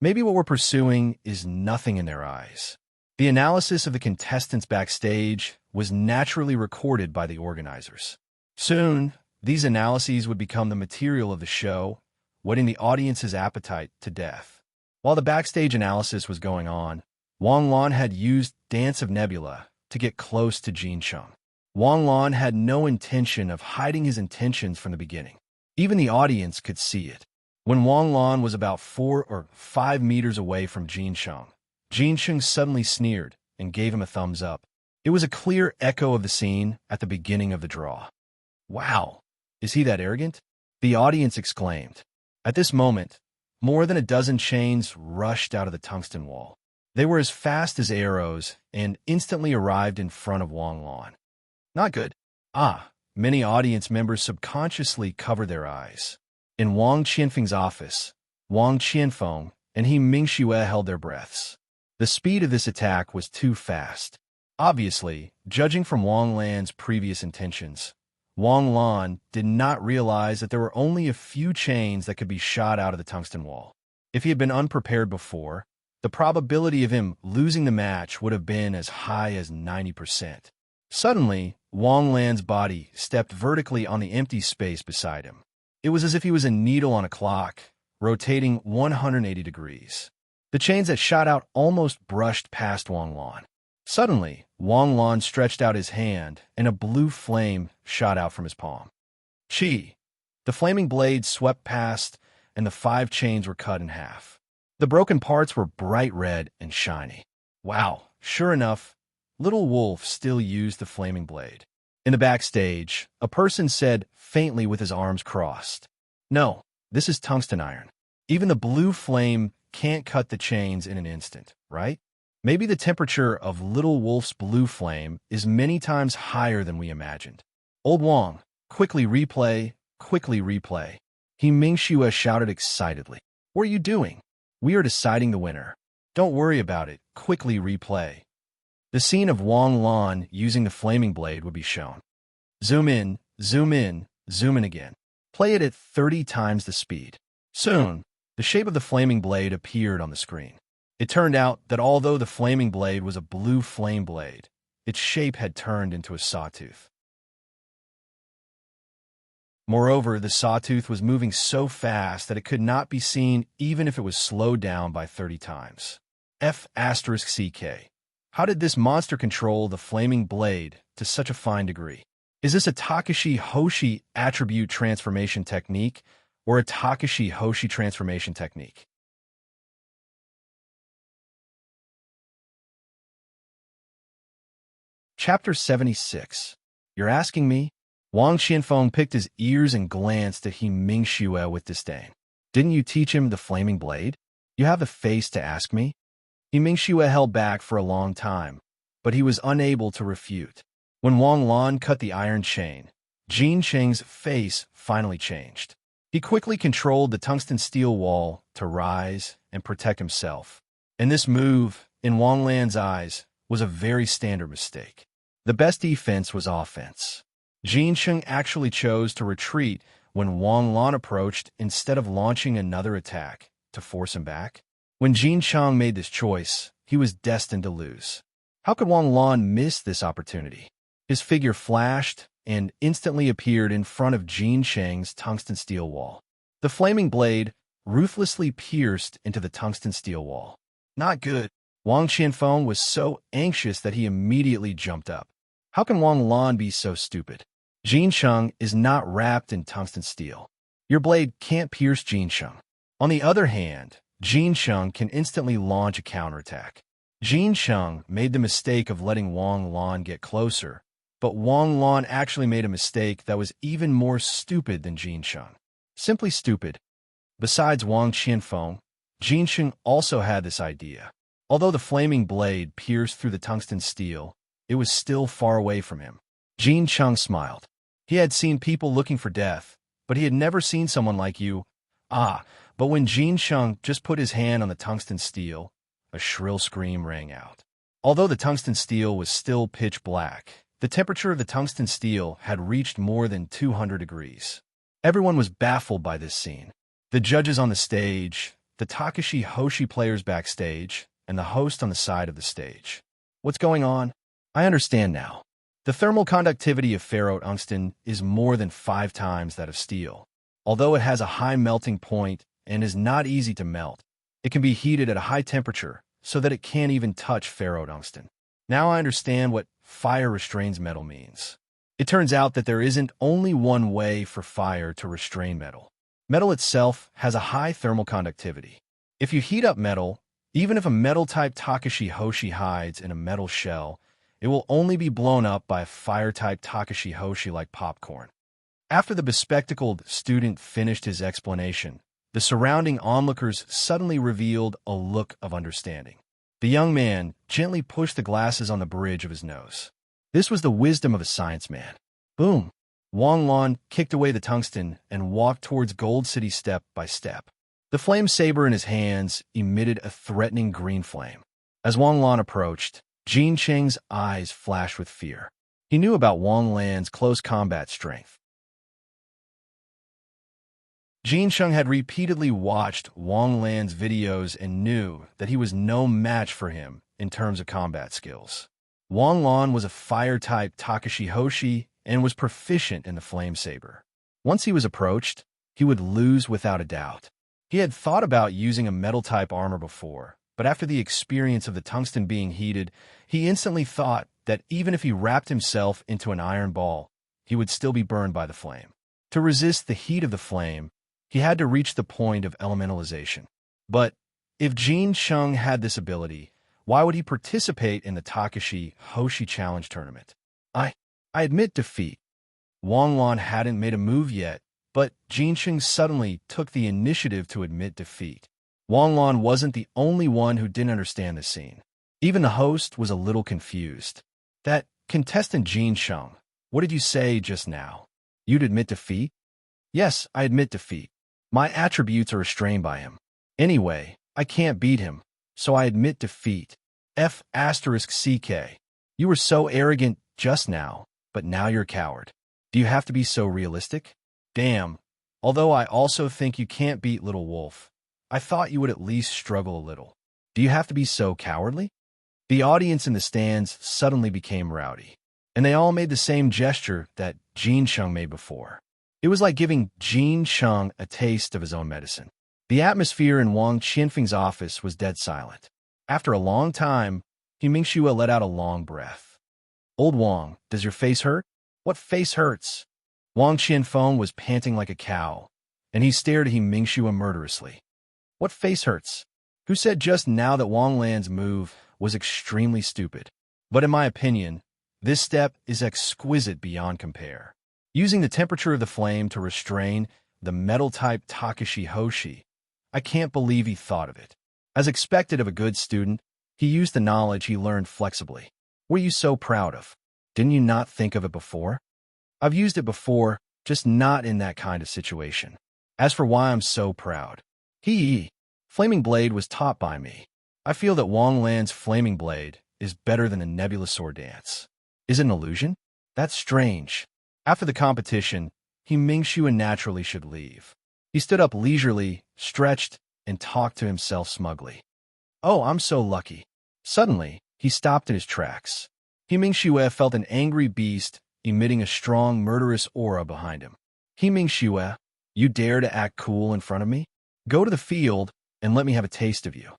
Maybe what we're pursuing is nothing in their eyes. The analysis of the contestants backstage was naturally recorded by the organizers. Soon, these analyses would become the material of the show, whetting the audience's appetite to death. While the backstage analysis was going on, Wang Lan had used Dance of Nebula to get close to Jin Sheng. Wang Lan had no intention of hiding his intentions from the beginning. Even the audience could see it. When Wang Lan was about 4 or 5 meters away from Jin Sheng suddenly sneered and gave him a thumbs up. It was a clear echo of the scene at the beginning of the draw. Wow, is he that arrogant? The audience exclaimed. At this moment, more than a dozen chains rushed out of the tungsten wall. They were as fast as arrows and instantly arrived in front of Wang Lan. Not good. Many audience members subconsciously covered their eyes. In Wang Qianfeng's office, Wang Qianfeng and He Mingxue held their breaths. The speed of this attack was too fast. Obviously, judging from Wang Lan's previous intentions, Wang Lan did not realize that there were only a few chains that could be shot out of the tungsten wall. If he had been unprepared before, the probability of him losing the match would have been as high as 90%. Suddenly, Wang Lan's body stepped vertically on the empty space beside him. It was as if he was a needle on a clock, rotating 180 degrees. The chains that shot out almost brushed past Wang Lan. Suddenly, Wang Lan stretched out his hand, and a blue flame shot out from his palm. Chi! The flaming blade swept past, and the 5 chains were cut in half. The broken parts were bright red and shiny. Wow, sure enough, Little Wolf still used the flaming blade. In the backstage, a person said faintly with his arms crossed, "No, this is tungsten iron. Even the blue flame can't cut the chains in an instant, right? Maybe the temperature of Little Wolf's blue flame is many times higher than we imagined." "Old Wang, quickly replay, quickly replay." He Mingxue shouted excitedly. "What are you doing? We are deciding the winner. Don't worry about it, quickly replay." The scene of Wang Lan using the flaming blade would be shown. Zoom in, zoom in, zoom in again. Play it at 30 times the speed. Soon, the shape of the flaming blade appeared on the screen. It turned out that although the flaming blade was a blue flame blade, its shape had turned into a sawtooth. Moreover, the sawtooth was moving so fast that it could not be seen even if it was slowed down by 30 times. F***CK. How did this monster control the flaming blade to such a fine degree? Is this a Takashi Hoshi attribute transformation technique or a Takashi Hoshi transformation technique? Chapter 76. You're asking me? Wang Qianfeng picked his ears and glanced at He Mingxue with disdain. Didn't you teach him the flaming blade? You have the face to ask me? He Mingxue held back for a long time, but he was unable to refute. When Wang Lan cut the iron chain, Jin Cheng's face finally changed. He quickly controlled the tungsten steel wall to rise and protect himself. And this move, in Wang Lan's eyes, was a very standard mistake. The best defense was offense. Jin Cheng actually chose to retreat when Wang Lan approached instead of launching another attack to force him back. When Jin Cheng made this choice, he was destined to lose. How could Wang Lan miss this opportunity? His figure flashed and instantly appeared in front of Jin Cheng's tungsten steel wall. The flaming blade ruthlessly pierced into the tungsten steel wall. Not good. Wang Qianfeng was so anxious that he immediately jumped up. How can Wang Lan be so stupid? Jin Cheng is not wrapped in tungsten steel. Your blade can't pierce Jin Cheng. On the other hand, Jin Cheng can instantly launch a counterattack. Jin Cheng made the mistake of letting Wang Lan get closer, but Wang Lan actually made a mistake that was even more stupid than Jin Cheng. Simply stupid. Besides Wang Qianfeng, Jin Cheng also had this idea. Although the flaming blade pierced through the tungsten steel, it was still far away from him. Jin Cheng smiled. He had seen people looking for death, but he had never seen someone like you. But when Jin Cheng just put his hand on the tungsten steel, a shrill scream rang out. Although the tungsten steel was still pitch black, the temperature of the tungsten steel had reached more than 200 degrees. Everyone was baffled by this scene. The judges on the stage, the Takashi Hoshi players backstage, and the host on the side of the stage. What's going on? I understand now. The thermal conductivity of ferrotungsten is more than 5 times that of steel. Although it has a high melting point and is not easy to melt, it can be heated at a high temperature so that it can't even touch ferrotungsten. Now I understand what fire restrains metal means. It turns out that there isn't only one way for fire to restrain metal. Metal itself has a high thermal conductivity. If you heat up metal, even if a metal-type Takashi Hoshi hides in a metal shell, it will only be blown up by a fire-type Takashi Hoshi like popcorn. After the bespectacled student finished his explanation, the surrounding onlookers suddenly revealed a look of understanding. The young man gently pushed the glasses on the bridge of his nose. This was the wisdom of a science man. Boom! Wang Lan kicked away the tungsten and walked towards Gold City step by step. The flame saber in his hands emitted a threatening green flame. As Wang Lan approached, Jin Cheng's eyes flashed with fear. He knew about Wang Lan's close combat strength. Jin Sheng had repeatedly watched Wang Lan's videos and knew that he was no match for him in terms of combat skills. Wang Lan was a fire-type Takashi Hoshi and was proficient in the flame saber. Once he was approached, he would lose without a doubt. He had thought about using a metal-type armor before, but after the experience of the tungsten being heated, he instantly thought that even if he wrapped himself into an iron ball, he would still be burned by the flame. To resist the heat of the flame, he had to reach the point of elementalization. But if Jin Sheng had this ability, why would he participate in the Takashi Hoshi Challenge tournament? I admit defeat. Wang Lan hadn't made a move yet, but Jin Sheng suddenly took the initiative to admit defeat. Wang Lan wasn't the only one who didn't understand the scene. Even the host was a little confused. That contestant Jin Sheng, what did you say just now? You'd admit defeat? Yes, I admit defeat. My attributes are restrained by him. Anyway, I can't beat him, so I admit defeat. F***CK. You were so arrogant just now, but now you're a coward. Do you have to be so realistic? Damn. Although I also think you can't beat Little Wolf, I thought you would at least struggle a little. Do you have to be so cowardly? The audience in the stands suddenly became rowdy, and they all made the same gesture that Jin Sheng made before. It was like giving Jin Sheng a taste of his own medicine. The atmosphere in Wang Qianfeng's office was dead silent. After a long time, He Mingxue let out a long breath. Old Wang, does your face hurt? What face hurts? Wang Qianfeng was panting like a cow, and he stared at He Mingxue murderously. What face hurts? Who said just now that Wang Lan's move was extremely stupid? But in my opinion, this step is exquisite beyond compare. Using the temperature of the flame to restrain the metal-type Takashi Hoshi, I can't believe he thought of it. As expected of a good student, he used the knowledge he learned flexibly. What are you so proud of? Didn't you not think of it before? I've used it before, just not in that kind of situation. As for why I'm so proud, Flaming Blade was taught by me. I feel that Wang Lan's Flaming Blade is better than the Nebula Sword Dance. Is it an illusion? That's strange. After the competition, He Mingxue naturally should leave. He stood up leisurely, stretched, and talked to himself smugly. Oh, I'm so lucky. Suddenly, he stopped in his tracks. He Mingxue felt an angry beast emitting a strong, murderous aura behind him. He Mingxue, you dare to act cool in front of me? Go to the field and let me have a taste of you.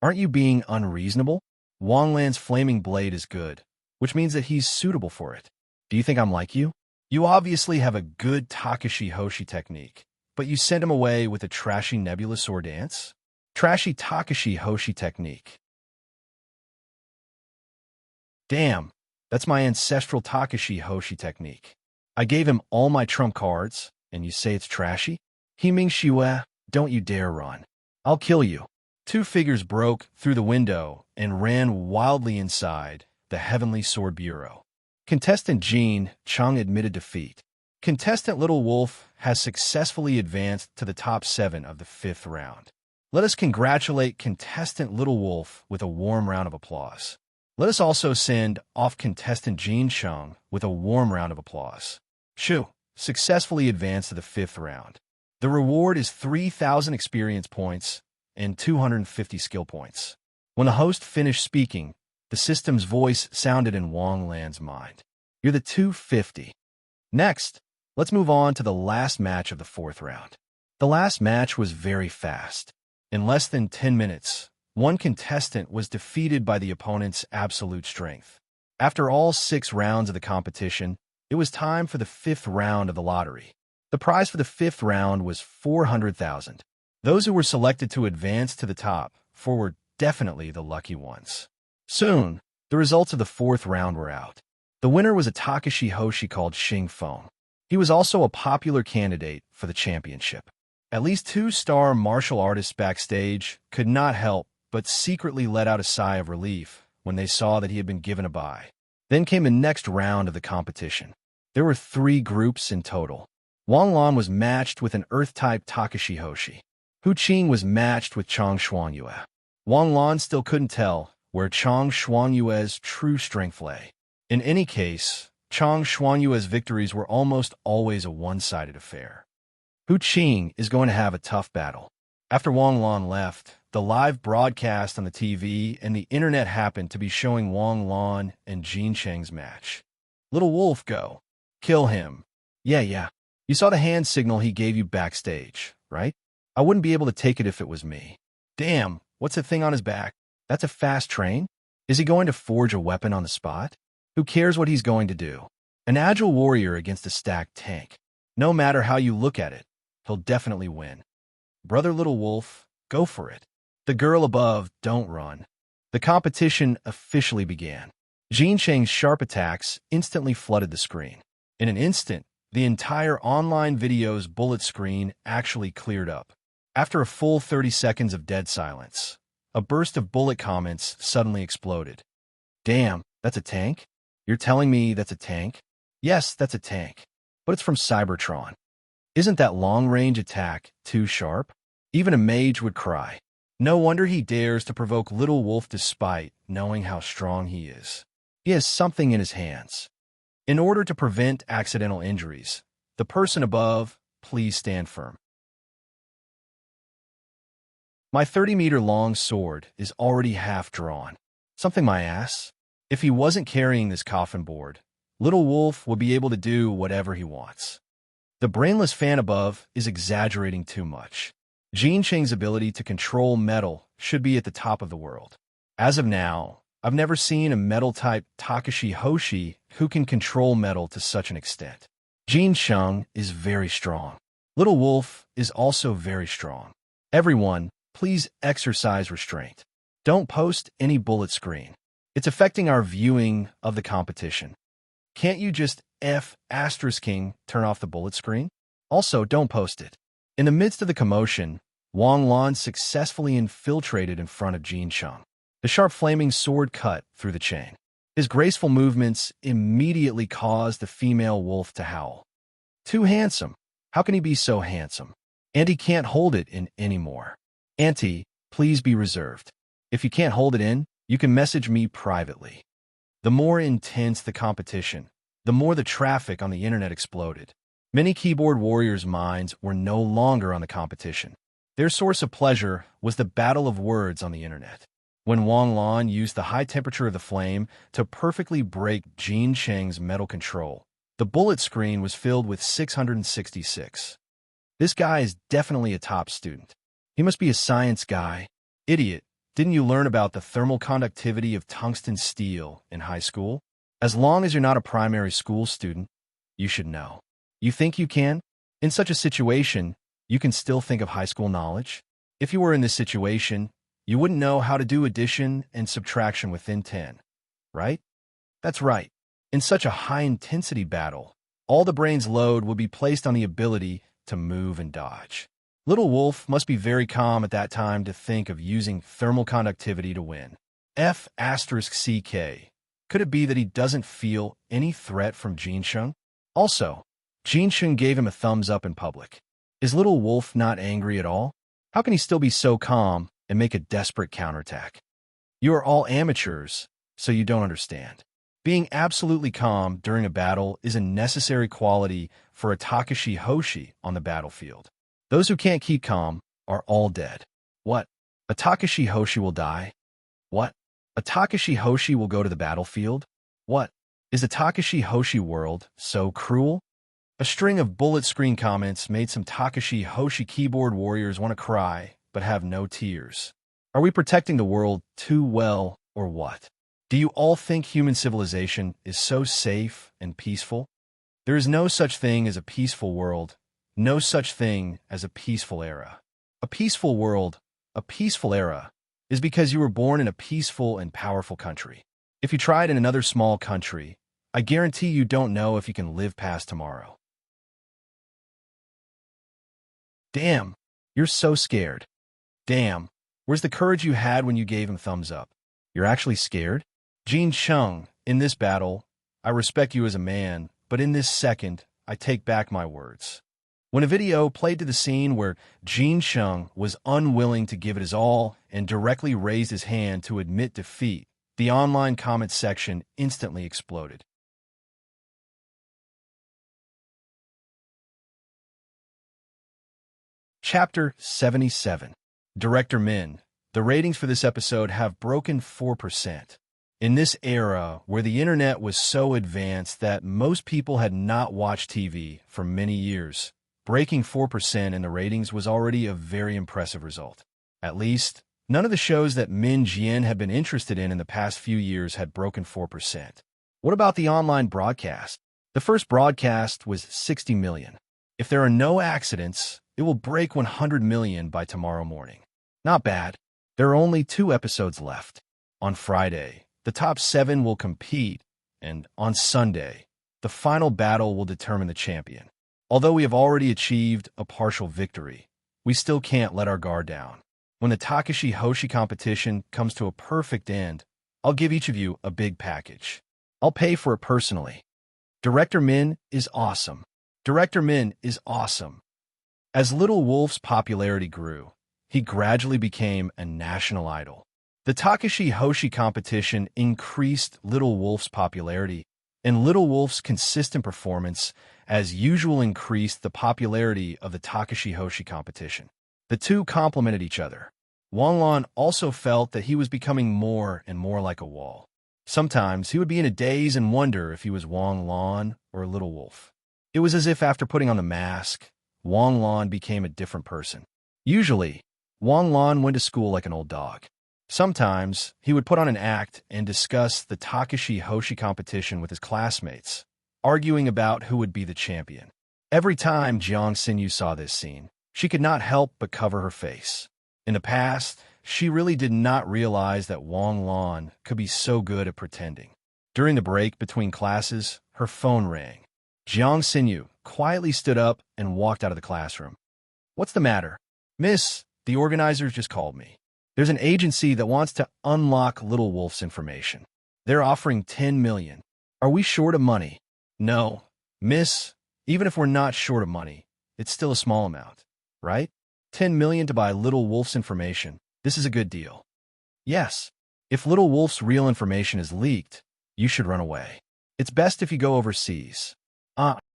Aren't you being unreasonable? Wang Lan's Flaming Blade is good, which means that he's suitable for it. Do you think I'm like you? You obviously have a good Takashi Hoshi technique, but you sent him away with a trashy Nebula Sword Dance? Trashy Takashi Hoshi technique. Damn, that's my ancestral Takashi Hoshi technique. I gave him all my trump cards, and you say it's trashy? He Mingxue, don't you dare run. I'll kill you. Two figures broke through the window and ran wildly inside the Heavenly Sword Bureau. Contestant Jin Sheng admitted defeat. Contestant Little Wolf has successfully advanced to the top 7 of the 5th round. Let us congratulate contestant Little Wolf with a warm round of applause. Let us also send off contestant Jin Sheng with a warm round of applause. Shu successfully advanced to the 5th round. The reward is 3,000 experience points and 250 skill points. When the host finished speaking, the system's voice sounded in Wang Lan's mind. You're the 250. Next, let's move on to the last match of the 4th round. The last match was very fast. In less than 10 minutes, one contestant was defeated by the opponent's absolute strength. After all 6 rounds of the competition, it was time for the 5th round of the lottery. The prize for the 5th round was 400,000. Those who were selected to advance to the top 4 were definitely the lucky ones. Soon, the results of the 4th round were out. The winner was a Takashi Hoshi called Xing Feng. He was also a popular candidate for the championship. At least 2 star martial artists backstage could not help but secretly let out a sigh of relief when they saw that he had been given a bye. Then came the next round of the competition. There were 3 groups in total. Wang Lan was matched with an Earth-type Takashi Hoshi. Hu Qing was matched with Chang Xuanyue. Wang Lan still couldn't tell where Chang Xuanyue's true strength lay. In any case, Chang Xuanyue's victories were almost always a one-sided affair. Hu Qing is going to have a tough battle. After Wang Lan left, the live broadcast on the TV and the internet happened to be showing Wang Lan and Jin Cheng's match. Little Wolf, go. Kill him. Yeah. You saw the hand signal he gave you backstage, right? I wouldn't be able to take it if it was me. Damn, what's the thing on his back? That's a fast train? Is he going to forge a weapon on the spot? Who cares what he's going to do? An agile warrior against a stacked tank. No matter how you look at it, he'll definitely win. Brother Little Wolf, go for it. The girl above, don't run. The competition officially began. Jin Cheng's sharp attacks instantly flooded the screen. In an instant, the entire online video's bullet screen actually cleared up. After a full 30 seconds of dead silence, a burst of bullet comments suddenly exploded. Damn, that's a tank? You're telling me that's a tank? Yes, that's a tank. But it's from Cybertron. Isn't that long-range attack too sharp? Even a mage would cry. No wonder he dares to provoke Little Wolf despite knowing how strong he is. He has something in his hands. In order to prevent accidental injuries, the person above, please stand firm. My 30-meter-long sword is already half drawn. Something my ass. If he wasn't carrying this coffin board, Little Wolf would be able to do whatever he wants. The brainless fan above is exaggerating too much. Jin Cheng's ability to control metal should be at the top of the world. As of now, I've never seen a metal-type Takashi Hoshi who can control metal to such an extent. Jin Cheng is very strong. Little Wolf is also very strong. Everyone, please exercise restraint. Don't post any bullet screen. It's affecting our viewing of the competition. Can't you just King turn off the bullet screen? Also, don't post it. In the midst of the commotion, Wang Lan successfully infiltrated in front of Jin Cheng. The sharp flaming sword cut through the chain. His graceful movements immediately caused the female wolf to howl. Too handsome. How can he be so handsome? And he can't hold it in anymore. Auntie, please be reserved. If you can't hold it in, you can message me privately. The more intense the competition, the more the traffic on the internet exploded. Many keyboard warriors' minds were no longer on the competition. Their source of pleasure was the battle of words on the internet. When Wang Lan used the high temperature of the flame to perfectly break Jin Cheng's metal control, the bullet screen was filled with 666. This guy is definitely a top student. He must be a science guy. Idiot, didn't you learn about the thermal conductivity of tungsten steel in high school? As long as you're not a primary school student, you should know. You think you can? In such a situation, you can still think of high school knowledge? If you were in this situation, you wouldn't know how to do addition and subtraction within 10, right? That's right. In such a high-intensity battle, all the brain's load would be placed on the ability to move and dodge. Little Wolf must be very calm at that time to think of using thermal conductivity to win. CK. Could it be that he doesn't feel any threat from Jin Cheng? Also, Jin Cheng gave him a thumbs up in public. Is Little Wolf not angry at all? How can he still be so calm and make a desperate counterattack? You are all amateurs, so you don't understand. Being absolutely calm during a battle is a necessary quality for a Takashi Hoshi on the battlefield. Those who can't keep calm are all dead. What? A Takashi Hoshi will die? What? A Takashi Hoshi will go to the battlefield? What? Is the Takashi Hoshi world so cruel? A string of bullet screen comments made some Takashi Hoshi keyboard warriors want to cry, but have no tears. Are we protecting the world too well, or what? Do you all think human civilization is so safe and peaceful? There is no such thing as a peaceful world, no such thing as a peaceful era. A peaceful world, a peaceful era, is because you were born in a peaceful and powerful country. If you tried in another small country, I guarantee you don't know if you can live past tomorrow. Damn, you're so scared. Damn, where's the courage you had when you gave him thumbs up? You're actually scared? Jin Cheng, in this battle, I respect you as a man, but in this second, I take back my words. When a video played to the scene where Jin Cheng was unwilling to give it his all and directly raised his hand to admit defeat, the online comment section instantly exploded. Chapter 77. Director Min. The ratings for this episode have broken 4%. In this era where the internet was so advanced that most people had not watched TV for many years, breaking 4% in the ratings was already a very impressive result. At least, none of the shows that Min Jian had been interested in the past few years had broken 4%. What about the online broadcast? The first broadcast was 60 million. If there are no accidents, it will break 100 million by tomorrow morning. Not bad. There are only 2 episodes left. On Friday, the top 7 will compete, and on Sunday, the final battle will determine the champion. Although we have already achieved a partial victory, we still can't let our guard down. When the Takashi Hoshi competition comes to a perfect end, I'll give each of you a big package. I'll pay for it personally. Director Min is awesome. Director Min is awesome. As Little Wolf's popularity grew, he gradually became a national idol. The Takashi Hoshi competition increased Little Wolf's popularity, and Little Wolf's consistent performance as usual increased the popularity of the Takashi Hoshi competition. The two complemented each other. Wang Lan also felt that he was becoming more and more like a wall. Sometimes he would be in a daze and wonder if he was Wang Lan or Little Wolf. It was as if after putting on the mask, Wang Lan became a different person. Usually, Wang Lan went to school like an old dog. Sometimes, he would put on an act and discuss the Takashi Hoshi competition with his classmates, arguing about who would be the champion. Every time Jiang Xinyu saw this scene, she could not help but cover her face. In the past, she really did not realize that Wang Lan could be so good at pretending. During the break between classes, her phone rang. Jiang Xinyu quietly stood up and walked out of the classroom. "What's the matter?" "Miss, the organizers just called me. There's an agency that wants to unlock Little Wolf's information. They're offering 10 million. Are we short of money?" "No, miss, even if we're not short of money, it's still a small amount, right? 10 million to buy Little Wolf's information. This is a good deal." "Yes. If Little Wolf's real information is leaked, you should run away. It's best if you go overseas."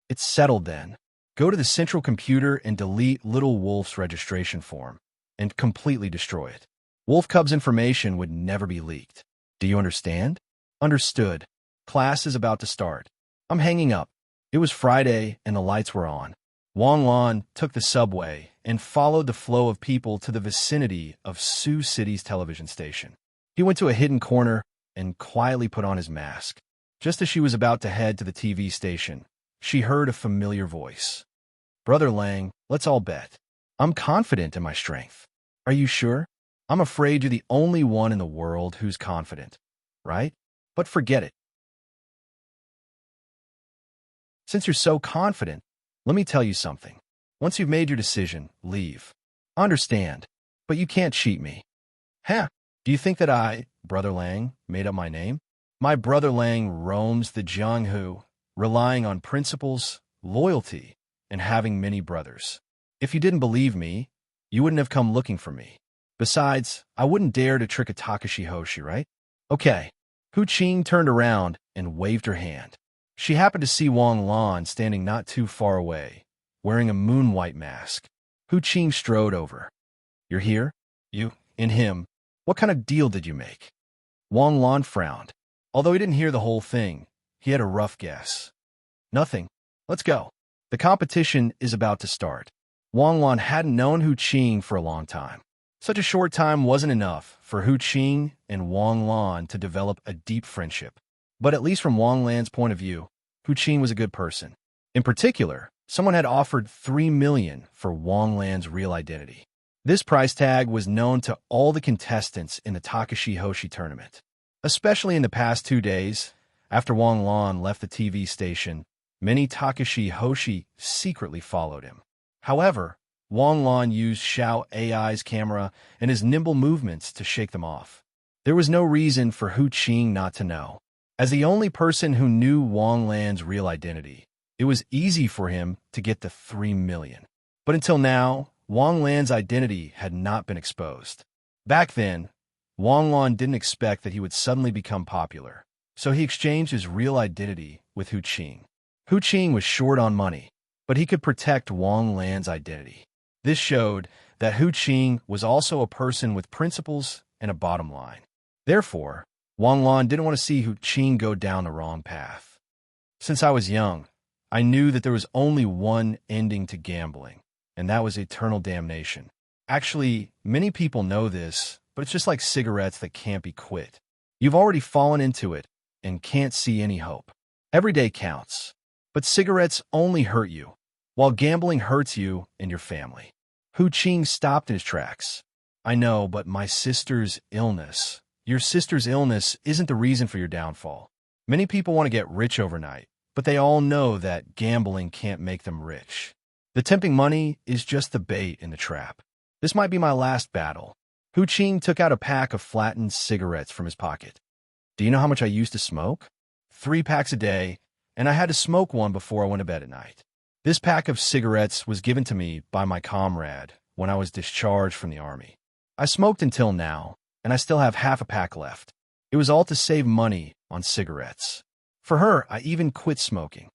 It's settled then. Go to the central computer and delete Little Wolf's registration form and completely destroy it. Wolf Cub's information would never be leaked. Do you understand?" "Understood. Class is about to start. I'm hanging up." It was Friday and the lights were on. Wang Lan took the subway and followed the flow of people to the vicinity of Sioux City's television station. He went to a hidden corner and quietly put on his mask. Just as she was about to head to the TV station, she heard a familiar voice. "Brother Lang, let's all bet. I'm confident in my strength." "Are you sure?" "I'm afraid you're the only one in the world who's confident, right? But forget it. Since you're so confident, let me tell you something. Once you've made your decision, leave. Understand, but you can't cheat me." "Huh? Do you think that I, Brother Lang, made up my name? My Brother Lang roams the Jianghu, relying on principles, loyalty, and having many brothers. If you didn't believe me, you wouldn't have come looking for me. Besides, I wouldn't dare to trick a Takashi Hoshi, right?" "Okay." Hu Qing turned around and waved her hand. She happened to see Wang Lan standing not too far away, wearing a moon-white mask. Hu Qing strode over. "You're here? You and him. What kind of deal did you make?" Wang Lan frowned. Although he didn't hear the whole thing, he had a rough guess. "Nothing. Let's go. The competition is about to start." Wang Lan hadn't known Hu Qing for a long time. Such a short time wasn't enough for Hu Qing and Wang Lan to develop a deep friendship. But at least from Wang Lan's point of view, Hu Qing was a good person. In particular, someone had offered 3 million for Wang Lan's real identity. This price tag was known to all the contestants in the Takashi Hoshi tournament. Especially in the past 2 days, after Wang Lan left the TV station, many Takashi Hoshi secretly followed him. However, Wang Lan used Xiao AI's camera and his nimble movements to shake them off. There was no reason for Hu Qing not to know. As the only person who knew Wang Lan's real identity, it was easy for him to get the 3 million. But until now, Wang Lan's identity had not been exposed. Back then, Wang Lan didn't expect that he would suddenly become popular, so he exchanged his real identity with Hu Qing. Hu Qing was short on money, but he could protect Wang Lan's identity. This showed that Hu Qing was also a person with principles and a bottom line. Therefore, Wang Lan didn't want to see Hu Qing go down the wrong path. Since I was young, I knew that there was only one ending to gambling, and that was eternal damnation. Actually, many people know this, but it's just like cigarettes that can't be quit. You've already fallen into it and can't see any hope. Every day counts, but cigarettes only hurt you, while gambling hurts you and your family. Hu Qing stopped in his tracks. I know, but my sister's illness. Your sister's illness isn't the reason for your downfall. Many people want to get rich overnight, but they all know that gambling can't make them rich. The tempting money is just the bait in the trap. This might be my last battle. Hu Qing took out a pack of flattened cigarettes from his pocket. Do you know how much I used to smoke? 3 packs a day, and I had to smoke one before I went to bed at night. This pack of cigarettes was given to me by my comrade when I was discharged from the army. I smoked until now, and I still have half a pack left. It was all to save money on cigarettes. For her, I even quit smoking.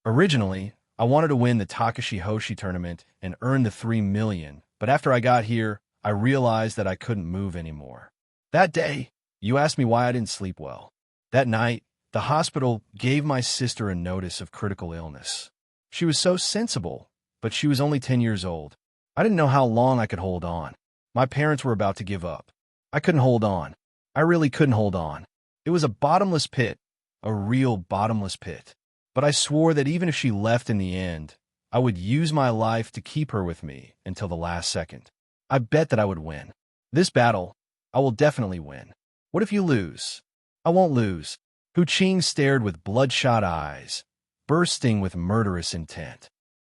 Originally, I wanted to win the Takashi Hoshi tournament and earn the 3 million, but after I got here, I realized that I couldn't move anymore. That day, you asked me why I didn't sleep well. That night, the hospital gave my sister a notice of critical illness. She was so sensible, but she was only 10 years old. I didn't know how long I could hold on. My parents were about to give up. I couldn't hold on. I really couldn't hold on. It was a bottomless pit, a real bottomless pit. But I swore that even if she left in the end, I would use my life to keep her with me until the last second. I bet that I would win. This battle, I will definitely win. What if you lose? I won't lose. Hu Qing stared with bloodshot eyes, bursting with murderous intent.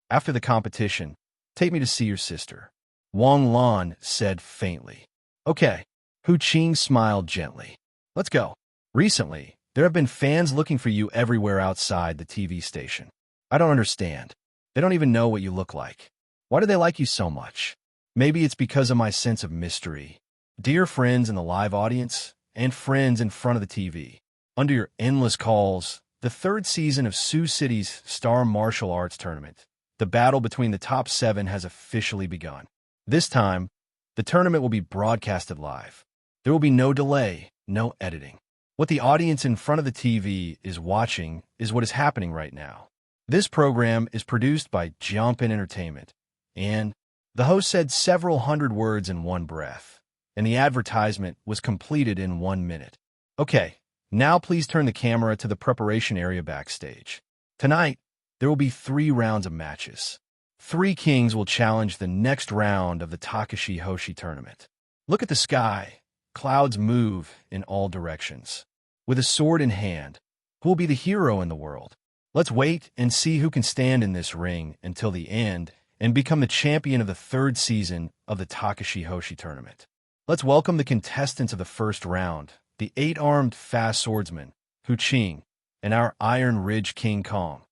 After the competition, take me to see your sister. Wang Lan said faintly. Okay. Hu Qing smiled gently. Let's go. Recently, there have been fans looking for you everywhere outside the TV station. I don't understand. They don't even know what you look like. Why do they like you so much? Maybe it's because of my sense of mystery. Dear friends in the live audience and friends in front of the TV, under your endless calls, the 3rd season of Sioux City's Star Martial Arts Tournament, the battle between the top 7 has officially begun. This time, the tournament will be broadcasted live. There will be no delay, no editing. What the audience in front of the TV is watching is what is happening right now. This program is produced by Jumpin' Entertainment, and the host said several hundred words in one breath, and the advertisement was completed in 1 minute. Okay, now please turn the camera to the preparation area backstage. Tonight, there will be 3 rounds of matches. 3 kings will challenge the next round of the Takashi Hoshi tournament. Look at the sky. Clouds move in all directions. With a sword in hand, who will be the hero in the world? Let's wait and see who can stand in this ring until the end and become the champion of the 3rd season of the Takashi Hoshi tournament. Let's welcome the contestants of the first round, the 8-armed fast swordsman, Hu Qing, and our Iron Ridge King Kong,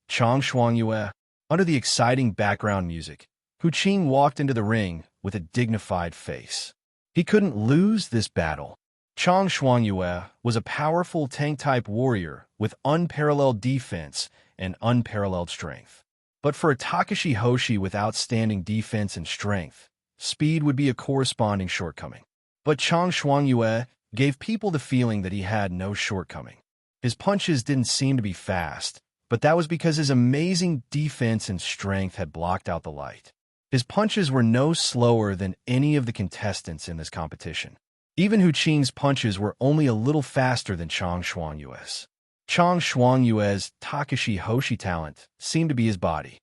Chang Shuangyue. Under the exciting background music, Hu Qing walked into the ring with a dignified face. He couldn't lose this battle. Chang Shuangyue was a powerful tank-type warrior with unparalleled defense and unparalleled strength. But for a Takashi Hoshi with outstanding defense and strength, speed would be a corresponding shortcoming. But Chang Shuangyue gave people the feeling that he had no shortcoming. His punches didn't seem to be fast, but that was because his amazing defense and strength had blocked out the light. His punches were no slower than any of the contestants in this competition. Even Hu Qing's punches were only a little faster than Chang Shuangyue's. Chang Shuangyue's Takashi Hoshi talent seemed to be his body.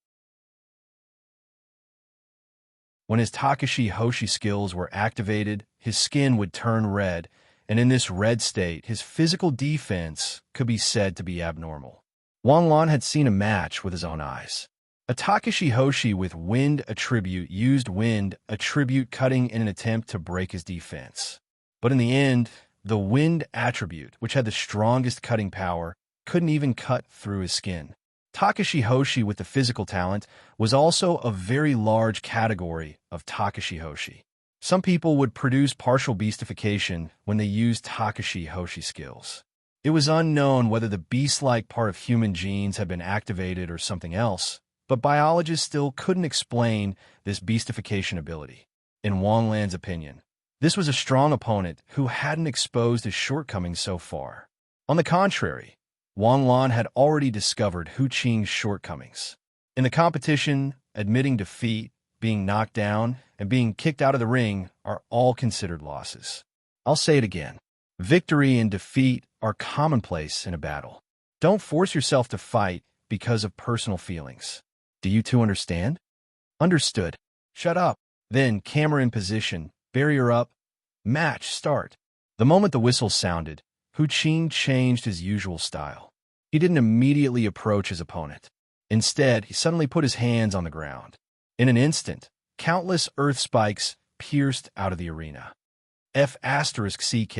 When his Takashi Hoshi skills were activated, his skin would turn red, and in this red state, his physical defense could be said to be abnormal. Wang Lan had seen a match with his own eyes. A Takashi Hoshi with wind attribute used wind attribute cutting in an attempt to break his defense. But in the end, the wind attribute, which had the strongest cutting power, couldn't even cut through his skin. Takashi Hoshi with the physical talent was also a very large category of Takashi Hoshi. Some people would produce partial beastification when they used Takashi Hoshi skills. It was unknown whether the beast-like part of human genes had been activated or something else, but biologists still couldn't explain this beastification ability. In Wang Lan's opinion, this was a strong opponent who hadn't exposed his shortcomings so far. On the contrary, Wang Lan had already discovered Hu Qing's shortcomings. In the competition, admitting defeat, being knocked down, and being kicked out of the ring are all considered losses. I'll say it again. Victory and defeat are commonplace in a battle. Don't force yourself to fight because of personal feelings. Do you two understand? Understood. Shut up. Then, camera in position, barrier up, match start. The moment the whistle sounded, Hu Qing changed his usual style. He didn't immediately approach his opponent. Instead, he suddenly put his hands on the ground. In an instant, countless earth spikes pierced out of the arena. F*CK.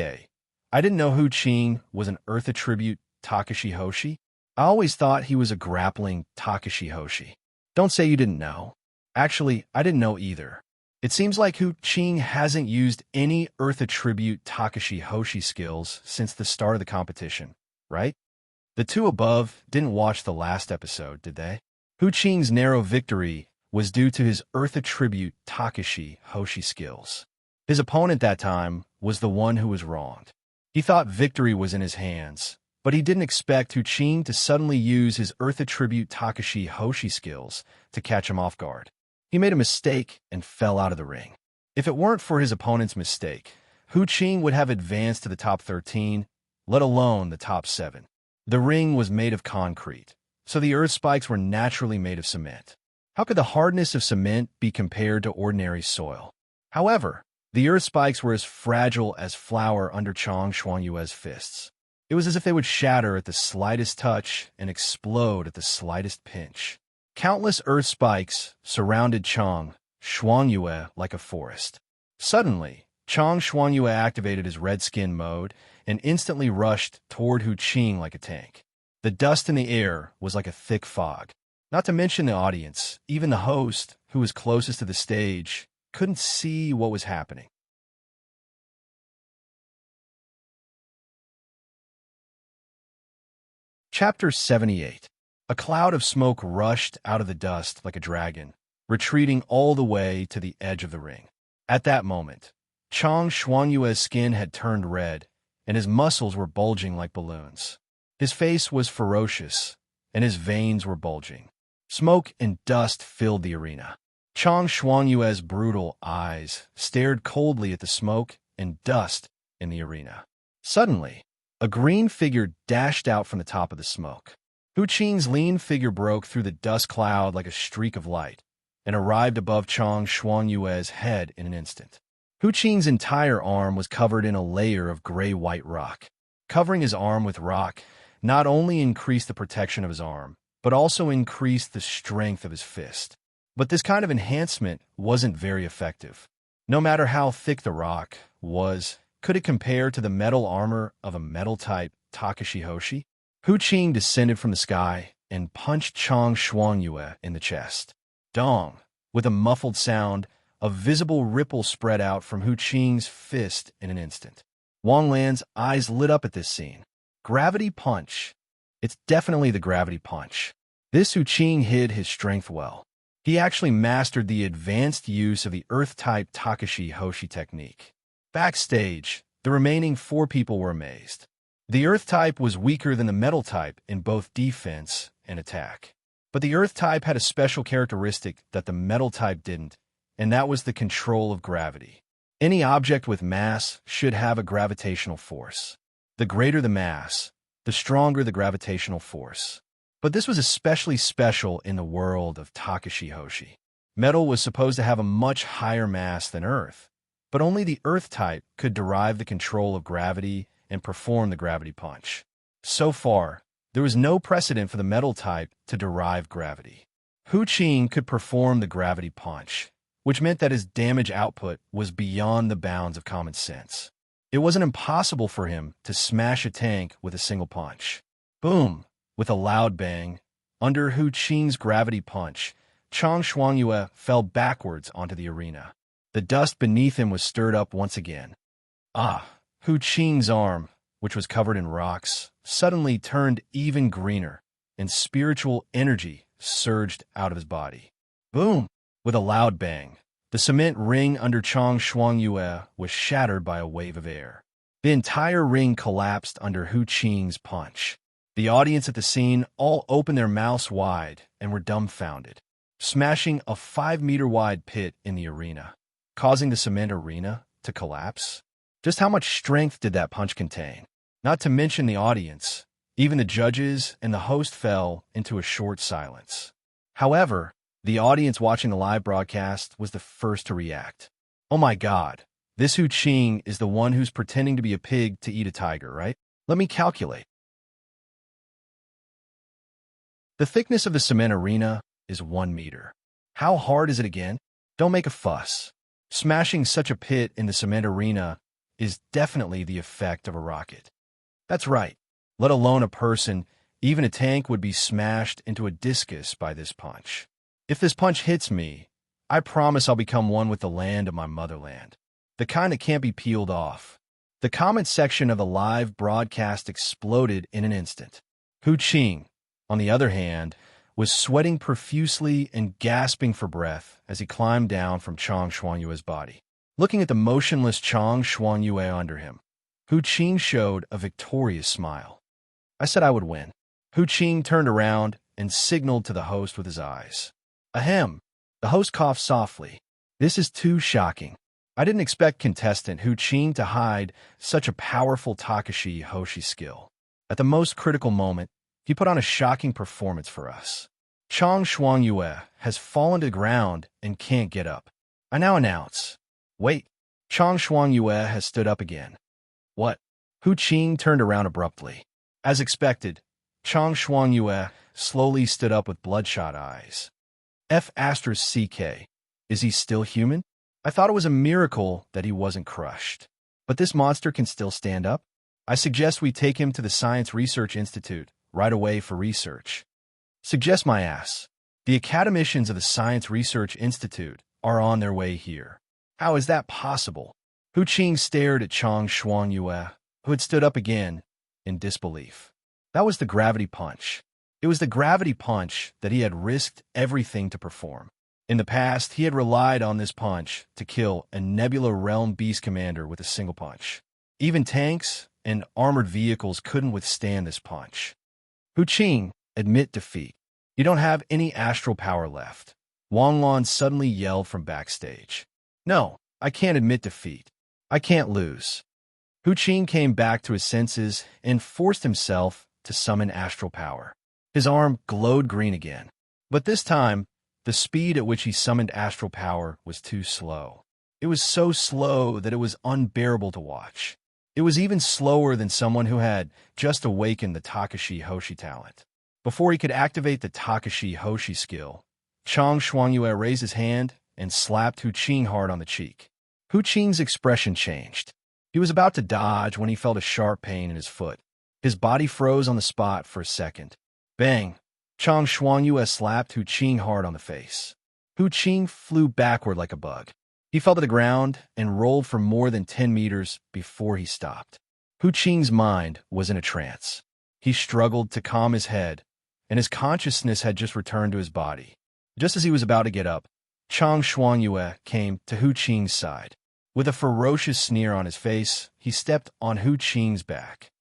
I didn't know Hu Qing was an earth attribute Takashi Hoshi. I always thought he was a grappling Takashi Hoshi. Don't say you didn't know. Actually, I didn't know either. It seems like Hu Qing hasn't used any earth attribute Takashi Hoshi skills since the start of the competition, right? The two above didn't watch the last episode, did they? Hu Qing's narrow victory was due to his earth attribute Takashi Hoshi skills. His opponent that time was the one who was wronged. He thought victory was in his hands, but he didn't expect Hu Qing to suddenly use his earth attribute Takashi Hoshi skills to catch him off guard. He made a mistake and fell out of the ring. If it weren't for his opponent's mistake, Hu Qing would have advanced to the top 13, let alone the top 7. The ring was made of concrete, so the earth spikes were naturally made of cement. How could the hardness of cement be compared to ordinary soil? However, the earth spikes were as fragile as flour under Chang Xuanyue's fists. It was as if they would shatter at the slightest touch and explode at the slightest pinch. Countless earth spikes surrounded Chang Xuanyue like a forest. Suddenly, Chang Xuanyue activated his red skin mode and instantly rushed toward Hu Qing like a tank. The dust in the air was like a thick fog. Not to mention the audience, even the host, who was closest to the stage, couldn't see what was happening. Chapter 78. A cloud of smoke rushed out of the dust like a dragon, retreating all the way to the edge of the ring. At that moment, Chang Xuanyue's skin had turned red, and his muscles were bulging like balloons. His face was ferocious, and his veins were bulging. Smoke and dust filled the arena. Chang Xuanyue's brutal eyes stared coldly at the smoke and dust in the arena. Suddenly, a green figure dashed out from the top of the smoke. Hu Qing's lean figure broke through the dust cloud like a streak of light and arrived above Chang Xuanyue's head in an instant. Hu Qing's entire arm was covered in a layer of gray-white rock. Covering his arm with rock not only increased the protection of his arm, but also increased the strength of his fist. But this kind of enhancement wasn't very effective. No matter how thick the rock was, could it compare to the metal armor of a metal-type Takashi Hoshi? Hu Qing descended from the sky and punched Chang Xuanyue in the chest. Dong! With a muffled sound, a visible ripple spread out from Hu Qing's fist in an instant. Wang Lan's eyes lit up at this scene. Gravity punch. It's definitely the gravity punch. This Hu Qing hid his strength well. He actually mastered the advanced use of the Earth-type Takashi Hoshi technique. Backstage, the remaining 4 people were amazed. The Earth-type was weaker than the Metal-type in both defense and attack. But the Earth-type had a special characteristic that the Metal-type didn't, and that was the control of gravity. Any object with mass should have a gravitational force. The greater the mass, the stronger the gravitational force. But this was especially special in the world of Takashi Hoshi. Metal was supposed to have a much higher mass than Earth, but only the Earth-type could derive the control of gravity and perform the gravity punch. So far, there was no precedent for the Metal-type to derive gravity. Hu Qing could perform the gravity punch, which meant that his damage output was beyond the bounds of common sense. It wasn't impossible for him to smash a tank with a single punch. Boom! With a loud bang, under Hu Qing's gravity punch, Chang Xuanyue fell backwards onto the arena. The dust beneath him was stirred up once again. Hu Qing's arm, which was covered in rocks, suddenly turned even greener, and spiritual energy surged out of his body. Boom! With a loud bang, the cement ring under Chang Shuangyue was shattered by a wave of air. The entire ring collapsed under Hu Qing's punch. The audience at the scene all opened their mouths wide and were dumbfounded, smashing a 5-meter-wide pit in the arena, causing the cement arena to collapse. Just how much strength did that punch contain? Not to mention the audience. Even the judges and the host fell into a short silence. However, the audience watching the live broadcast was the first to react. Oh my God, this Hu Qing is the one who's pretending to be a pig to eat a tiger, right? Let me calculate. The thickness of the cement arena is 1 meter. How hard is it again? Don't make a fuss. Smashing such a pit in the cement arena is definitely the effect of a rocket. That's right. Let alone a person, even a tank would be smashed into a discus by this punch. If this punch hits me, I promise I'll become one with the land of my motherland. The kind that can't be peeled off. The comment section of the live broadcast exploded in an instant. Hu Qing, on the other hand, was sweating profusely and gasping for breath as he climbed down from Chang Shuangyue's body. Looking at the motionless Chang Shuangyue under him, Hu Qing showed a victorious smile. I said I would win. Hu Qing turned around and signaled to the host with his eyes. Ahem. The host coughed softly. This is too shocking. I didn't expect contestant Hu Qing to hide such a powerful Takashi Hoshi skill. At the most critical moment, he put on a shocking performance for us. Chang Shuangyue has fallen to the ground and can't get up. I now announce. Wait. Chang Shuangyue has stood up again. What? Hu Qing turned around abruptly. As expected, Chang Shuangyue slowly stood up with bloodshot eyes. F***. Is he still human? I thought it was a miracle that he wasn't crushed. But this monster can still stand up? I suggest we take him to the Science Research Institute right away for research. Suggest my ass. The academicians of the Science Research Institute are on their way here. How is that possible? Hu Qing stared at Chang Shuangyue, who had stood up again, in disbelief. That was the gravity punch. It was the gravity punch that he had risked everything to perform. In the past, he had relied on this punch to kill a Nebula Realm Beast Commander with a single punch. Even tanks and armored vehicles couldn't withstand this punch. Hu Qing, admit defeat. You don't have any astral power left. Wang Lan suddenly yelled from backstage. No, I can't admit defeat. I can't lose. Hu Qing came back to his senses and forced himself to summon astral power. His arm glowed green again. But this time, the speed at which he summoned astral power was too slow. It was so slow that it was unbearable to watch. It was even slower than someone who had just awakened the Takashi Hoshi talent. Before he could activate the Takashi Hoshi skill, Chang Shuangyue raised his hand and slapped Hu Qing hard on the cheek. Hu Qing's expression changed. He was about to dodge when he felt a sharp pain in his foot. His body froze on the spot for a second. Bang! Chang Shuangyue slapped Hu Qing hard on the face. Hu Qing flew backward like a bug. He fell to the ground and rolled for more than 10 meters before he stopped. Hu Qing's mind was in a trance. He struggled to calm his head, and his consciousness had just returned to his body. Just as he was about to get up, Chang Shuangyue came to Hu Qing's side. With a ferocious sneer on his face, he stepped on Hu Qing's back.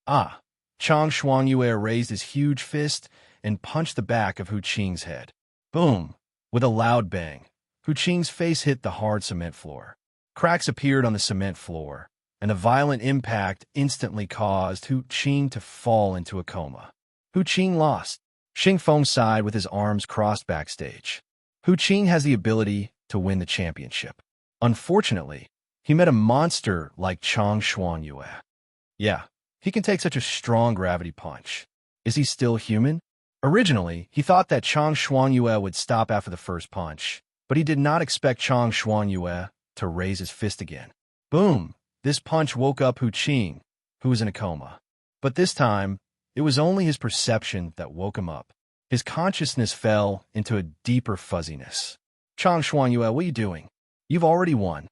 Ah! Chang Shuangyue raised his huge fist and punched the back of Hu Qing's head. Boom! With a loud bang, Hu Qing's face hit the hard cement floor. Cracks appeared on the cement floor, and the violent impact instantly caused Hu Qing to fall into a coma. Hu Qing lost. Xing Feng sighed with his arms crossed backstage. Hu Qing has the ability to win the championship. Unfortunately, he met a monster like Chang Shuangyue. Yeah, he can take such a strong gravity punch. Is he still human? Originally, he thought that Chang Shuangyue would stop after the first punch, but he did not expect Chang Shuangyue to raise his fist again. Boom! This punch woke up Hu Qing, who was in a coma. But this time, it was only his perception that woke him up. His consciousness fell into a deeper fuzziness. Chang Shuangyue, what are you doing? You've already won.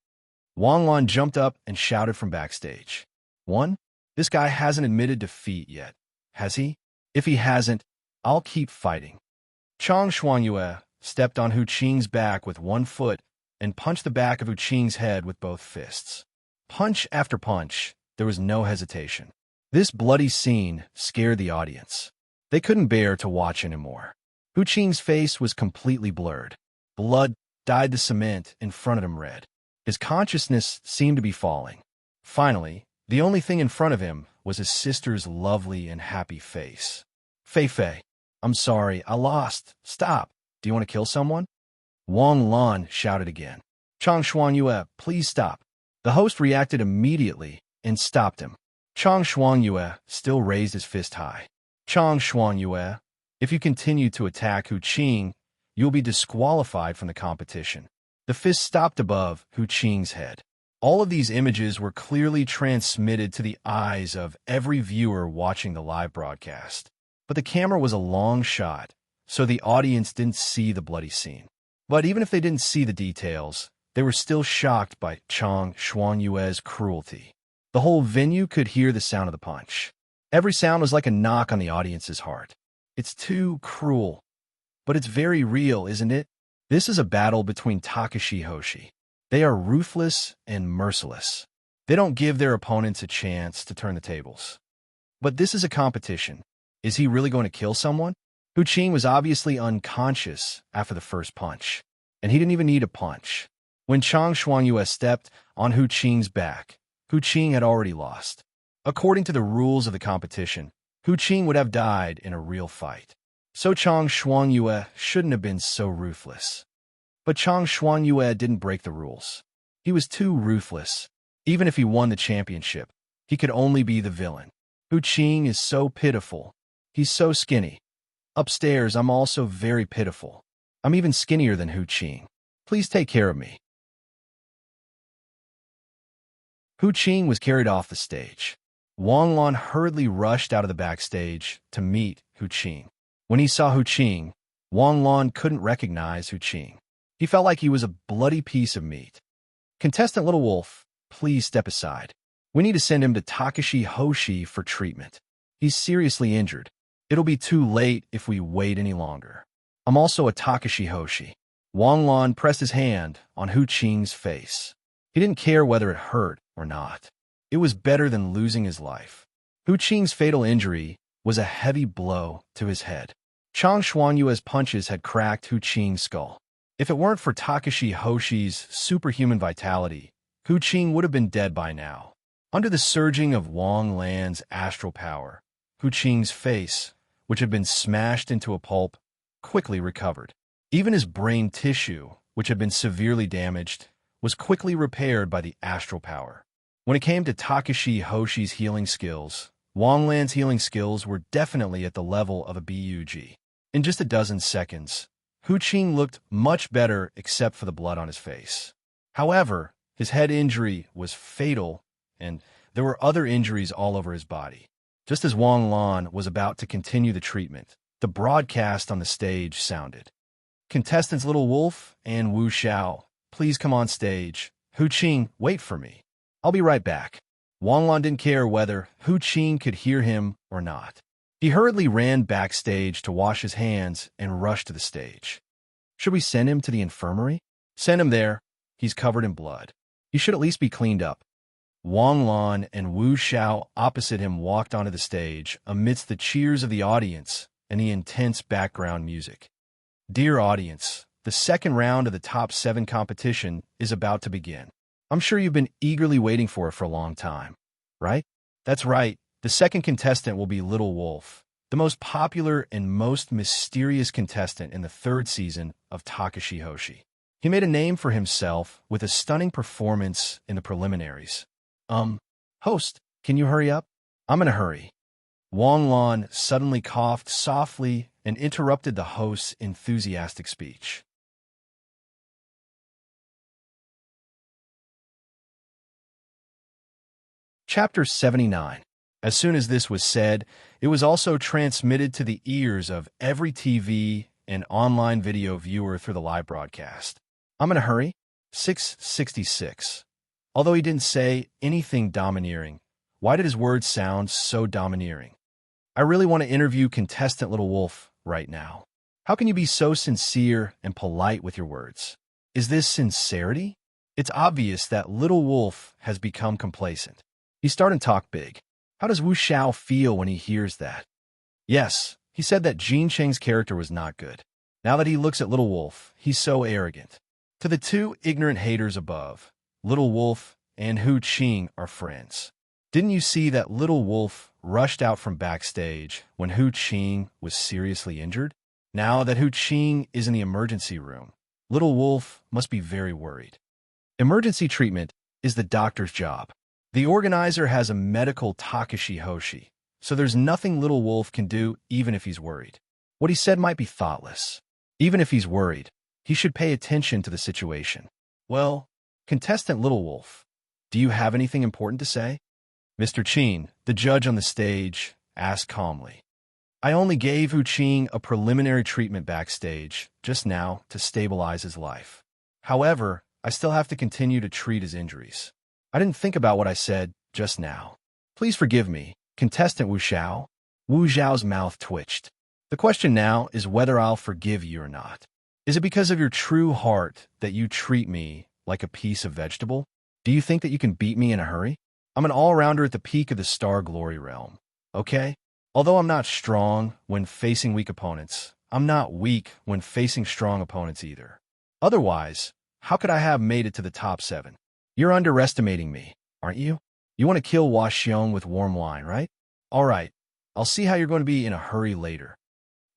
Wang Lan jumped up and shouted from backstage. Won? This guy hasn't admitted defeat yet, has he? If he hasn't, I'll keep fighting. Chang Xuanyue stepped on Hu Qing's back with one foot and punched the back of Hu Qing's head with both fists. Punch after punch, there was no hesitation. This bloody scene scared the audience. They couldn't bear to watch anymore. Hu Qing's face was completely blurred. Blood dyed the cement in front of him red. His consciousness seemed to be falling. Finally, the only thing in front of him was his sister's lovely and happy face. Fei, I'm sorry, I lost. Stop. Do you want to kill someone? Wang Lan shouted again. Chang Xuanyue, please stop. The host reacted immediately and stopped him. Chang Xuanyue still raised his fist high. Chang Xuanyue, if you continue to attack Hu Qing, you'll be disqualified from the competition. The fist stopped above Hu Qing's head. All of these images were clearly transmitted to the eyes of every viewer watching the live broadcast. But the camera was a long shot, so the audience didn't see the bloody scene. But even if they didn't see the details, they were still shocked by Chang Xuanyue's cruelty. The whole venue could hear the sound of the punch. Every sound was like a knock on the audience's heart. It's too cruel. But it's very real, isn't it? This is a battle between Takashi Hoshi. They are ruthless and merciless. They don't give their opponents a chance to turn the tables. But this is a competition. Is he really going to kill someone? Hu Qing was obviously unconscious after the first punch, and he didn't even need a punch. When Chang Xuanyue stepped on Hu Qing's back, Hu Qing had already lost. According to the rules of the competition, Hu Qing would have died in a real fight. So Chang Xuanyue shouldn't have been so ruthless. But Chang Xuanyue didn't break the rules. He was too ruthless. Even if he won the championship, he could only be the villain. Hu Qing is so pitiful. He's so skinny. Upstairs, I'm also very pitiful. I'm even skinnier than Hu Qing. Please take care of me. Hu Qing was carried off the stage. Wang Lan hurriedly rushed out of the backstage to meet Hu Qing. When he saw Hu Qing, Wang Lan couldn't recognize Hu Qing. He felt like he was a bloody piece of meat. Contestant Little Wolf, please step aside. We need to send him to Takashi Hoshi for treatment. He's seriously injured. It'll be too late if we wait any longer. I'm also a Takashi Hoshi. Wang Lan pressed his hand on Hu Qing's face. He didn't care whether it hurt or not. It was better than losing his life. Hu Qing's fatal injury was a heavy blow to his head. Chang Xuanyue's punches had cracked Hu Qing's skull. If it weren't for Takashi Hoshi's superhuman vitality, Hu Qing would have been dead by now. Under the surging of Wang Lan's astral power, Hu Qing's face, which had been smashed into a pulp, quickly recovered. Even his brain tissue, which had been severely damaged, was quickly repaired by the astral power. When it came to Takashi Hoshi's healing skills, Wang Lan's healing skills were definitely at the level of a BUG. In just a dozen seconds, Hu Qing looked much better except for the blood on his face. However, his head injury was fatal, and there were other injuries all over his body. Just as Wang Lan was about to continue the treatment, the broadcast on the stage sounded. Contestants Little Wolf and Wu Xiao, please come on stage. Hu Qing, wait for me. I'll be right back. Wang Lan didn't care whether Hu Qing could hear him or not. He hurriedly ran backstage to wash his hands and rushed to the stage. Should we send him to the infirmary? Send him there. He's covered in blood. He should at least be cleaned up. Wang Lan and Wu Xiao opposite him walked onto the stage amidst the cheers of the audience and the intense background music. Dear audience, the second round of the top 7 competition is about to begin. I'm sure you've been eagerly waiting for it for a long time, right? That's right. The second contestant will be Little Wolf, the most popular and most mysterious contestant in the 3rd season of Takashi Hoshi. He made a name for himself with a stunning performance in the preliminaries. Host, can you hurry up? I'm in a hurry. Wang Lan suddenly coughed softly and interrupted the host's enthusiastic speech. Chapter 79. As soon as this was said, it was also transmitted to the ears of every TV and online video viewer through the live broadcast. I'm in a hurry. 666. Although he didn't say anything domineering, why did his words sound so domineering? I really want to interview contestant Little Wolf right now. How can you be so sincere and polite with your words? Is this sincerity? It's obvious that Little Wolf has become complacent. He's starting to talk big. How does Wu Xiao feel when he hears that? Yes, he said that Jin Cheng's character was not good. Now that he looks at Little Wolf, he's so arrogant. To the two ignorant haters above, Little Wolf and Hu Qing are friends. Didn't you see that Little Wolf rushed out from backstage when Hu Qing was seriously injured? Now that Hu Qing is in the emergency room, Little Wolf must be very worried. Emergency treatment is the doctor's job. The organizer has a medical Takashi Hoshi, so there's nothing Little Wolf can do even if he's worried. What he said might be thoughtless. Even if he's worried, he should pay attention to the situation. Well, contestant Little Wolf, do you have anything important to say? Mr. Qing, the judge on the stage, asked calmly. I only gave Hu Qing a preliminary treatment backstage just now to stabilize his life. However, I still have to continue to treat his injuries. I didn't think about what I said just now. Please forgive me, contestant Wu Xiao. Wu Xiao's mouth twitched. The question now is whether I'll forgive you or not. Is it because of your true heart that you treat me like a piece of vegetable? Do you think that you can beat me in a hurry? I'm an all-rounder at the peak of the Star Glory realm, okay? Although I'm not strong when facing weak opponents, I'm not weak when facing strong opponents either. Otherwise, how could I have made it to the top 7? You're underestimating me, aren't you? You want to kill Hua Xiong with warm wine, right? All right, I'll see how you're going to be in a hurry later.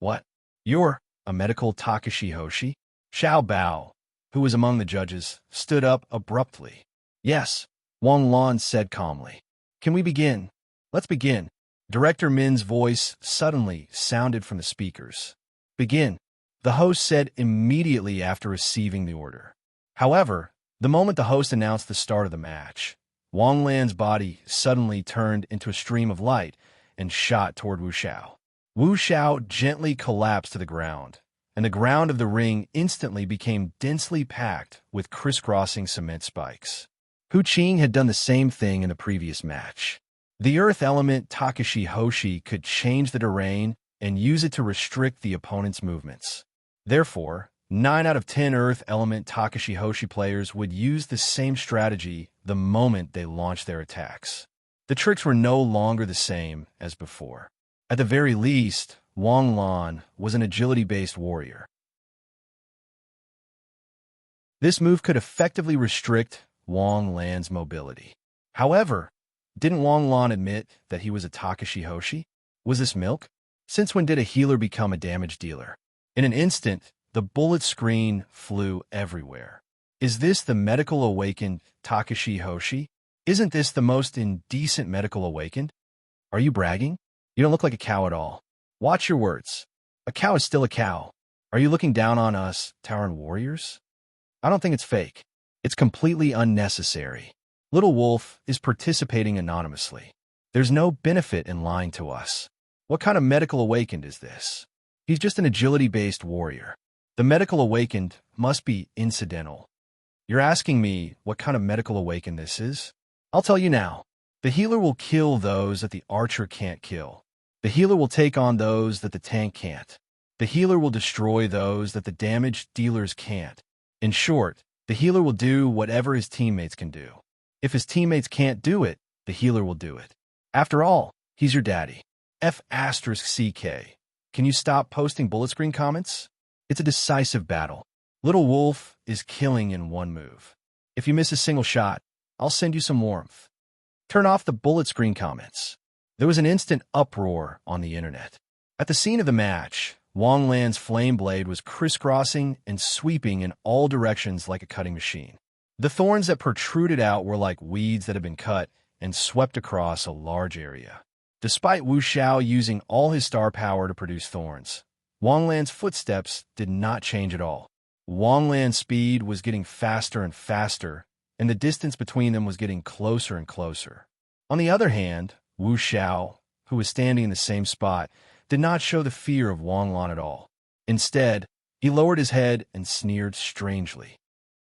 What? You're a medical Takashi Hoshi? Xiao Bao, who was among the judges, stood up abruptly. Yes, Wang Lan said calmly. Can we begin? Let's begin. Director Min's voice suddenly sounded from the speakers. Begin, the host said immediately after receiving the order. However, the moment the host announced the start of the match, Wang Lan's body suddenly turned into a stream of light and shot toward Wu Xiao. Wu Xiao gently collapsed to the ground, and the ground of the ring instantly became densely packed with crisscrossing cement spikes. Hu Qing had done the same thing in the previous match. The earth element Takashi Hoshi could change the terrain and use it to restrict the opponent's movements. Therefore, 9 out of 10 earth element Takashi Hoshi players would use the same strategy the moment they launched their attacks. The tricks were no longer the same as before. At the very least, Wang Lan was an agility-based warrior. This move could effectively restrict Wang Lan's mobility. However, didn't Wang Lan admit that he was a Takashi Hoshi? Was this milk? Since when did a healer become a damage dealer? In an instant, the bullet screen flew everywhere. Is this the medical awakened Takashi Hoshi? Isn't this the most indecent medical awakened? Are you bragging? You don't look like a cow at all. Watch your words. A cow is still a cow. Are you looking down on us, Tauren warriors? I don't think it's fake. It's completely unnecessary. Little Wolf is participating anonymously. There's no benefit in lying to us. What kind of medical awakened is this? He's just an agility-based warrior. The medical awakened must be incidental. You're asking me what kind of medical awakened this is? I'll tell you now. The healer will kill those that the archer can't kill. The healer will take on those that the tank can't. The healer will destroy those that the damage dealers can't. In short, the healer will do whatever his teammates can do. If his teammates can't do it, the healer will do it. After all, he's your daddy. F***CK. Can you stop posting bullet screen comments? It's a decisive battle. Little Wolf is killing in one move. If you miss a single shot, I'll send you some warmth. Turn off the bullet screen comments. There was an instant uproar on the internet. At the scene of the match, Wang Lan's flame blade was crisscrossing and sweeping in all directions like a cutting machine. The thorns that protruded out were like weeds that had been cut and swept across a large area. Despite Wu Xiao using all his star power to produce thorns, Wang Lan's footsteps did not change at all. Wang Lan's speed was getting faster and faster, and the distance between them was getting closer and closer. On the other hand, Wu Xiao, who was standing in the same spot, did not show the fear of Wang Lan at all. Instead, he lowered his head and sneered strangely.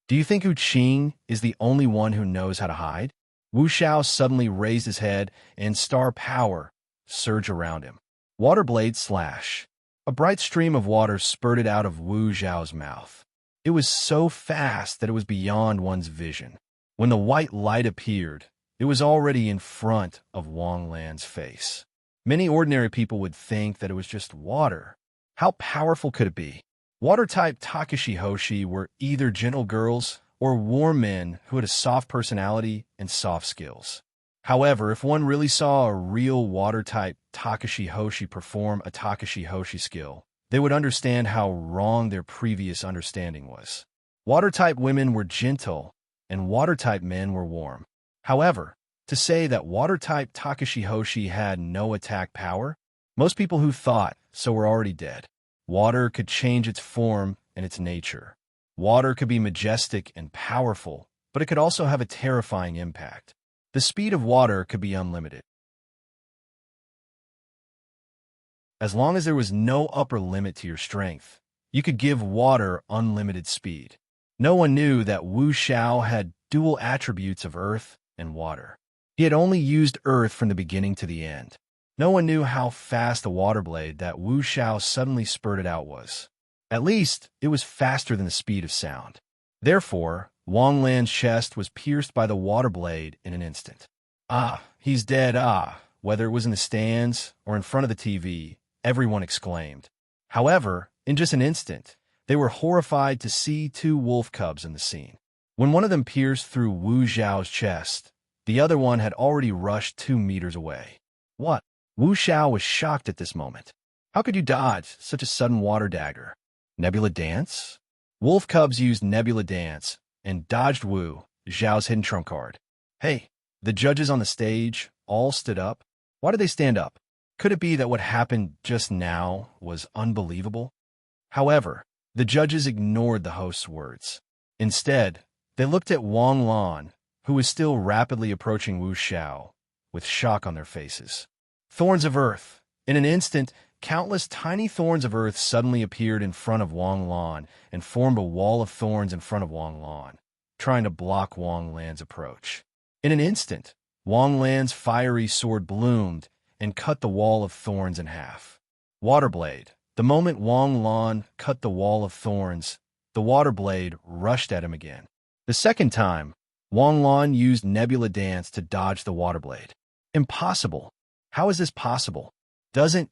Do you think Hu Qing is the only one who knows how to hide? Wu Xiao suddenly raised his head, and star power surged around him. Water blade slash. A bright stream of water spurted out of Wu Zhao's mouth. It was so fast that it was beyond one's vision. When the white light appeared, it was already in front of Wang Lan's face. Many ordinary people would think that it was just water. How powerful could it be? Water-type Takashi Hoshi were either gentle girls or warm men who had a soft personality and soft skills. However, if one really saw a real water-type Takashi Hoshi perform a Takashi Hoshi skill, they would understand how wrong their previous understanding was. Water-type women were gentle, and water-type men were warm. However, to say that water-type Takashi Hoshi had no attack power, most people who thought so were already dead. Water could change its form and its nature. Water could be majestic and powerful, but it could also have a terrifying impact. The speed of water could be unlimited. As long as there was no upper limit to your strength, you could give water unlimited speed. No one knew that Wu Xiao had dual attributes of earth and water. He had only used earth from the beginning to the end. No one knew how fast the water blade that Wu Xiao suddenly spurted out was. At least, it was faster than the speed of sound. Therefore, Wang Lan's chest was pierced by the water blade in an instant. "Ah, he's dead, ah!" Whether it was in the stands or in front of the TV, everyone exclaimed. However, in just an instant, they were horrified to see two wolf cubs in the scene. When one of them pierced through Wu Zhao's chest, the other one had already rushed 2 meters away. What? Wu Xiao was shocked at this moment. How could you dodge such a sudden water dagger? Nebula Dance? Wolf cubs used Nebula Dance and dodged Wu Zhao's hidden trump card. Hey, the judges on the stage all stood up. Why did they stand up? Could it be that what happened just now was unbelievable? However, the judges ignored the host's words. Instead, they looked at Wang Lan, who was still rapidly approaching Wu Xiao, with shock on their faces. Thorns of Earth. In an instant, countless tiny thorns of earth suddenly appeared in front of Wang Lan and formed a wall of thorns in front of Wang Lan, trying to block Wang Lan's approach. In an instant, Wang Lan's fiery sword bloomed and cut the wall of thorns in half. Water blade. The moment Wang Lan cut the wall of thorns, the water blade rushed at him again. The second time, Wang Lan used Nebula Dance to dodge the water blade. Impossible. How is this possible? Doesn't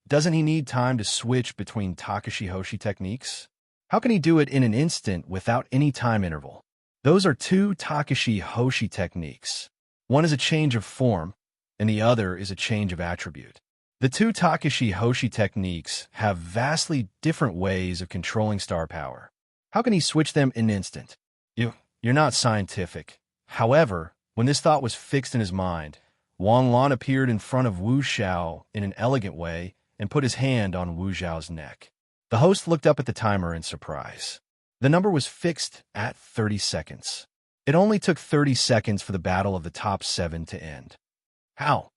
he need time to switch between Takashi Hoshi techniques? How can he do it in an instant without any time interval? Those are two Takashi Hoshi techniques. One is a change of form, and the other is a change of attribute. The two Takashi Hoshi techniques have vastly different ways of controlling star power. How can he switch them in an instant? You're not scientific. However, when this thought was fixed in his mind, Wang Lan appeared in front of Wu Xiao in an elegant way and put his hand on Wu Zhao's neck. The host looked up at the timer in surprise. The number was fixed at 30 seconds. It only took 30 seconds for the battle of the top 7 to end. How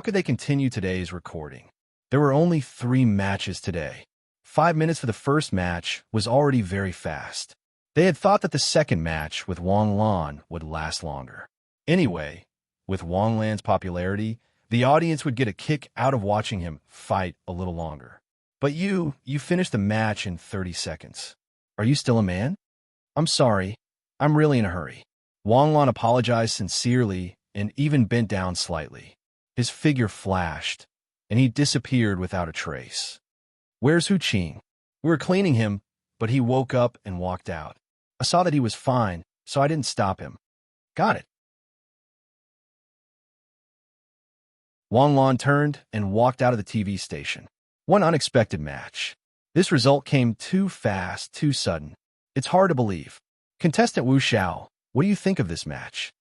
could they continue today's recording? There were only 3 matches today. 5 minutes for the first match was already very fast. They had thought that the second match with Wang Lan would last longer. Anyway, with Wang Lan's popularity, the audience would get a kick out of watching him fight a little longer. But you finished the match in 30 seconds. Are you still a man? I'm sorry. I'm really in a hurry. Wang Lan apologized sincerely and even bent down slightly. His figure flashed, and he disappeared without a trace. Where's Hu Qing? We were cleaning him, but he woke up and walked out. I saw that he was fine, so I didn't stop him. Got it. Wang Lan turned and walked out of the TV station. One unexpected match. This result came too fast, too sudden. It's hard to believe. Contestant Wu Xiao, what do you think of this match?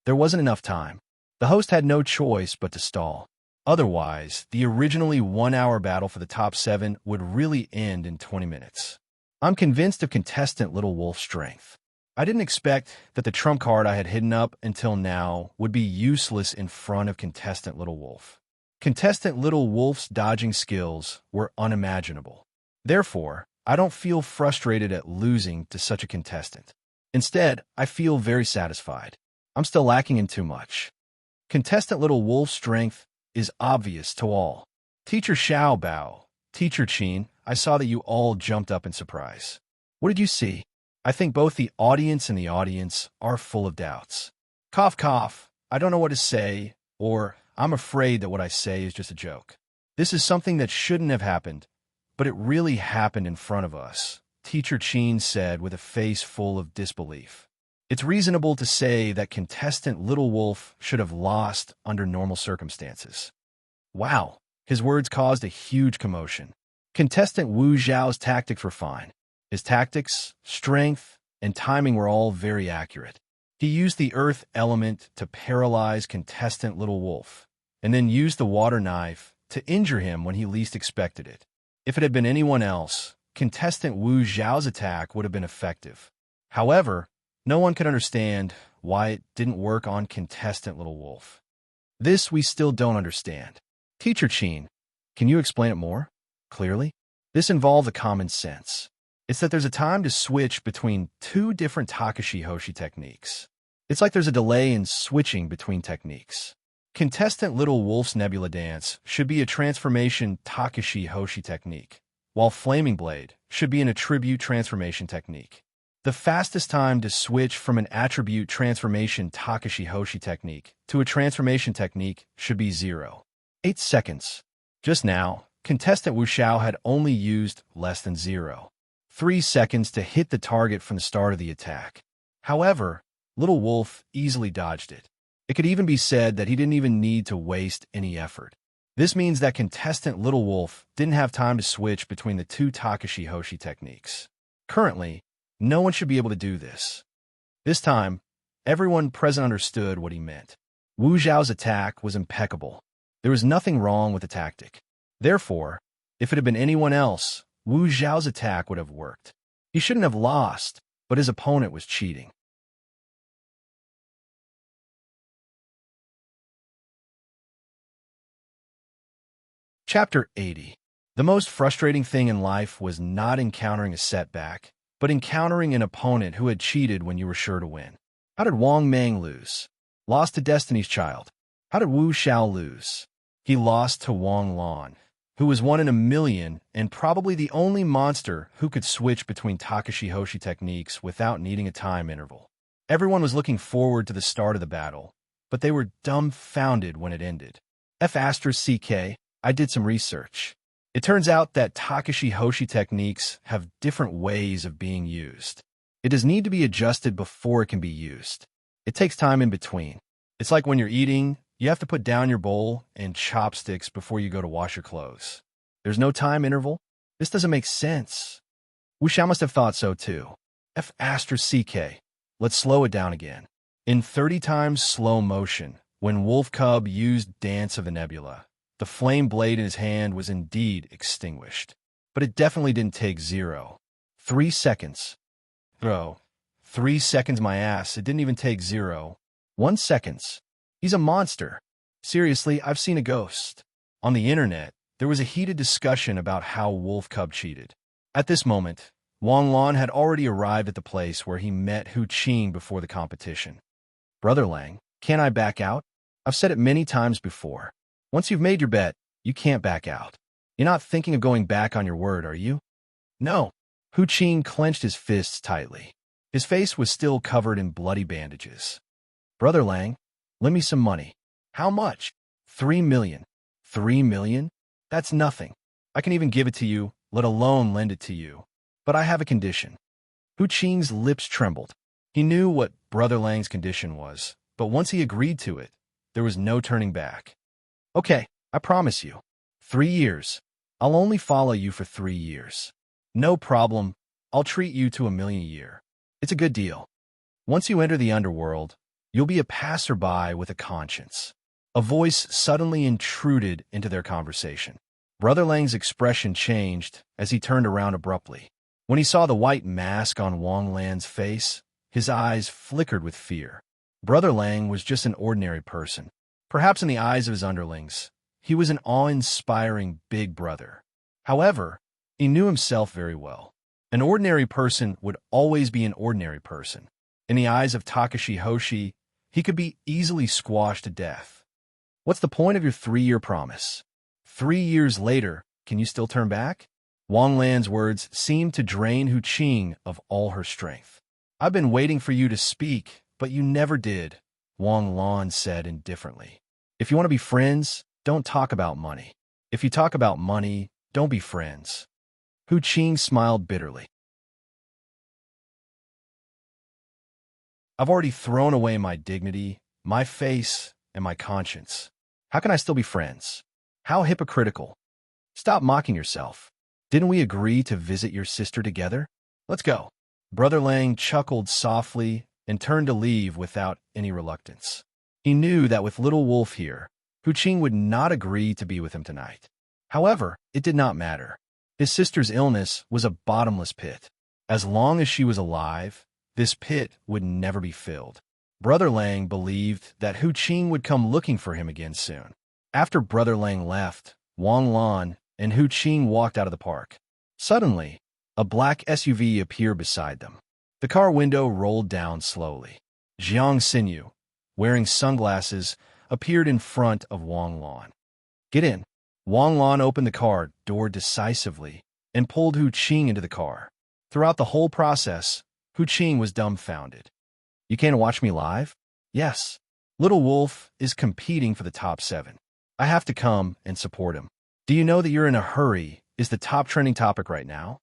There wasn't enough time. The host had no choice but to stall. Otherwise, the originally 1-hour battle for the top 7 would really end in 20 minutes. I'm convinced of contestant Little Wolf's strength. I didn't expect that the trump card I had hidden up until now would be useless in front of contestant Little Wolf. Contestant Little Wolf's dodging skills were unimaginable. Therefore, I don't feel frustrated at losing to such a contestant. Instead, I feel very satisfied. I'm still lacking in too much. Contestant Little Wolf's strength is obvious to all. Teacher Xiao bow. Teacher Qin, I saw that you all jumped up in surprise. What did you see? I think both the audience are full of doubts. Cough, cough. I don't know what to say, or I'm afraid that what I say is just a joke. This is something that shouldn't have happened, but it really happened in front of us, Teacher Qin said with a face full of disbelief. It's reasonable to say that contestant Little Wolf should have lost under normal circumstances. Wow, his words caused a huge commotion. Contestant Wu Zhao's tactics were fine. His tactics, strength, and timing were all very accurate. He used the earth element to paralyze contestant Little Wolf, and then used the water knife to injure him when he least expected it. If it had been anyone else, contestant Wu Zhao's attack would have been effective. However, no one could understand why it didn't work on contestant Little Wolf. This we still don't understand. Teacher Qin, can you explain it more clearly? This involved a common sense. It's that there's a time to switch between two different Takashi Hoshi techniques. It's like there's a delay in switching between techniques. Contestant Little Wolf's Nebula Dance should be a transformation Takashi Hoshi technique, while Flaming Blade should be an attribute transformation technique. The fastest time to switch from an attribute transformation Takashi Hoshi technique to a transformation technique should be 0.8 seconds. Just now, contestant Wu Xiao had only used less than 0.3 seconds to hit the target from the start of the attack. However, Little Wolf easily dodged it. It could even be said that he didn't even need to waste any effort. This means that contestant Little Wolf didn't have time to switch between the two Takashi Hoshi techniques. Currently, no one should be able to do this. This time, everyone present understood what he meant. Wu Zhao's attack was impeccable. There was nothing wrong with the tactic. Therefore, if it had been anyone else, Wu Zhao's attack would have worked. He shouldn't have lost, but his opponent was cheating. Chapter 80. The most frustrating thing in life was not encountering a setback, but encountering an opponent who had cheated when you were sure to win. How did Wang Mang lose? Lost to Destiny's Child. How did Wu Xiao lose? He lost to Wang Lan, who was 1 in a million and probably the only monster who could switch between Takashi Hoshi techniques without needing a time interval. Everyone was looking forward to the start of the battle, but they were dumbfounded when it ended. F***CK, I did some research. It turns out that Takashi Hoshi techniques have different ways of being used. It does need to be adjusted before it can be used. It takes time in between. It's like when you're eating, you have to put down your bowl and chopsticks before you go to wash your clothes. There's no time interval? This doesn't make sense. Wu Xiao must have thought so too. F***CK. Let's slow it down again. In 30 times slow motion, when Wolf Cub used Dance of the Nebula, the flame blade in his hand was indeed extinguished. But it definitely didn't take 0.3 seconds. Bro, 3 seconds my ass, it didn't even take 0.1 seconds. He's a monster. Seriously, I've seen a ghost. On the internet, there was a heated discussion about how Wolf Cub cheated. At this moment, Wang Lan had already arrived at the place where he met Hu Qing before the competition. Brother Lang, can't I back out? I've said it many times before. Once you've made your bet, you can't back out. You're not thinking of going back on your word, are you? No. Hu Qing clenched his fists tightly. His face was still covered in bloody bandages. Brother Lang, lend me some money. How much? 3 million. 3 million? That's nothing. I can even give it to you, let alone lend it to you. But I have a condition. Hu Qing's lips trembled. He knew what Brother Lang's condition was, but once he agreed to it, there was no turning back. Okay, I promise you. 3 years. I'll only follow you for 3 years. No problem. I'll treat you to 1 million a year. It's a good deal. Once you enter the underworld, you'll be a passerby with a conscience. A voice suddenly intruded into their conversation. Brother Lang's expression changed as he turned around abruptly. When he saw the white mask on Wang Lan's face, his eyes flickered with fear. Brother Lang was just an ordinary person. Perhaps in the eyes of his underlings, he was an awe-inspiring big brother. However, he knew himself very well. An ordinary person would always be an ordinary person. In the eyes of Takashi Hoshi, he could be easily squashed to death. What's the point of your 3-year promise? 3 years later, can you still turn back? Wang Lan's words seemed to drain Hu Qing of all her strength. I've been waiting for you to speak, but you never did, Wang Lan said indifferently. If you want to be friends, don't talk about money. If you talk about money, don't be friends. Hu Qing smiled bitterly. I've already thrown away my dignity, my face, and my conscience. How can I still be friends? How hypocritical. Stop mocking yourself. Didn't we agree to visit your sister together? Let's go. Brother Lang chuckled softly and turned to leave without any reluctance. He knew that with little Wolf here, Hu Qing would not agree to be with him tonight. However, it did not matter. His sister's illness was a bottomless pit. As long as she was alive, this pit would never be filled. Brother Lang believed that Hu Qing would come looking for him again soon. After Brother Lang left, Wang Lan and Hu Qing walked out of the park. Suddenly, a black SUV appeared beside them. The car window rolled down slowly. Jiang Xinyu, wearing sunglasses, appeared in front of Wang Lan. Get in. Wang Lan opened the car door decisively and pulled Hu Qing into the car. Throughout the whole process, Hu Qing was dumbfounded. You can't watch me live? Yes. Little Wolf is competing for the top 7. I have to come and support him. Do you know that you're in a hurry is the top trending topic right now?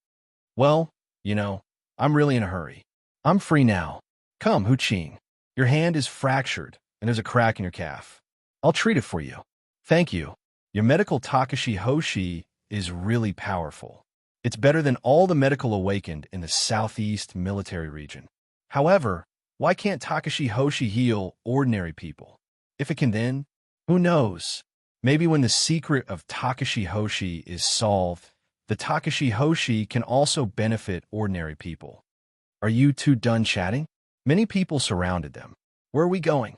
Well, I'm really in a hurry. I'm free now. Come, Hu Qing. Your hand is fractured and there's a crack in your calf. I'll treat it for you. Thank you. Your medical Takashi Hoshi is really powerful. It's better than all the medical awakened in the Southeast military region. However, why can't Takashi Hoshi heal ordinary people? If it can then, who knows? Maybe when the secret of Takashi Hoshi is solved, the Takashi Hoshi can also benefit ordinary people. Are you two done chatting? Many people surrounded them. Where are we going?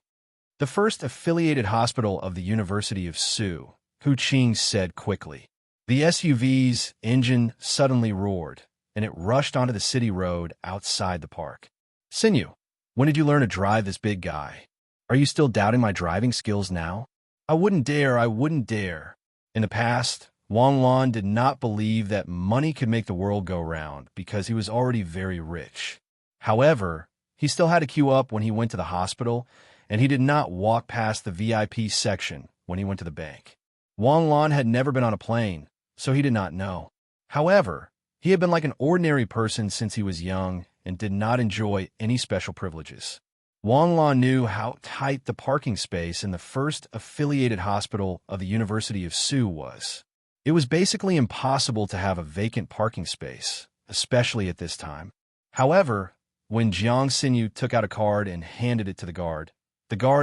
The first affiliated hospital of the University of Su, Hu Qing said quickly. The SUV's engine suddenly roared, and it rushed onto the city road outside the park. Xinyu, when did you learn to drive this big guy? Are you still doubting my driving skills now? I wouldn't dare. In the past, Wang Lan did not believe that money could make the world go round because he was already very rich. However, he still had to queue up when he went to the hospital, and he did not walk past the VIP section when he went to the bank. Wang Lan had never been on a plane, so he did not know. However, he had been like an ordinary person since he was young and did not enjoy any special privileges. Wang Lan knew how tight the parking space in the first affiliated hospital of the University of Su was. It was basically impossible to have a vacant parking space, especially at this time. However, when Jiang Xinyu took out a card and handed it to the guard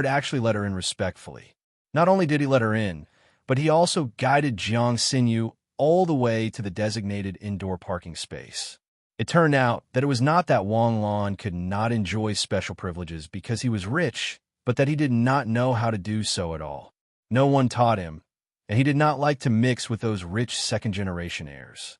actually let her in respectfully. Not only did he let her in, but he also guided Jiang Xinyu all the way to the designated indoor parking space. It turned out that it was not that Wang Lan could not enjoy special privileges because he was rich, but that he did not know how to do so at all. No one taught him, and he did not like to mix with those rich second-generation heirs.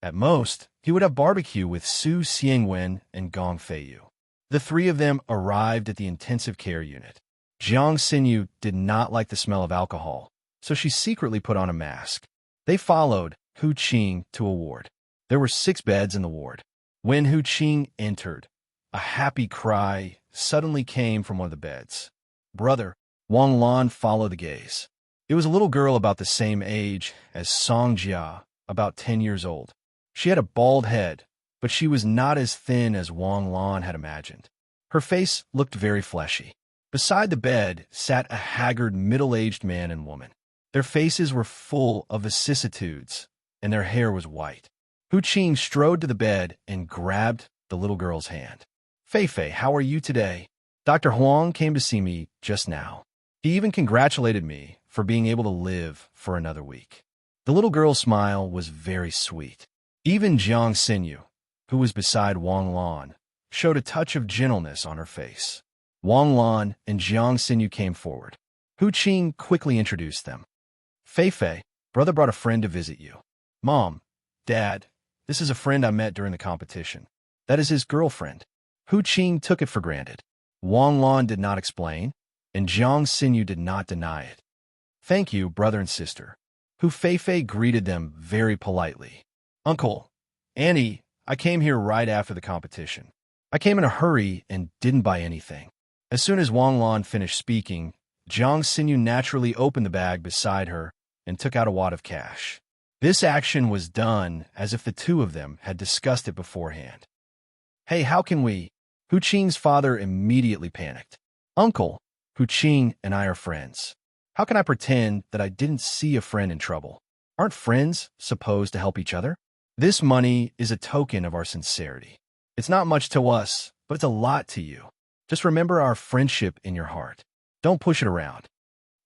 At most, he would have barbecue with Su Xiangwen and Gong Feiyu. The three of them arrived at the intensive care unit. Jiang Xinyu did not like the smell of alcohol, so she secretly put on a mask. They followed Hu Qing to a ward. There were 6 beds in the ward. When Hu Qing entered, a happy cry suddenly came from one of the beds. Brother, Wang Lan followed the gaze. It was a little girl about the same age as Song Jia, about 10 years old. She had a bald head, but she was not as thin as Wang Lan had imagined. Her face looked very fleshy. Beside the bed sat a haggard, middle-aged man and woman. Their faces were full of vicissitudes, and their hair was white. Hu Qing strode to the bed and grabbed the little girl's hand. Fei Fei, how are you today? Dr. Huang came to see me just now. He even congratulated me for being able to live for another week. The little girl's smile was very sweet. Even Jiang Xinyu, who was beside Wang Lan, showed a touch of gentleness on her face. Wang Lan and Jiang Xinyu came forward. Hu Qing quickly introduced them. Fei Fei, brother brought a friend to visit you. Mom, Dad, this is a friend I met during the competition. That is his girlfriend. Hu Qing took it for granted. Wang Lan did not explain, and Jiang Xinyu did not deny it. "Thank you, brother and sister." Hu Feifei greeted them very politely. "Uncle, Annie, I came here right after the competition. I came in a hurry and didn't buy anything." As soon as Wang Lan finished speaking, Jiang Xinyu naturally opened the bag beside her and took out a wad of cash. This action was done as if the two of them had discussed it beforehand. "Hey, how can we?" Hu Qing's father immediately panicked. "Uncle, Hu Qing and I are friends. How can I pretend that I didn't see a friend in trouble? Aren't friends supposed to help each other? This money is a token of our sincerity. It's not much to us, but it's a lot to you. Just remember our friendship in your heart. Don't push it around."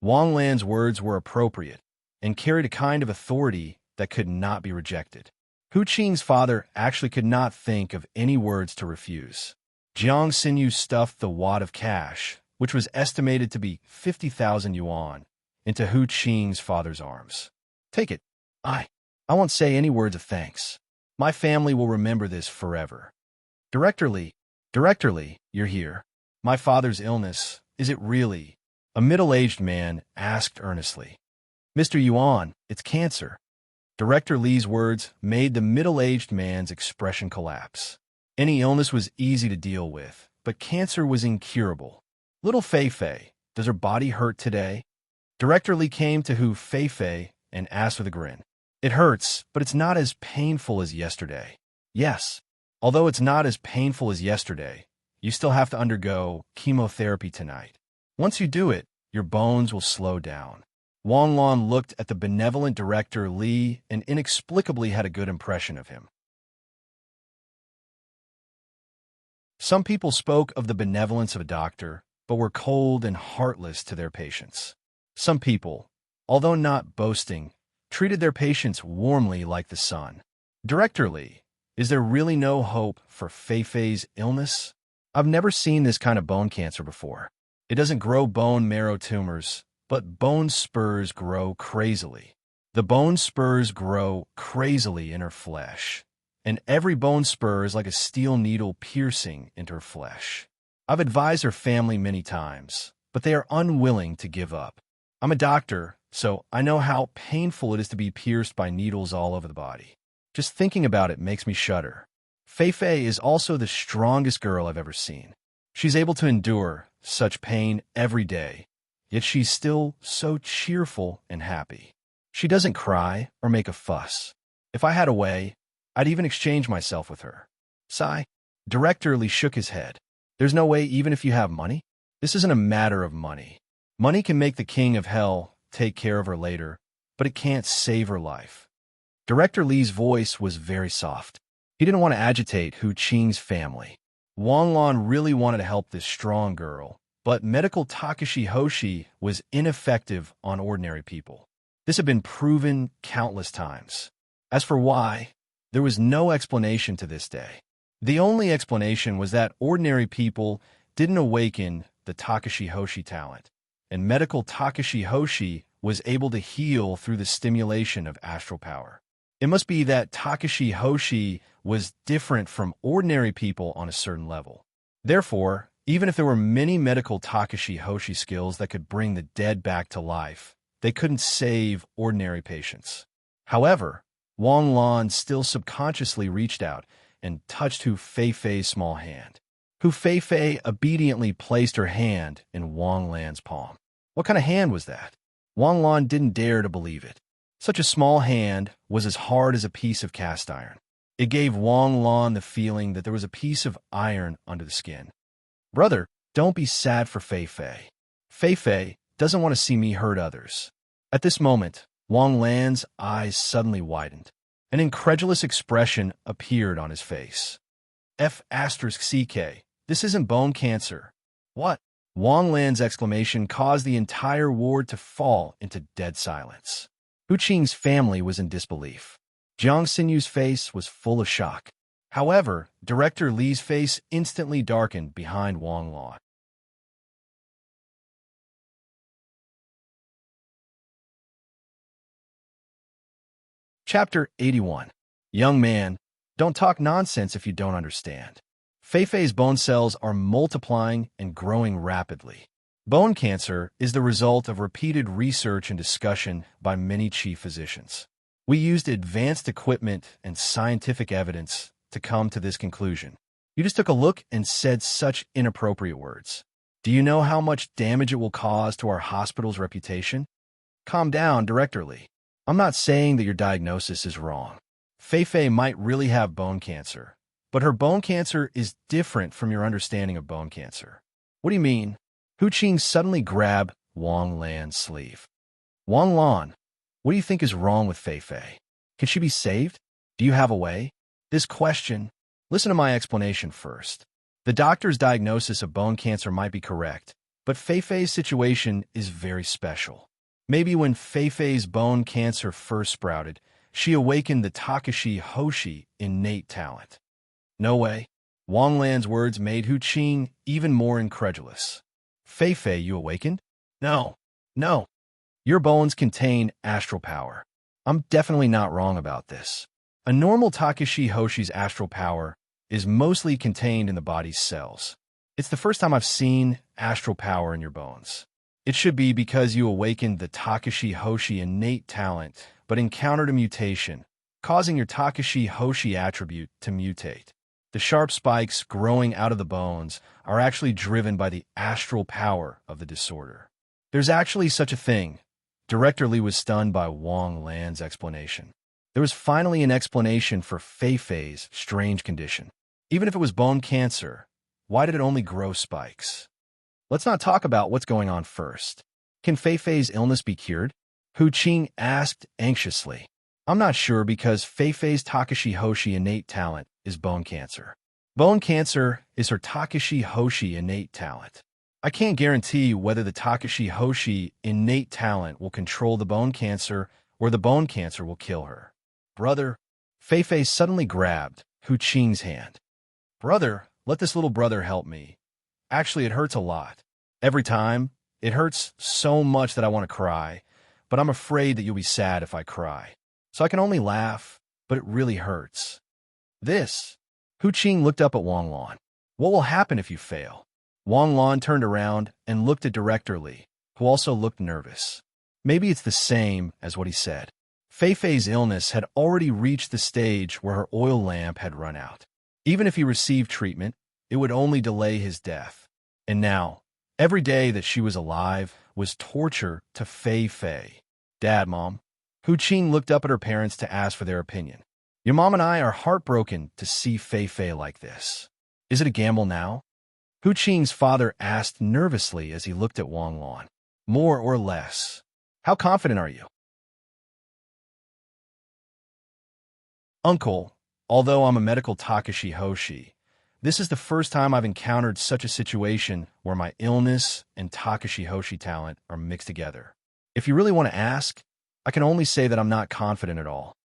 Wang Lan's words were appropriate and carried a kind of authority that could not be rejected. Hu Qing's father actually could not think of any words to refuse. Jiang Xinyu stuffed the wad of cash, which was estimated to be 50,000 yuan, into Hu Qing's father's arms. "Take it. I won't say any words of thanks. My family will remember this forever." Director Lee, you're here. My father's illness, is it really?" A middle-aged man asked earnestly. "Mr. Yuan, it's cancer." Director Lee's words made the middle-aged man's expression collapse. Any illness was easy to deal with, but cancer was incurable. "Little Feifei, does her body hurt today?" Director Lee came to Hu Feifei and asked with a grin. "It hurts, but it's not as painful as yesterday." "Yes. Although it's not as painful as yesterday, you still have to undergo chemotherapy tonight. Once you do it, your bones will slow down." Wang Lan looked at the benevolent Director Li and inexplicably had a good impression of him. Some people spoke of the benevolence of a doctor, but were cold and heartless to their patients. Some people, although not boasting, treated their patients warmly like the sun. "Director Li, is there really no hope for Feifei's illness? I've never seen this kind of bone cancer before. It doesn't grow bone marrow tumors, but bone spurs grow crazily. The bone spurs grow crazily in her flesh, and every bone spur is like a steel needle piercing into her flesh. I've advised her family many times, but they are unwilling to give up. I'm a doctor, so I know how painful it is to be pierced by needles all over the body. Just thinking about it makes me shudder. Feifei is also the strongest girl I've ever seen. She's able to endure such pain every day, yet she's still so cheerful and happy. She doesn't cry or make a fuss. If I had a way, I'd even exchange myself with her." Sigh. Director Lee shook his head. "There's no way even if you have money? This isn't a matter of money. Money can make the king of hell take care of her later, but it can't save her life." Director Lee's voice was very soft. He didn't want to agitate Hu Qing's family. Wang Lan really wanted to help this strong girl, but medical Takashi Hoshi was ineffective on ordinary people. This had been proven countless times. As for why, there was no explanation to this day. The only explanation was that ordinary people didn't awaken the Takashi Hoshi talent, and medical Takashi Hoshi was able to heal through the stimulation of astral power. It must be that Takashi Hoshi was different from ordinary people on a certain level. Therefore, even if there were many medical Takashi Hoshi skills that could bring the dead back to life, they couldn't save ordinary patients. However, Wang Lan still subconsciously reached out and touched Hu Feifei's small hand. Hu Feifei obediently placed her hand in Wang Lan's palm. What kind of hand was that? Wang Lan didn't dare to believe it. Such a small hand was as hard as a piece of cast iron. It gave Wang Lan the feeling that there was a piece of iron under the skin. "Brother, don't be sad for Feifei. Feifei doesn't want to see me hurt others." At this moment, Wang Lan's eyes suddenly widened. An incredulous expression appeared on his face. "F***CK, this isn't bone cancer." "What?" Wang Lan's exclamation caused the entire ward to fall into dead silence. Hu Qing's family was in disbelief. Jiang Xinyu's face was full of shock. However, Director Li's face instantly darkened behind Wang Lan. Chapter 81. Young man, don't talk nonsense if you don't understand. Feifei's bone cells are multiplying and growing rapidly. Bone cancer is the result of repeated research and discussion by many chief physicians. We used advanced equipment and scientific evidence to come to this conclusion. You just took a look and said such inappropriate words. Do you know how much damage it will cause to our hospital's reputation? Calm down, Director Lee. I'm not saying that your diagnosis is wrong. Fei might really have bone cancer, but her bone cancer is different from your understanding of bone cancer. What do you mean? Hu Qing suddenly grabbed Wang Lan's sleeve. Wang Lan, what do you think is wrong with Fei? Can she be saved? Do you have a way? This question, listen to my explanation first. The doctor's diagnosis of bone cancer might be correct, but Fei's situation is very special. Maybe when Fei's bone cancer first sprouted, she awakened the Takashi Hoshi innate talent. No way. Wang Lan's words made Hu Qing even more incredulous. Fei, you awakened? No. Your bones contain astral power. I'm definitely not wrong about this. A normal Takashi Hoshi's astral power is mostly contained in the body's cells. It's the first time I've seen astral power in your bones. It should be because you awakened the Takashi Hoshi innate talent, but encountered a mutation, causing your Takashi Hoshi attribute to mutate. The sharp spikes growing out of the bones are actually driven by the astral power of the disorder. There's actually such a thing. Director Lee was stunned by Wang Lan's explanation. There was finally an explanation for Fei's strange condition. Even if it was bone cancer, why did it only grow spikes? Let's not talk about what's going on first. Can Fei's illness be cured? Hu Qing asked anxiously. I'm not sure because Fei's Takashi Hoshi innate talent is bone cancer. Bone cancer is her Takashi Hoshi innate talent. I can't guarantee whether the Takashi Hoshi innate talent will control the bone cancer or the bone cancer will kill her. Brother, Fei suddenly grabbed Hu Qing's hand. Brother, let this little brother help me. Actually, it hurts a lot. Every time, it hurts so much that I want to cry, but I'm afraid that you'll be sad if I cry. So I can only laugh, but it really hurts. This. Hu Qing looked up at Wang Lan. What will happen if you fail? Wang Lan turned around and looked at Director Lee, who also looked nervous. Maybe it's the same as what he said. Fei's illness had already reached the stage where her oil lamp had run out. Even if he received treatment, it would only delay his death. And now, every day that she was alive was torture to Fei. Dad, Mom. Hu Qing looked up at her parents to ask for their opinion. Your mom and I are heartbroken to see Fei like this. Is it a gamble now? Hu Qing's father asked nervously as he looked at Wang Lan. More or less. How confident are you? Uncle, although I'm a medical Takashi Hoshi, this is the first time I've encountered such a situation where my illness and Takashi Hoshi talent are mixed together. If you really want to ask, I can only say that I'm not confident at all.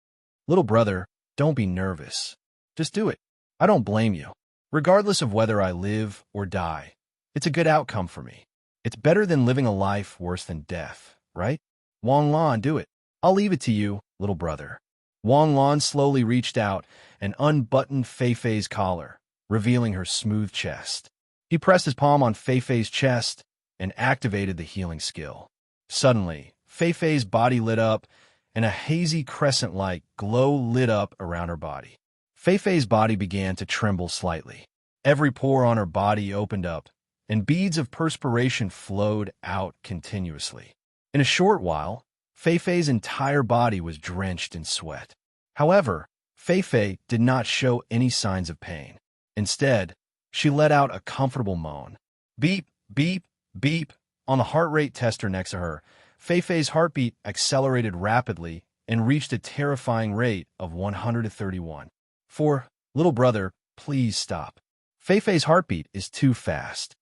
Little brother, don't be nervous. Just do it. I don't blame you. Regardless of whether I live or die, it's a good outcome for me. It's better than living a life worse than death, right? Wang Lan, do it. I'll leave it to you, little brother. Wang Lan slowly reached out and unbuttoned Fei's collar, revealing her smooth chest. He pressed his palm on Fei's chest and activated the healing skill. Suddenly, Fei's body lit up, and a hazy crescent-like glow lit up around her body. Fei's body began to tremble slightly. Every pore on her body opened up, and beads of perspiration flowed out continuously. In a short while, Fei's entire body was drenched in sweat. However, Fei did not show any signs of pain. Instead, she let out a comfortable moan. Beep, beep, beep. On the heart rate tester next to her, Fei's heartbeat accelerated rapidly and reached a terrifying rate of 131. Little brother, please stop. Fei's heartbeat is too fast.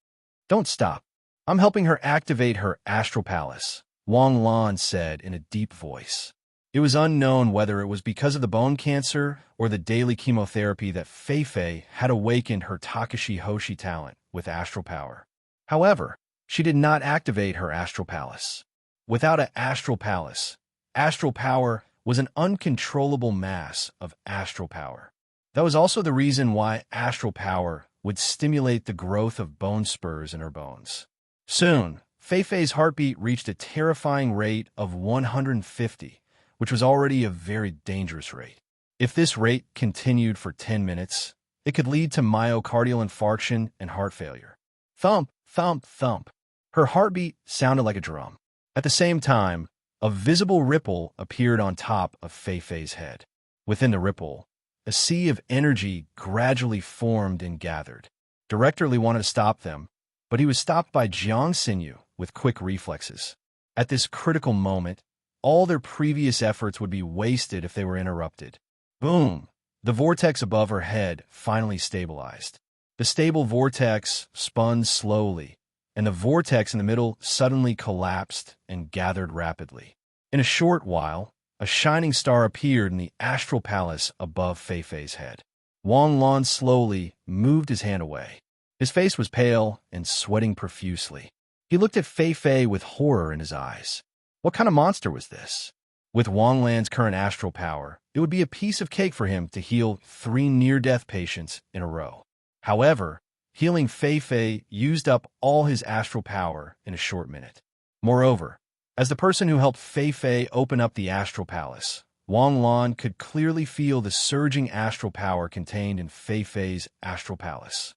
Don't stop. I'm helping her activate her astral palace, Wang Lan said in a deep voice. It was unknown whether it was because of the bone cancer or the daily chemotherapy that Fei had awakened her Takashi Hoshi talent with astral power. However, she did not activate her astral palace. Without an astral palace, astral power was an uncontrollable mass of astral power. That was also the reason why astral power would stimulate the growth of bone spurs in her bones. Soon, Fei Fei's heartbeat reached a terrifying rate of 150, which was already a very dangerous rate. If this rate continued for 10 minutes, it could lead to myocardial infarction and heart failure. Thump, thump, thump. Her heartbeat sounded like a drum. At the same time, a visible ripple appeared on top of Fei Fei's head. Within the ripple, a sea of energy gradually formed and gathered. Director Li wanted to stop them, but he was stopped by Jiang Xinyu with quick reflexes. At this critical moment, all their previous efforts would be wasted if they were interrupted. Boom! The vortex above her head finally stabilized. The stable vortex spun slowly, and the vortex in the middle suddenly collapsed and gathered rapidly. In a short while, a shining star appeared in the astral palace above Fei Fei's head. Wang Lan slowly moved his hand away. His face was pale and sweating profusely. He looked at Fei Fei with horror in his eyes. What kind of monster was this? With Wang Lan's current astral power, it would be a piece of cake for him to heal 3 near-death patients in a row. However, healing Fei Fei used up all his astral power in a short minute. Moreover, as the person who helped Fei Fei open up the astral palace, Wang Lan could clearly feel the surging astral power contained in Fei Fei's astral palace.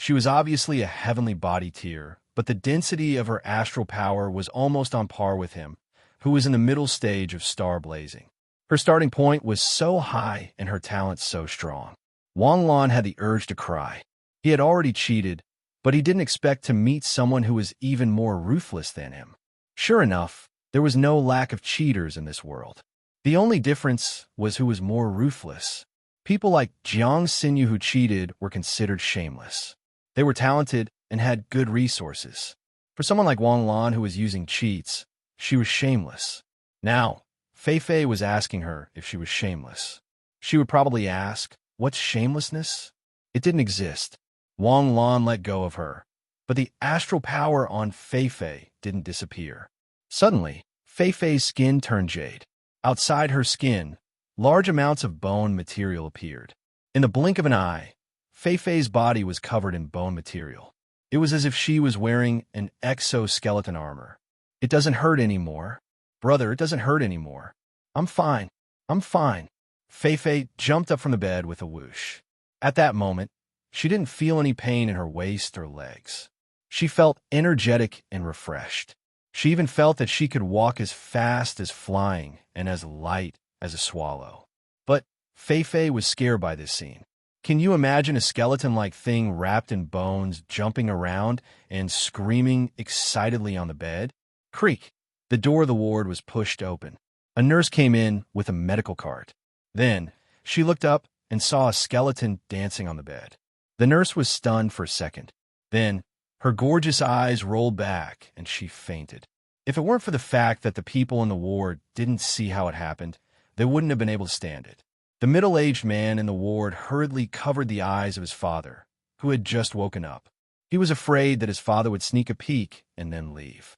She was obviously a heavenly body tier, but the density of her astral power was almost on par with him, who was in the middle stage of star blazing. Her starting point was so high and her talent so strong. Wang Lan had the urge to cry. He had already cheated, but he didn't expect to meet someone who was even more ruthless than him. Sure enough, there was no lack of cheaters in this world. The only difference was who was more ruthless. People like Jiang Xinyu who cheated were considered shameless. They were talented and had good resources. For someone like Wang Lan who was using cheats, she was shameless. Now, Fei Fei was asking her if she was shameless. She would probably ask, "What's shamelessness?" It didn't exist. Wang Lan let go of her, but the astral power on Fei Fei didn't disappear. Suddenly, Fei Fei's skin turned jade. Outside her skin, large amounts of bone material appeared. In the blink of an eye, Fei Fei's body was covered in bone material. It was as if she was wearing an exoskeleton armor. "It doesn't hurt anymore. Brother, it doesn't hurt anymore. I'm fine. I'm fine." Fei Fei jumped up from the bed with a whoosh. At that moment, she didn't feel any pain in her waist or legs. She felt energetic and refreshed. She even felt that she could walk as fast as flying and as light as a swallow. But Fei Fei was scared by this scene. Can you imagine a skeleton-like thing wrapped in bones jumping around and screaming excitedly on the bed? Creak! The door of the ward was pushed open. A nurse came in with a medical cart. Then, she looked up and saw a skeleton dancing on the bed. The nurse was stunned for a second. Then, her gorgeous eyes rolled back and she fainted. If it weren't for the fact that the people in the ward didn't see how it happened, they wouldn't have been able to stand it. The middle-aged man in the ward hurriedly covered the eyes of his father, who had just woken up. He was afraid that his father would sneak a peek and then leave.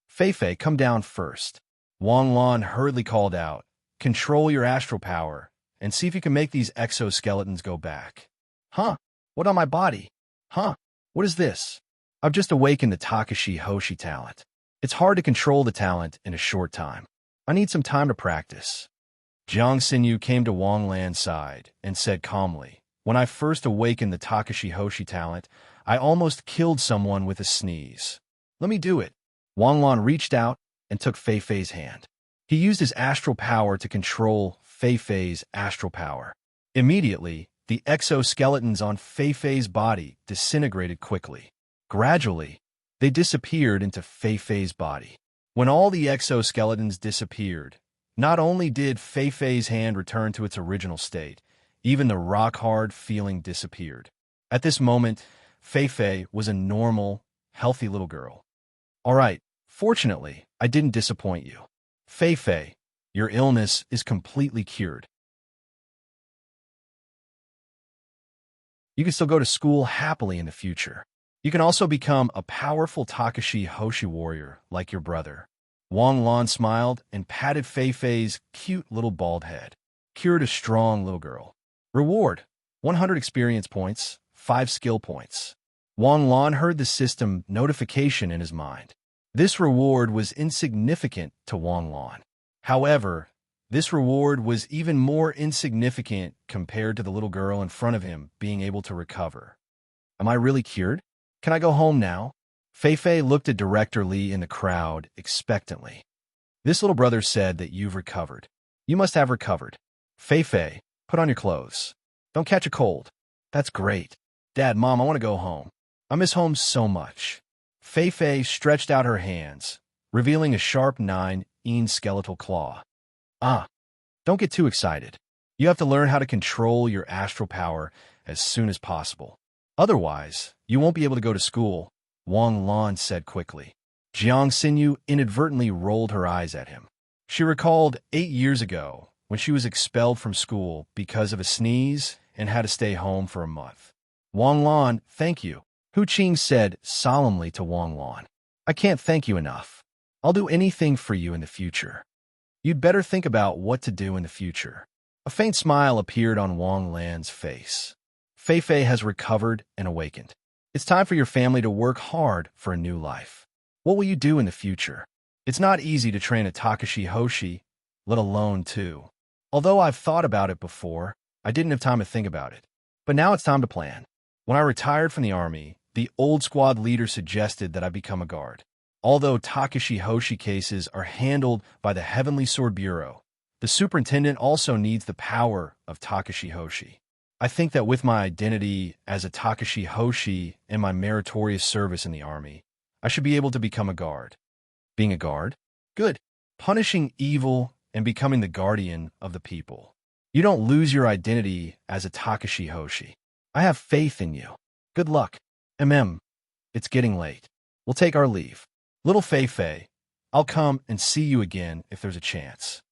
"Fei Fei, come down first." Wang Lan hurriedly called out, "Control your astral power, and see if you can make these exoskeletons go back." "Huh? What on my body? Huh? What is this?" "I've just awakened the Takashi Hoshi talent. It's hard to control the talent in a short time. I need some time to practice." Jiang Xinyu came to Wang Lan's side and said calmly, "When I first awakened the Takashi Hoshi talent, I almost killed someone with a sneeze. Let me do it." Wang Lan reached out and took Fei Fei's hand. He used his astral power to control Fei Fei's astral power. Immediately, the exoskeletons on Fei Fei's body disintegrated quickly. Gradually, they disappeared into Fei Fei's body. When all the exoskeletons disappeared, not only did Fei Fei's hand return to its original state, even the rock-hard feeling disappeared. At this moment, Fei Fei was a normal, healthy little girl. "All right, fortunately, I didn't disappoint you. Fei Fei, your illness is completely cured. You can still go to school happily in the future. You can also become a powerful Takashi Hoshi warrior like your brother." Wang Lan smiled and patted Fei Fei's cute little bald head. "Cured a strong little girl. Reward: 100 experience points, 5 skill points." Wang Lan heard the system notification in his mind. This reward was insignificant to Wang Lan. However, this reward was even more insignificant compared to the little girl in front of him being able to recover. Am I really cured? Can I go home now? Fei Fei looked at Director Li in the crowd expectantly. This little brother said that you've recovered. You must have recovered. Fei Fei, put on your clothes. Don't catch a cold. That's great. Dad, Mom, I want to go home. I miss home so much. Fei Fei stretched out her hands, revealing a sharp 9-inch skeletal claw. Don't get too excited. You have to learn how to control your astral power as soon as possible. Otherwise, you won't be able to go to school, Wang Lan said quickly. Jiang Xinyu inadvertently rolled her eyes at him. She recalled 8 years ago when she was expelled from school because of a sneeze and had to stay home for a month. Wang Lan, thank you, Hu Qing said solemnly to Wang Lan. I can't thank you enough. I'll do anything for you in the future. You'd better think about what to do in the future. A faint smile appeared on Wang Lan's face. Fei Fei has recovered and awakened. It's time for your family to work hard for a new life. What will you do in the future? It's not easy to train a Takashi Hoshi, let alone 2. Although I've thought about it before, I didn't have time to think about it. But now it's time to plan. When I retired from the army, the old squad leader suggested that I become a guard. Although Takashi Hoshi cases are handled by the Heavenly Sword Bureau, the superintendent also needs the power of Takashi Hoshi. I think that with my identity as a Takashi Hoshi and my meritorious service in the army, I should be able to become a guard. Being a guard? Good. Punishing evil and becoming the guardian of the people. You don't lose your identity as a Takashi Hoshi. I have faith in you. Good luck. It's getting late. We'll take our leave. Little Fei Fei, I'll come and see you again if there's a chance.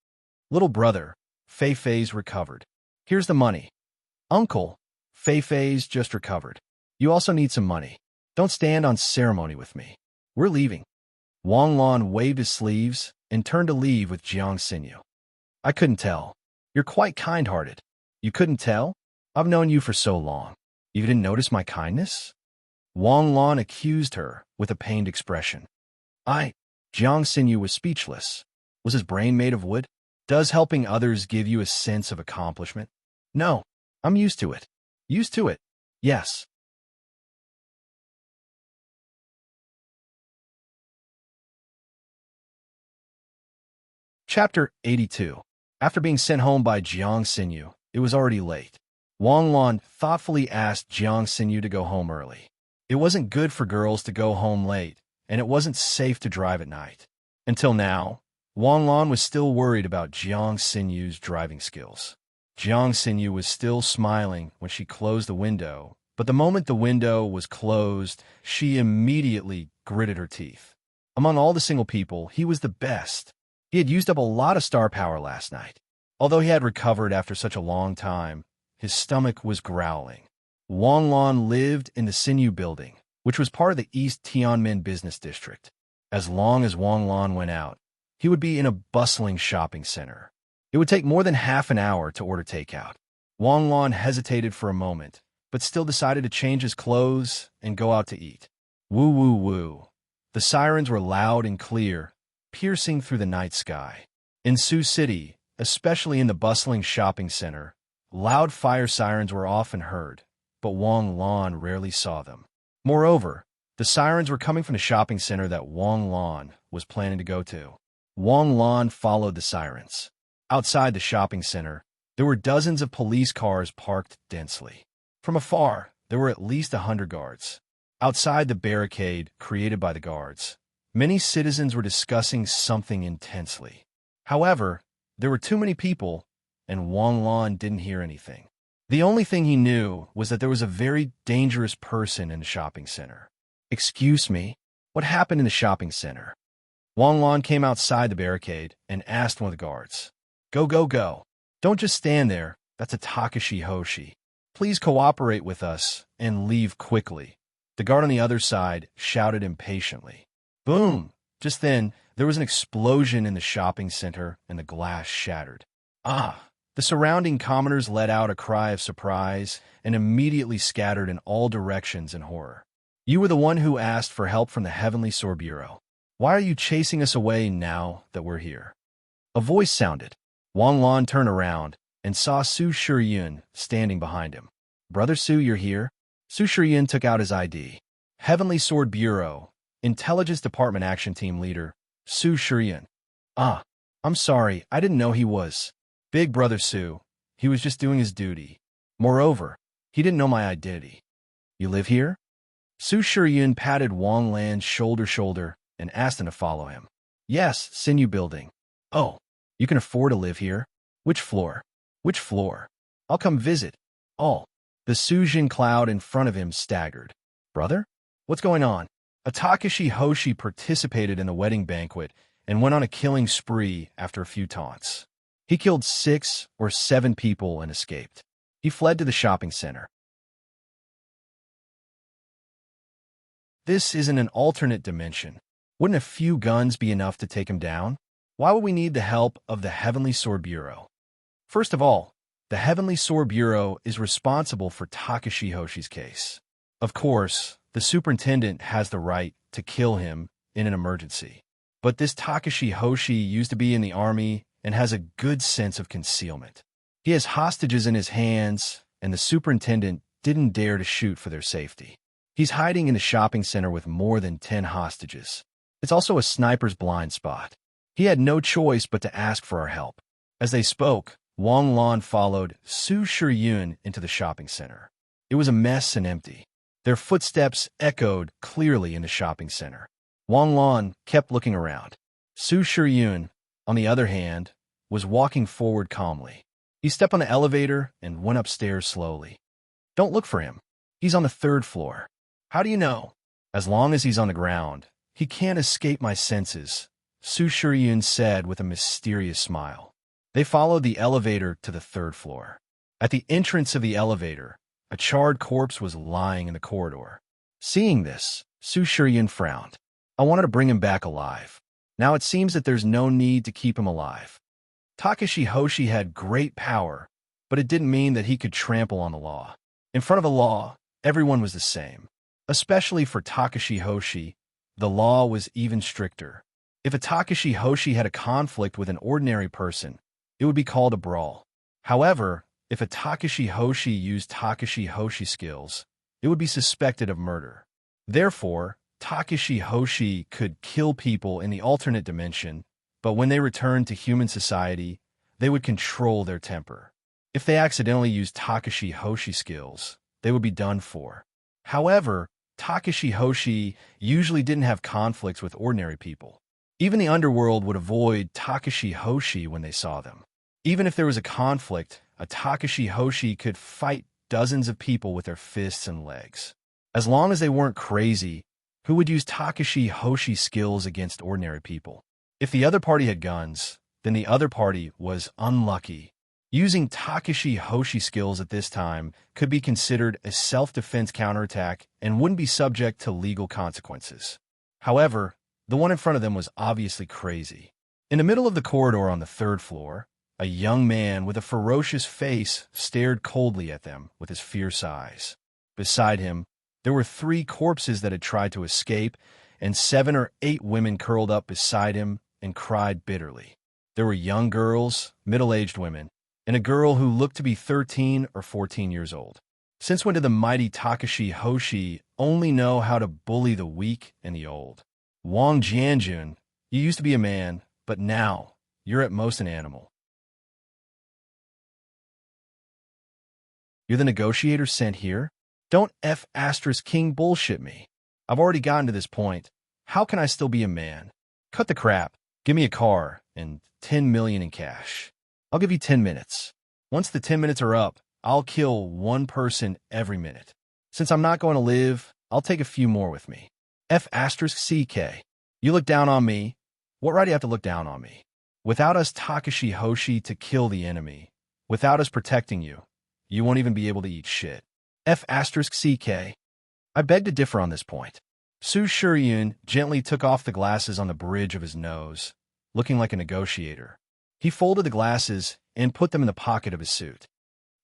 Little brother, Fei Fei's recovered. Here's the money. Uncle, Fei Fei's just recovered. You also need some money. Don't stand on ceremony with me. We're leaving. Wang Lan waved his sleeves and turned to leave with Jiang Xinyu. I couldn't tell. You're quite kind-hearted. You couldn't tell? I've known you for so long. You didn't notice my kindness? Wang Lan accused her with a pained expression. Jiang Xinyu was speechless. Was his brain made of wood? Does helping others give you a sense of accomplishment? No, I'm used to it. Used to it. Yes. Chapter 82. After being sent home by Jiang Xinyu, it was already late. Wang Lan thoughtfully asked Jiang Xinyu to go home early. It wasn't good for girls to go home late, and it wasn't safe to drive at night. Until now, Wang Lan was still worried about Jiang Xinyu's driving skills. Jiang Xinyu was still smiling when she closed the window, but the moment the window was closed, she immediately gritted her teeth. Among all the single people, he was the best. He had used up a lot of star power last night. Although he had recovered after such a long time, his stomach was growling. Wang Lan lived in the Xinyu building, which was part of the East Tianmen business district. As long as Wang Lan went out, he would be in a bustling shopping center. It would take more than half an hour to order takeout. Wang Lan hesitated for a moment, but still decided to change his clothes and go out to eat. Woo woo woo. The sirens were loud and clear, piercing through the night sky. In Sioux City, especially in the bustling shopping center, loud fire sirens were often heard, but Wang Lan rarely saw them. Moreover, the sirens were coming from the shopping center that Wang Lan was planning to go to. Wang Lan followed the sirens. Outside the shopping center, there were dozens of police cars parked densely. From afar, there were at least 100 guards. Outside the barricade created by the guards, many citizens were discussing something intensely. However, there were too many people, and Wang Lan didn't hear anything. The only thing he knew was that there was a very dangerous person in the shopping center. Excuse me, what happened in the shopping center? Wang Lan came outside the barricade and asked one of the guards. Go, go, go. Don't just stand there. That's a Takashi Hoshi. Please cooperate with us and leave quickly. The guard on the other side shouted impatiently. Boom! Just then, there was an explosion in the shopping center and the glass shattered. The surrounding commoners let out a cry of surprise and immediately scattered in all directions in horror. You were the one who asked for help from the Heavenly Sword Bureau. Why are you chasing us away now that we're here?" A voice sounded. Wang Lan turned around and saw Su Shiyun standing behind him. "Brother Su, you're here?" Su Shiyun took out his ID. Heavenly Sword Bureau, Intelligence Department Action Team Leader, Su Shiyun. "Ah, I'm sorry, I didn't know he was." "Big Brother Su, he was just doing his duty. Moreover, he didn't know my identity." "You live here?" Su Shiyun patted Wang Lan's shoulder and asked him to follow him. "Yes, Sinew Building." "Oh, you can afford to live here? Which floor?" "Which floor? I'll come visit." "All." The Sujin cloud in front of him staggered. "Brother? What's going on?" A Takashi Hoshi participated in the wedding banquet and went on a killing spree after a few taunts. He killed 6 or 7 people and escaped. He fled to the shopping center. This isn't an alternate dimension. Wouldn't a few guns be enough to take him down? Why would we need the help of the Heavenly Sword Bureau? First of all, the Heavenly Sword Bureau is responsible for Takashi Hoshi's case. Of course, the superintendent has the right to kill him in an emergency. But this Takashi Hoshi used to be in the army and has a good sense of concealment. He has hostages in his hands, and the superintendent didn't dare to shoot for their safety. He's hiding in a shopping center with more than 10 hostages. It's also a sniper's blind spot. He had no choice but to ask for our help. As they spoke, Wang Lan followed Su Shiyun into the shopping center. It was a mess and empty. Their footsteps echoed clearly in the shopping center. Wang Lan kept looking around. Su Shiyun, on the other hand, was walking forward calmly. He stepped on the elevator and went upstairs slowly. "Don't look for him. He's on the 3rd floor." "How do you know?" "As long as he's on the ground, he can't escape my senses," Su Shiyun said with a mysterious smile. They followed the elevator to the 3rd floor. At the entrance of the elevator, a charred corpse was lying in the corridor. Seeing this, Su Shiyun frowned. "I wanted to bring him back alive. Now it seems that there's no need to keep him alive." Takashi Hoshi had great power, but it didn't mean that he could trample on the law. In front of the law, everyone was the same. Especially for Takashi Hoshi, the law was even stricter. If a Takashi Hoshi had a conflict with an ordinary person, it would be called a brawl. However, if a Takashi Hoshi used Takashi Hoshi skills, it would be suspected of murder. Therefore, Takashi Hoshi could kill people in the alternate dimension, but when they returned to human society, they would control their temper. If they accidentally used Takashi Hoshi skills, they would be done for. However, Takashi Hoshi usually didn't have conflicts with ordinary people. Even the underworld would avoid Takashi Hoshi when they saw them. Even if there was a conflict, a Takashi Hoshi could fight dozens of people with their fists and legs. As long as they weren't crazy, who would use Takashi Hoshi skills against ordinary people? If the other party had guns, then the other party was unlucky. Using Takashi Hoshi skills at this time could be considered a self-defense counterattack and wouldn't be subject to legal consequences. However, the one in front of them was obviously crazy. In the middle of the corridor on the 3rd floor, a young man with a ferocious face stared coldly at them with his fierce eyes. Beside him, there were 3 corpses that had tried to escape, and 7 or 8 women curled up beside him and cried bitterly. There were young girls, middle-aged women, and a girl who looked to be 13 or 14 years old. Since when did the mighty Takashi Hoshi only know how to bully the weak and the old? Wang Jianjun, you used to be a man, but now you're at most an animal. You're the negotiator sent here? Don't F***king bullshit me. I've already gotten to this point. How can I still be a man? Cut the crap. Give me a car and 10 million in cash. I'll give you 10 minutes. Once the 10 minutes are up, I'll kill 1 person every minute. Since I'm not going to live, I'll take a few more with me. F***CK. You look down on me. What right do you have to look down on me? Without us Takashi Hoshi to kill the enemy, without us protecting you, you won't even be able to eat shit. F***CK. I beg to differ on this point. Su Shiyun gently took off the glasses on the bridge of his nose, looking like a negotiator. He folded the glasses and put them in the pocket of his suit.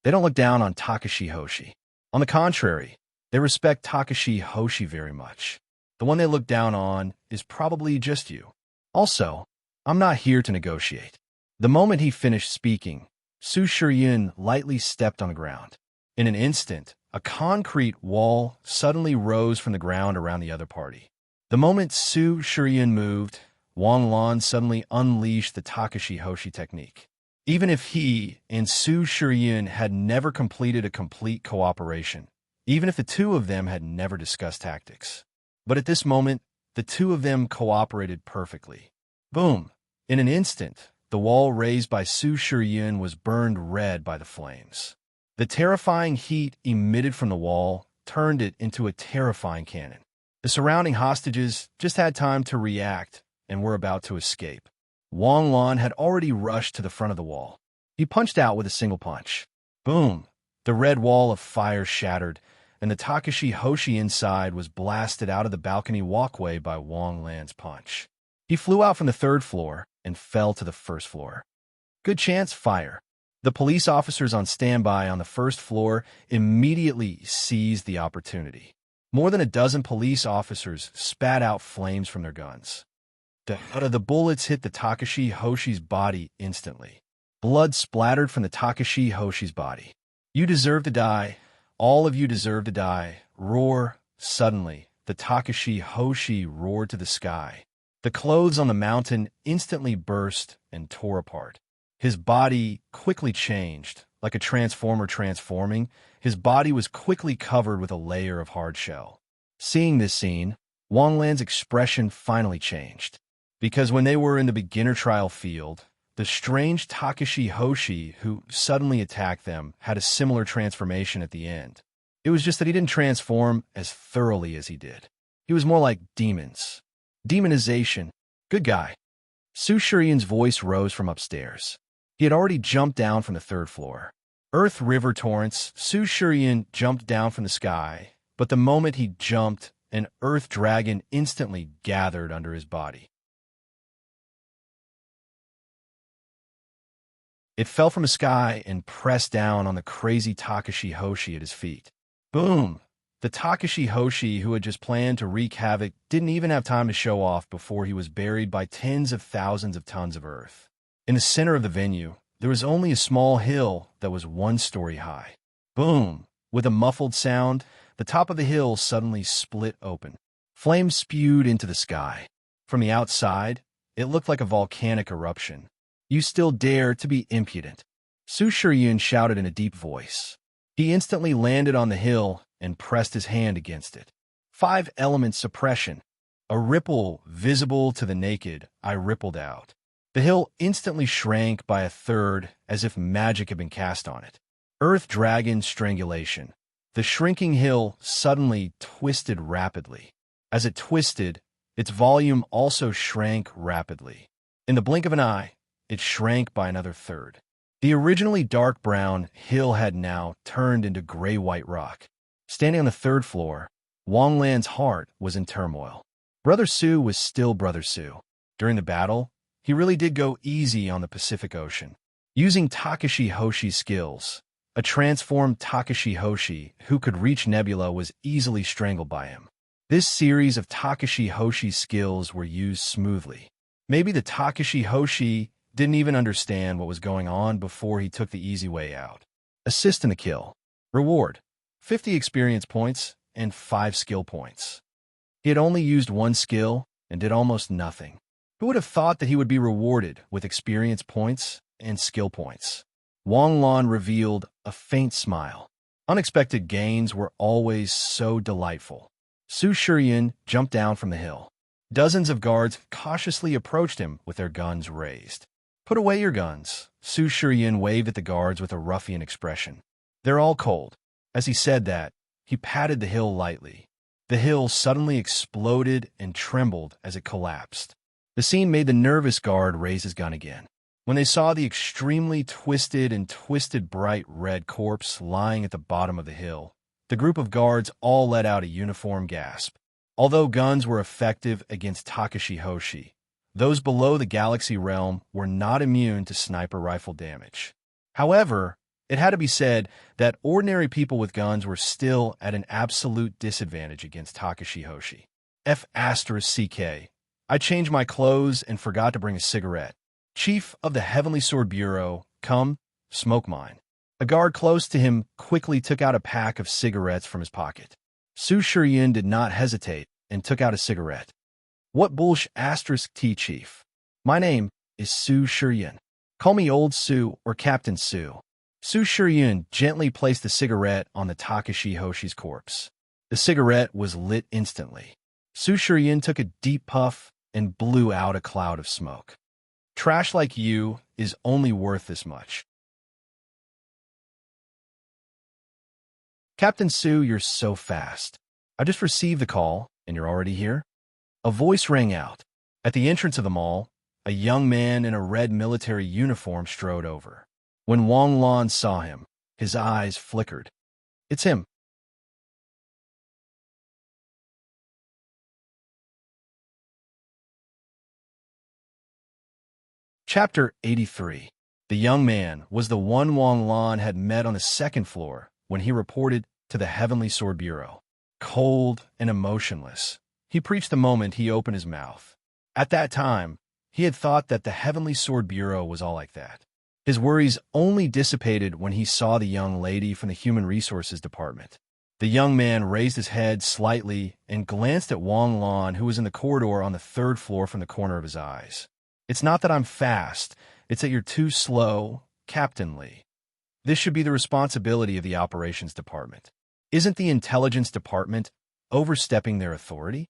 They don't look down on Takashi Hoshi. On the contrary, They respect Takashi Hoshi very much. The one they look down on is probably just you. Also, I'm not here to negotiate. The moment he finished speaking, Su Shiryun lightly stepped on the ground. In an instant, a concrete wall suddenly rose from the ground around the other party. The moment Su Shiryun moved, Wang Lan suddenly unleashed the Takashi Hoshi technique. Even if he and Su Shiryun had never completed a complete cooperation, even if the two of them had never discussed tactics. But at this moment, the two of them cooperated perfectly. Boom! In an instant, the wall raised by Su Shiryun was burned red by the flames. The terrifying heat emitted from the wall turned it into a terrifying cannon. The surrounding hostages just had time to react and were about to escape. Wang Lan had already rushed to the front of the wall. He punched out with a single punch. Boom! The red wall of fire shattered, and the Takashi Hoshi inside was blasted out of the balcony walkway by Wang Lan's punch. He flew out from the third floor and fell to the first floor. Good chance, fire. The police officers on standby on the first floor immediately seized the opportunity. More than a dozen police officers spat out flames from their guns. The bullets hit the Takashi Hoshi's body instantly. Blood splattered from the Takashi Hoshi's body. You deserve to die. All of you deserve to die. Roar. Suddenly, the Takashi Hoshi roared to the sky. The clothes on the mountain instantly burst and tore apart. His body quickly changed, like a transformer transforming. His body was quickly covered with a layer of hard shell. Seeing this scene, Wang Lan's expression finally changed. Because when they were in the beginner trial field, the strange Takashi Hoshi who suddenly attacked them had a similar transformation at the end. It was just that he didn't transform as thoroughly as he did. He was more like demons. Demonization. Good guy. Su Shiryun's voice rose from upstairs. He had already jumped down from the third floor. Earth River Torrents, Su Shiryun jumped down from the sky, but the moment he jumped, an earth dragon instantly gathered under his body. It fell from the sky and pressed down on the crazy Takashi Hoshi at his feet. Boom! The Takashi Hoshi who had just planned to wreak havoc didn't even have time to show off before he was buried by tens of thousands of tons of earth. In the center of the venue, there was only a small hill that was 1 story high. Boom! With a muffled sound, the top of the hill suddenly split open. Flames spewed into the sky. From the outside, it looked like a volcanic eruption. You still dare to be impudent? Su Shiryun shouted in a deep voice. He instantly landed on the hill and pressed his hand against it. 5-element suppression. A ripple visible to the naked eye rippled out. The hill instantly shrank by 1/3 as if magic had been cast on it. Earth Dragon Strangulation. The shrinking hill suddenly twisted rapidly. As it twisted, its volume also shrank rapidly. In the blink of an eye, it shrank by another 1/3. The originally dark brown hill had now turned into gray-white rock. Standing on the third floor, Wang Lan's heart was in turmoil. Brother Su was still Brother Su. During the battle, he really did go easy on the Pacific Ocean. Using Takashi Hoshi's skills, a transformed Takashi Hoshi who could reach Nebula was easily strangled by him. This series of Takashi Hoshi's skills were used smoothly. Maybe the Takashi Hoshi didn't even understand what was going on before he took the easy way out. Assist in the kill. Reward: 50 experience points and 5 skill points. He had only used 1 skill and did almost nothing. Who would have thought that he would be rewarded with experience points and skill points? Wang Lan revealed a faint smile. Unexpected gains were always so delightful. Su Shiryun jumped down from the hill. Dozens of guards cautiously approached him with their guns raised. Put away your guns. Su Shiryun waved at the guards with a ruffian expression. They're all cold. As he said that, he patted the hill lightly. The hill suddenly exploded and trembled as it collapsed. The scene made the nervous guard raise his gun again. When they saw the extremely twisted bright red corpse lying at the bottom of the hill, the group of guards all let out a uniform gasp. Although guns were effective against Takashi Hoshi, those below the galaxy realm were not immune to sniper rifle damage. However, It had to be said that ordinary people with guns were still at an absolute disadvantage against Takashi Hoshi. F***CK. I changed my clothes and forgot to bring a cigarette. Chief of the Heavenly Sword Bureau, come, smoke mine. A guard close to him quickly took out a pack of cigarettes from his pocket. Su Shiryun did not hesitate and took out a cigarette. What bullsh**, T, Chief? My name is Su Shiryun. Call me Old Su or Captain Su. Su Shiryun gently placed the cigarette on the Takashi Hoshi's corpse. The cigarette was lit instantly. Su Shiryun took a deep puff and blew out a cloud of smoke. Trash like you is only worth this much. Captain Su, you're so fast. I just received the call, and you're already here? A voice rang out. At the entrance of the mall, a young man in a red military uniform strode over. When Wang Lan saw him, his eyes flickered. It's him. Chapter 83. The young man was the one Wang Lan had met on the second floor when he reported to the Heavenly Sword Bureau. Cold and emotionless, he preached the moment he opened his mouth. At that time, he had thought that the Heavenly Sword Bureau was all like that. His worries only dissipated when he saw the young lady from the Human Resources Department. The young man raised his head slightly and glanced at Wang Lan, who was in the corridor on the third floor from the corner of his eyes. It's not that I'm fast, it's that you're too slow, Captain Lee. This should be the responsibility of the Operations Department. Isn't the Intelligence Department overstepping their authority?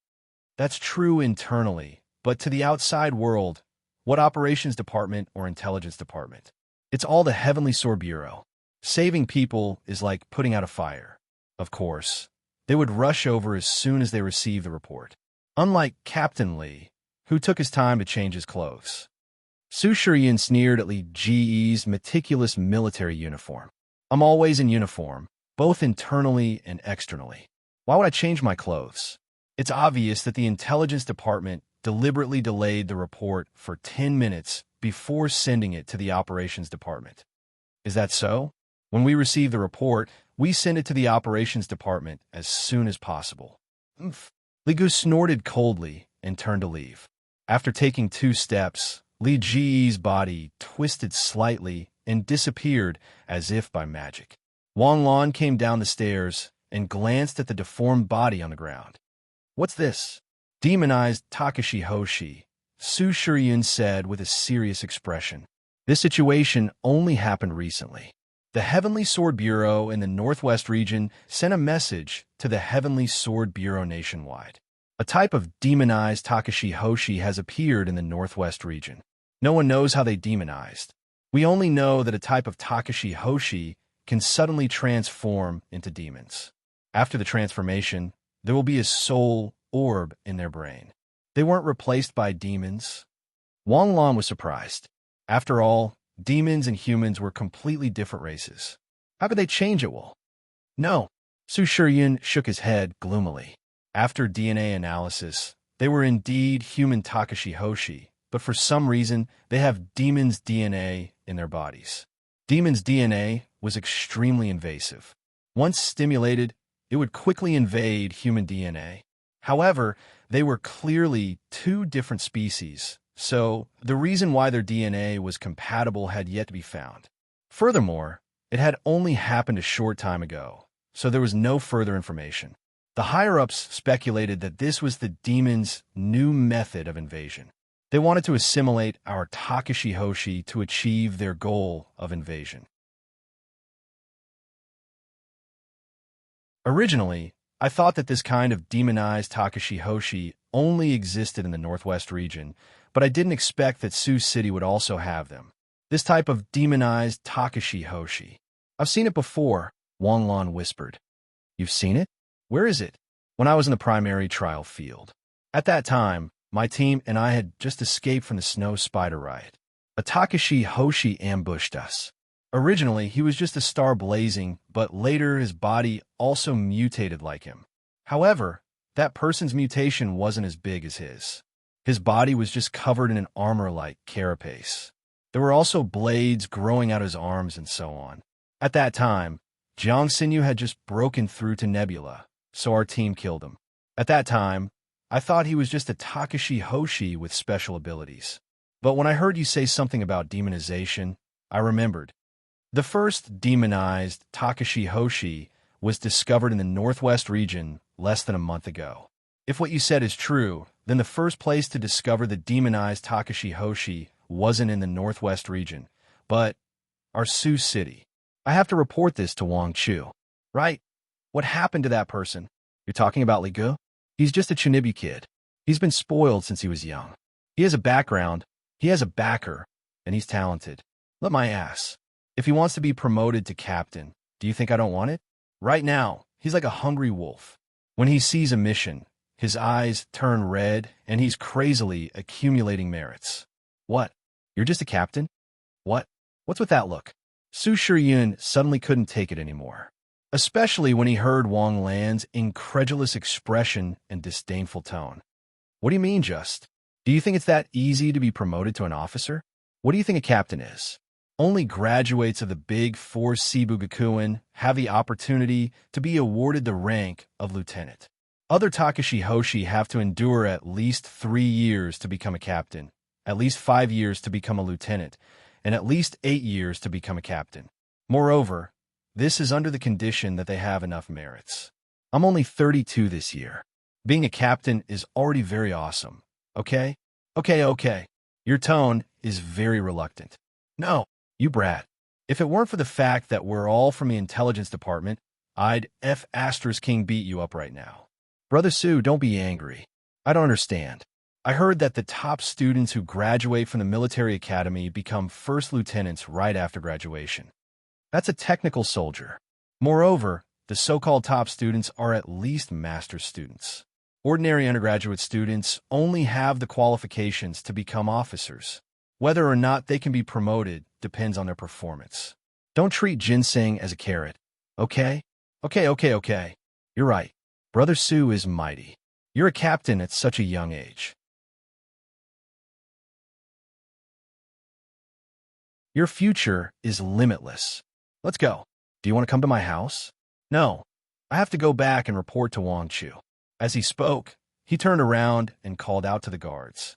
That's true internally, but to the outside world, what Operations Department or Intelligence Department? It's all the Heavenly Sword Bureau. Saving people is like putting out a fire. Of course, they would rush over as soon as they received the report. Unlike Captain Lee, who took his time to change his clothes. Su Shiryun sneered at Li Ji's meticulous military uniform. I'm always in uniform, both internally and externally. Why would I change my clothes? It's obvious that the Intelligence Department deliberately delayed the report for 10 minutes before sending it to the Operations Department. Is that so? When we receive the report, we send it to the Operations Department as soon as possible. Li Gu snorted coldly and turned to leave. After taking 2 steps, Li Ji's body twisted slightly and disappeared as if by magic. Wang Lan came down the stairs and glanced at the deformed body on the ground. What's this? Demonized Takashi Hoshi, Su Shiryun said with a serious expression. This situation only happened recently. The Heavenly Sword Bureau in the Northwest region sent a message to the Heavenly Sword Bureau nationwide. A type of demonized Takashi Hoshi has appeared in the Northwest region. No one knows how they demonized. We only know that a type of Takashi Hoshi can suddenly transform into demons. After the transformation, there will be a soul orb in their brain. They weren't replaced by demons. Wang Lan was surprised. After all, demons and humans were completely different races. How could they change it? Well, no. Su Shiryun shook his head gloomily. After DNA analysis, they were indeed human Takashi Hoshi, but for some reason, they have demon's DNA in their bodies. Demon's DNA was extremely invasive. Once stimulated, it would quickly invade human DNA. However, they were clearly 2 different species, so the reason why their DNA was compatible had yet to be found. Furthermore, it had only happened a short time ago, so there was no further information. The higher-ups speculated that this was the demon's new method of invasion. They wanted to assimilate our Takashi Hoshi to achieve their goal of invasion. Originally, I thought that this kind of demonized Takashi Hoshi only existed in the Northwest region, but I didn't expect that Sioux City would also have them. This type of demonized Takashi Hoshi. I've seen it before, Wang Lan whispered. You've seen it? Where is it? When I was in the primary trial field. At that time, my team and I had just escaped from the snow spider riot. A Takashi Hoshi ambushed us. Originally, he was just a star blazing, but later his body also mutated like him. However, that person's mutation wasn't as big as his. His body was just covered in an armor-like carapace. There were also blades growing out his arms and so on. At that time, Jiang Xinyu had just broken through to Nebula, so our team killed him. At that time, I thought he was just a Takashi Hoshi with special abilities. But when I heard you say something about demonization, I remembered. The first demonized Takashi Hoshi was discovered in the Northwest region less than a month ago. If what you said is true, then the first place to discover the demonized Takashi Hoshi wasn't in the Northwest region, but our Sioux City. I have to report this to Wang Chu. Right? What happened to that person? You're talking about Li Gu? He's just a Chinibu kid. He's been spoiled since he was young. He has a background, he has a backer, and he's talented. Let my ass. If he wants to be promoted to captain, do you think I don't want it? Right now, he's like a hungry wolf. When he sees a mission, his eyes turn red and he's crazily accumulating merits. What? You're just a captain? What? What's with that look? Su Shiyun suddenly couldn't take it anymore, especially when he heard Wang Lan's incredulous expression and disdainful tone. What do you mean, just? Do you think it's that easy to be promoted to an officer? What do you think a captain is? Only graduates of the Big Four Seibugakuin have the opportunity to be awarded the rank of lieutenant. Other Takashi Hoshi have to endure at least 3 years to become a captain, at least 5 years to become a lieutenant, and at least 8 years to become a captain. Moreover, this is under the condition that they have enough merits. I'm only 32 this year. Being a captain is already very awesome. Okay? Okay. Your tone is very reluctant. No, you brat. If it weren't for the fact that we're all from the intelligence department, I'd King beat you up right now. Brother Sue, don't be angry. I don't understand. I heard that the top students who graduate from the military academy become first lieutenants right after graduation. That's a technical soldier. Moreover, the so-called top students are at least master's students. Ordinary undergraduate students only have the qualifications to become officers. Whether or not they can be promoted depends on their performance. Don't treat ginseng as a carrot, okay? Okay. You're right. Brother Sue is mighty. You're a captain at such a young age. Your future is limitless. Let's go. Do you want to come to my house? No. I have to go back and report to Wang Chu. As he spoke, he turned around and called out to the guards.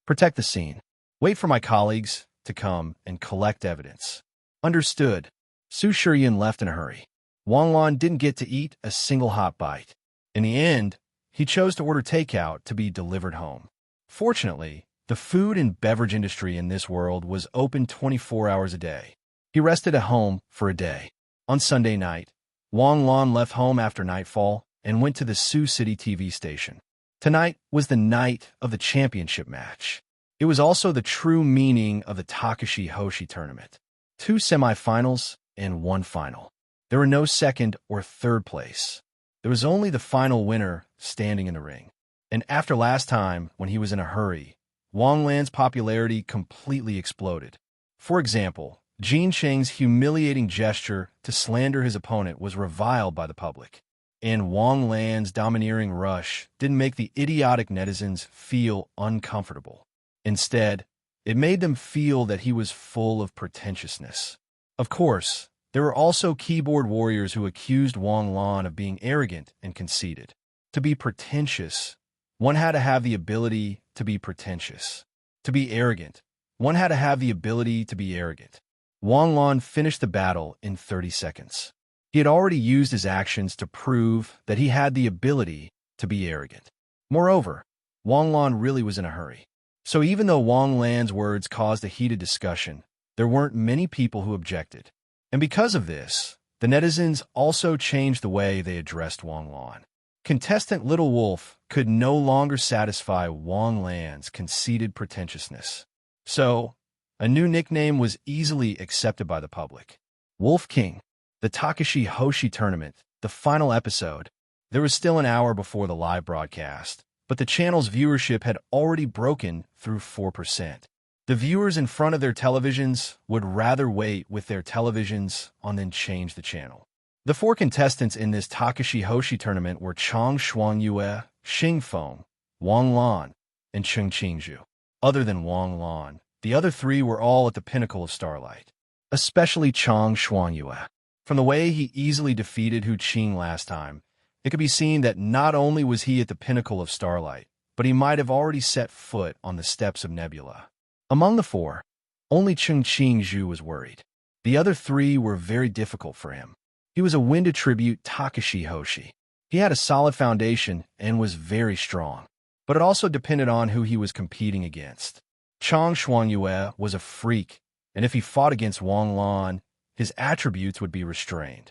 Protect the scene. Wait for my colleagues to come and collect evidence. Understood. Su Shiyun left in a hurry. Wang Lan didn't get to eat a single hot bite. In the end, he chose to order takeout to be delivered home. Fortunately, the food and beverage industry in this world was open 24 hours a day. He rested at home for a day. On Sunday night, Wang Lan left home after nightfall and went to the Sioux City TV station. Tonight was the night of the championship match. It was also the true meaning of the Takashi Hoshi tournament. 2 semifinals and 1 final. There were no second or third place. There was only the final winner standing in the ring. And after last time, when he was in a hurry, Wang Lan's popularity completely exploded. For example, Jin Cheng's humiliating gesture to slander his opponent was reviled by the public. And Wang Lan's domineering rush didn't make the idiotic netizens feel uncomfortable. Instead, it made them feel that he was full of pretentiousness. Of course, there were also keyboard warriors who accused Wang Lan of being arrogant and conceited. To be pretentious, one had to have the ability to be pretentious. To be arrogant, one had to have the ability to be arrogant. Wang Lan finished the battle in 30 seconds. He had already used his actions to prove that he had the ability to be arrogant. Moreover, Wang Lan really was in a hurry. So even though Wang Lan's words caused a heated discussion, there weren't many people who objected. And because of this, the netizens also changed the way they addressed Wang Lan. Contestant Little Wolf could no longer satisfy Wang Lan's conceited pretentiousness. So, a new nickname was easily accepted by the public. Wolf King. The Takashi Hoshi tournament, the final episode. There was still an hour before the live broadcast, but the channel's viewership had already broken through 4%. The viewers in front of their televisions would rather wait with their televisions on than change the channel. The 4 contestants in this Takashi Hoshi tournament were Chang Shuangyue, Xing Feng, Wang Lan, and Cheng Qingzhu. Other than Wang Lan, the other 3 were all at the pinnacle of starlight, especially Chang Shuangyue. From the way he easily defeated Hu Qing last time, it could be seen that not only was he at the pinnacle of starlight, but he might have already set foot on the steps of Nebula. Among the four, only Cheng Qingzhu was worried. The other three were very difficult for him. He was a wind attribute Takashi Hoshi. He had a solid foundation and was very strong, but it also depended on who he was competing against. Chang Xuanyue was a freak, and if he fought against Wang Lan, his attributes would be restrained.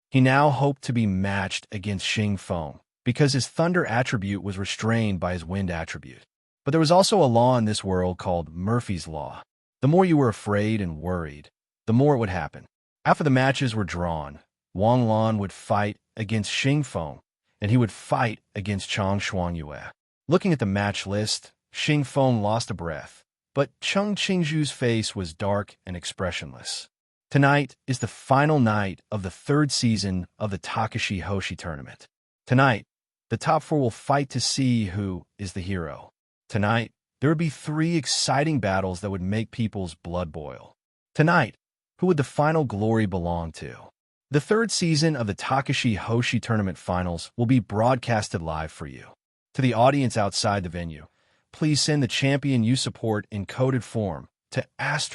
He now hoped to be matched against Xing Feng, because his thunder attribute was restrained by his wind attribute. But there was also a law in this world called Murphy's Law. The more you were afraid and worried, the more it would happen. After the matches were drawn, Wang Lan would fight against Xing Feng, and he would fight against Chang Xuanyue. Looking at the match list, Xing Feng lost a breath, but Cheng Qingzhu's face was dark and expressionless. Tonight is the final night of the third season of the Takashi Hoshi tournament. Tonight, the top four will fight to see who is the hero. Tonight, there would be 3 exciting battles that would make people's blood boil. Tonight, who would the final glory belong to? The third season of the Takashi Hoshi tournament finals will be broadcasted live for you. To the audience outside the venue, please send the champion you support in coded form to ****************.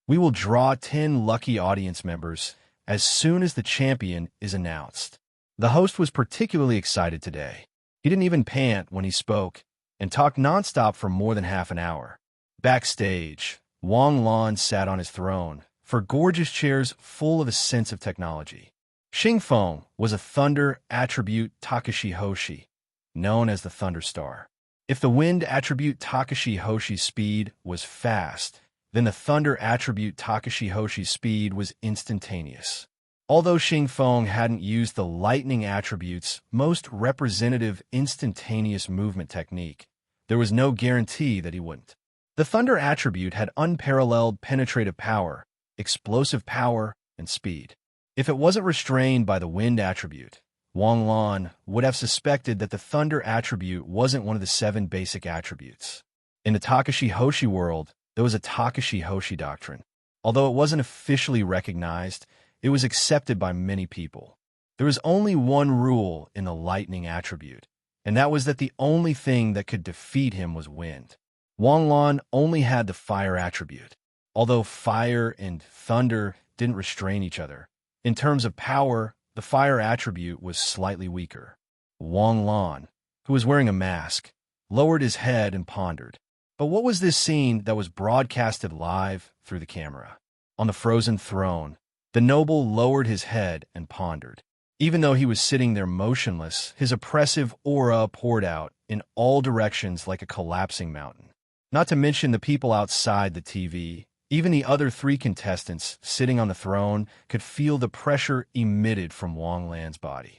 We will draw 10 lucky audience members as soon as the champion is announced. The host was particularly excited today. He didn't even pant when he spoke and talked nonstop for more than half an hour. Backstage, Wang Lan sat on his throne for gorgeous chairs full of a sense of technology. Xing Feng was a thunder attribute Takashi Hoshi, known as the Thunder Star. If the wind attribute Takashi Hoshi's speed was fast, then the thunder attribute Takashi Hoshi's speed was instantaneous. Although Xing Feng hadn't used the lightning attribute's most representative instantaneous movement technique, there was no guarantee that he wouldn't. The thunder attribute had unparalleled penetrative power, explosive power, and speed. If it wasn't restrained by the wind attribute, Wang Lan would have suspected that the thunder attribute wasn't one of the 7 basic attributes. In the Takashi Hoshi world, there was a Takashi Hoshi doctrine. Although it wasn't officially recognized, it was accepted by many people. There was only one rule in the lightning attribute, and that was that the only thing that could defeat him was wind. Wang Lan only had the fire attribute. Although fire and thunder didn't restrain each other, in terms of power, the fire attribute was slightly weaker. Wang Lan, who was wearing a mask, lowered his head and pondered. But what was this scene that was broadcasted live through the camera? On the frozen throne, the noble lowered his head and pondered. Even though he was sitting there motionless, his oppressive aura poured out in all directions like a collapsing mountain. Not to mention the people outside the TV. Even the other 3 contestants sitting on the throne could feel the pressure emitted from Wang Lan's body.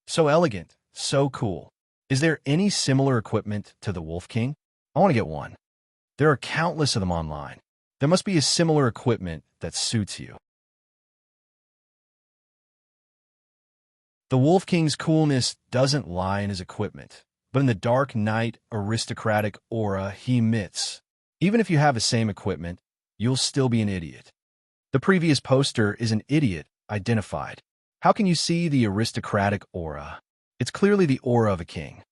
So elegant, so cool. Is there any similar equipment to the Wolf King? I want to get one. There are countless of them online. There must be a similar equipment that suits you. The Wolf King's coolness doesn't lie in his equipment, but in the dark night aristocratic aura he emits. Even if you have the same equipment, you'll still be an idiot. The previous poster is an idiot identified. How can you see the aristocratic aura? It's clearly the aura of a king.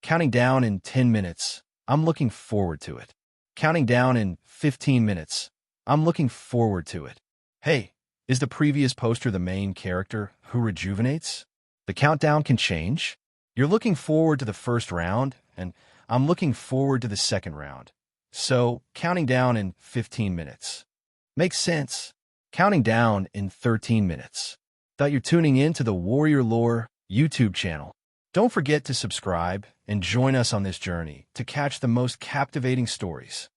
Counting down in 10 minutes, I'm looking forward to it. Counting down in 15 minutes, I'm looking forward to it. Hey, is the previous poster the main character who rejuvenates? The countdown can change. You're looking forward to the first round, and I'm looking forward to the second round. So, counting down in 15 minutes. Makes sense. Counting down in 13 minutes. Thought you're tuning in to the Warrior Lore YouTube channel. Don't forget to subscribe and join us on this journey to catch the most captivating stories.